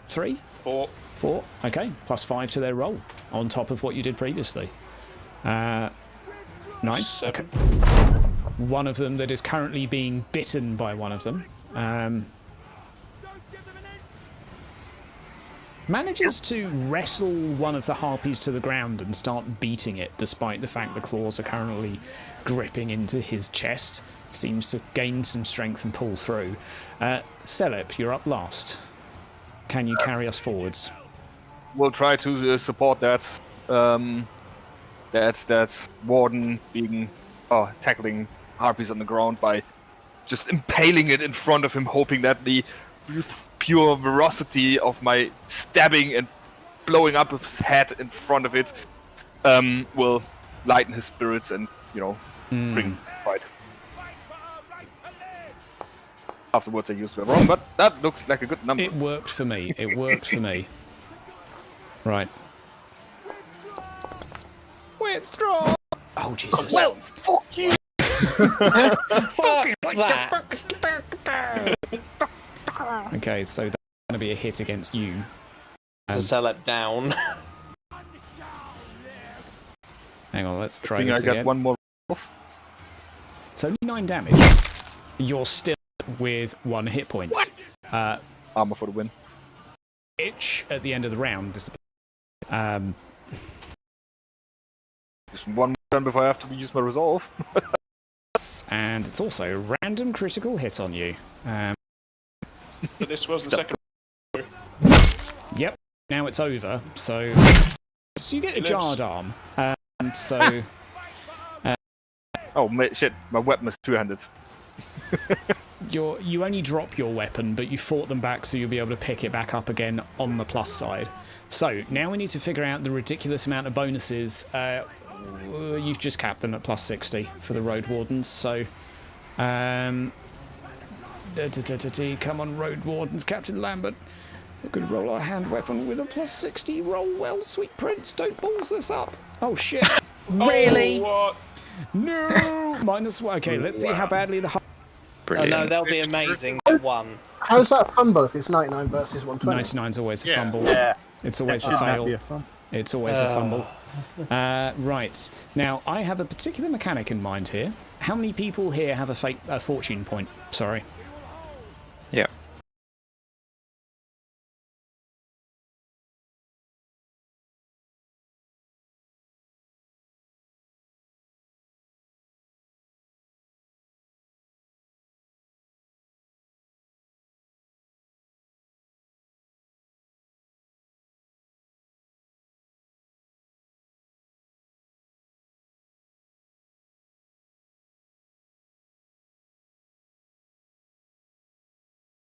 3? 4. 4. Okay, +5 to their roll on top of what you did previously. Nice. 7. Okay. One of them that is currently being bitten by one of them. manages to wrestle one of the harpies to the ground and start beating it, despite the fact the claws are currently gripping into his chest. Seems to gain some strength and pull through. Celeb, you're up last. Can you carry us forwards? We'll try to support that. That's Warden being tackling harpies on the ground by just impaling it in front of him, hoping that the pure ferocity of my stabbing and blowing up of his head in front of it will lighten his spirits and, bring him to the fight. Afterwards I used it wrong, but that looks like a good number. It worked for me. It worked for me. Right. Withdraw! Oh, Jesus. Well, fuck you! Fuck that! Okay, so that's going to be a hit against you. So Celeb down. Hang on, let's try I think this I got again. one more off. It's only 9 damage. You're still with 1 hit point. Armor for the win. Itch at the end of the round disappears. Just one more turn before I have to use my resolve. And it's also a random critical hit on you. So this was the second. Yep. Now it's over. So you get a jarred arm. Shit! My weapon is 200. You only drop your weapon, but you fought them back, so you'll be able to pick it back up again on the plus side. So now we need to figure out the ridiculous amount of bonuses. You've just capped them at plus 60 for the Road Wardens. So, come on, Road Wardens, Captain Lambert. We're going to roll our hand weapon with a plus 60. Roll well, sweet prince. Don't balls this up. Oh shit! Really? What? No. -1. Okay, let's see how badly the. Oh no, they'll be amazing. They won. How's that a fumble if it's 99 versus 120? 99's always a fumble. Yeah. It's always a That fail. might be a fun. It's always a fumble. Right. Now, I have a particular mechanic in mind here. How many people here have a fortune point? Sorry.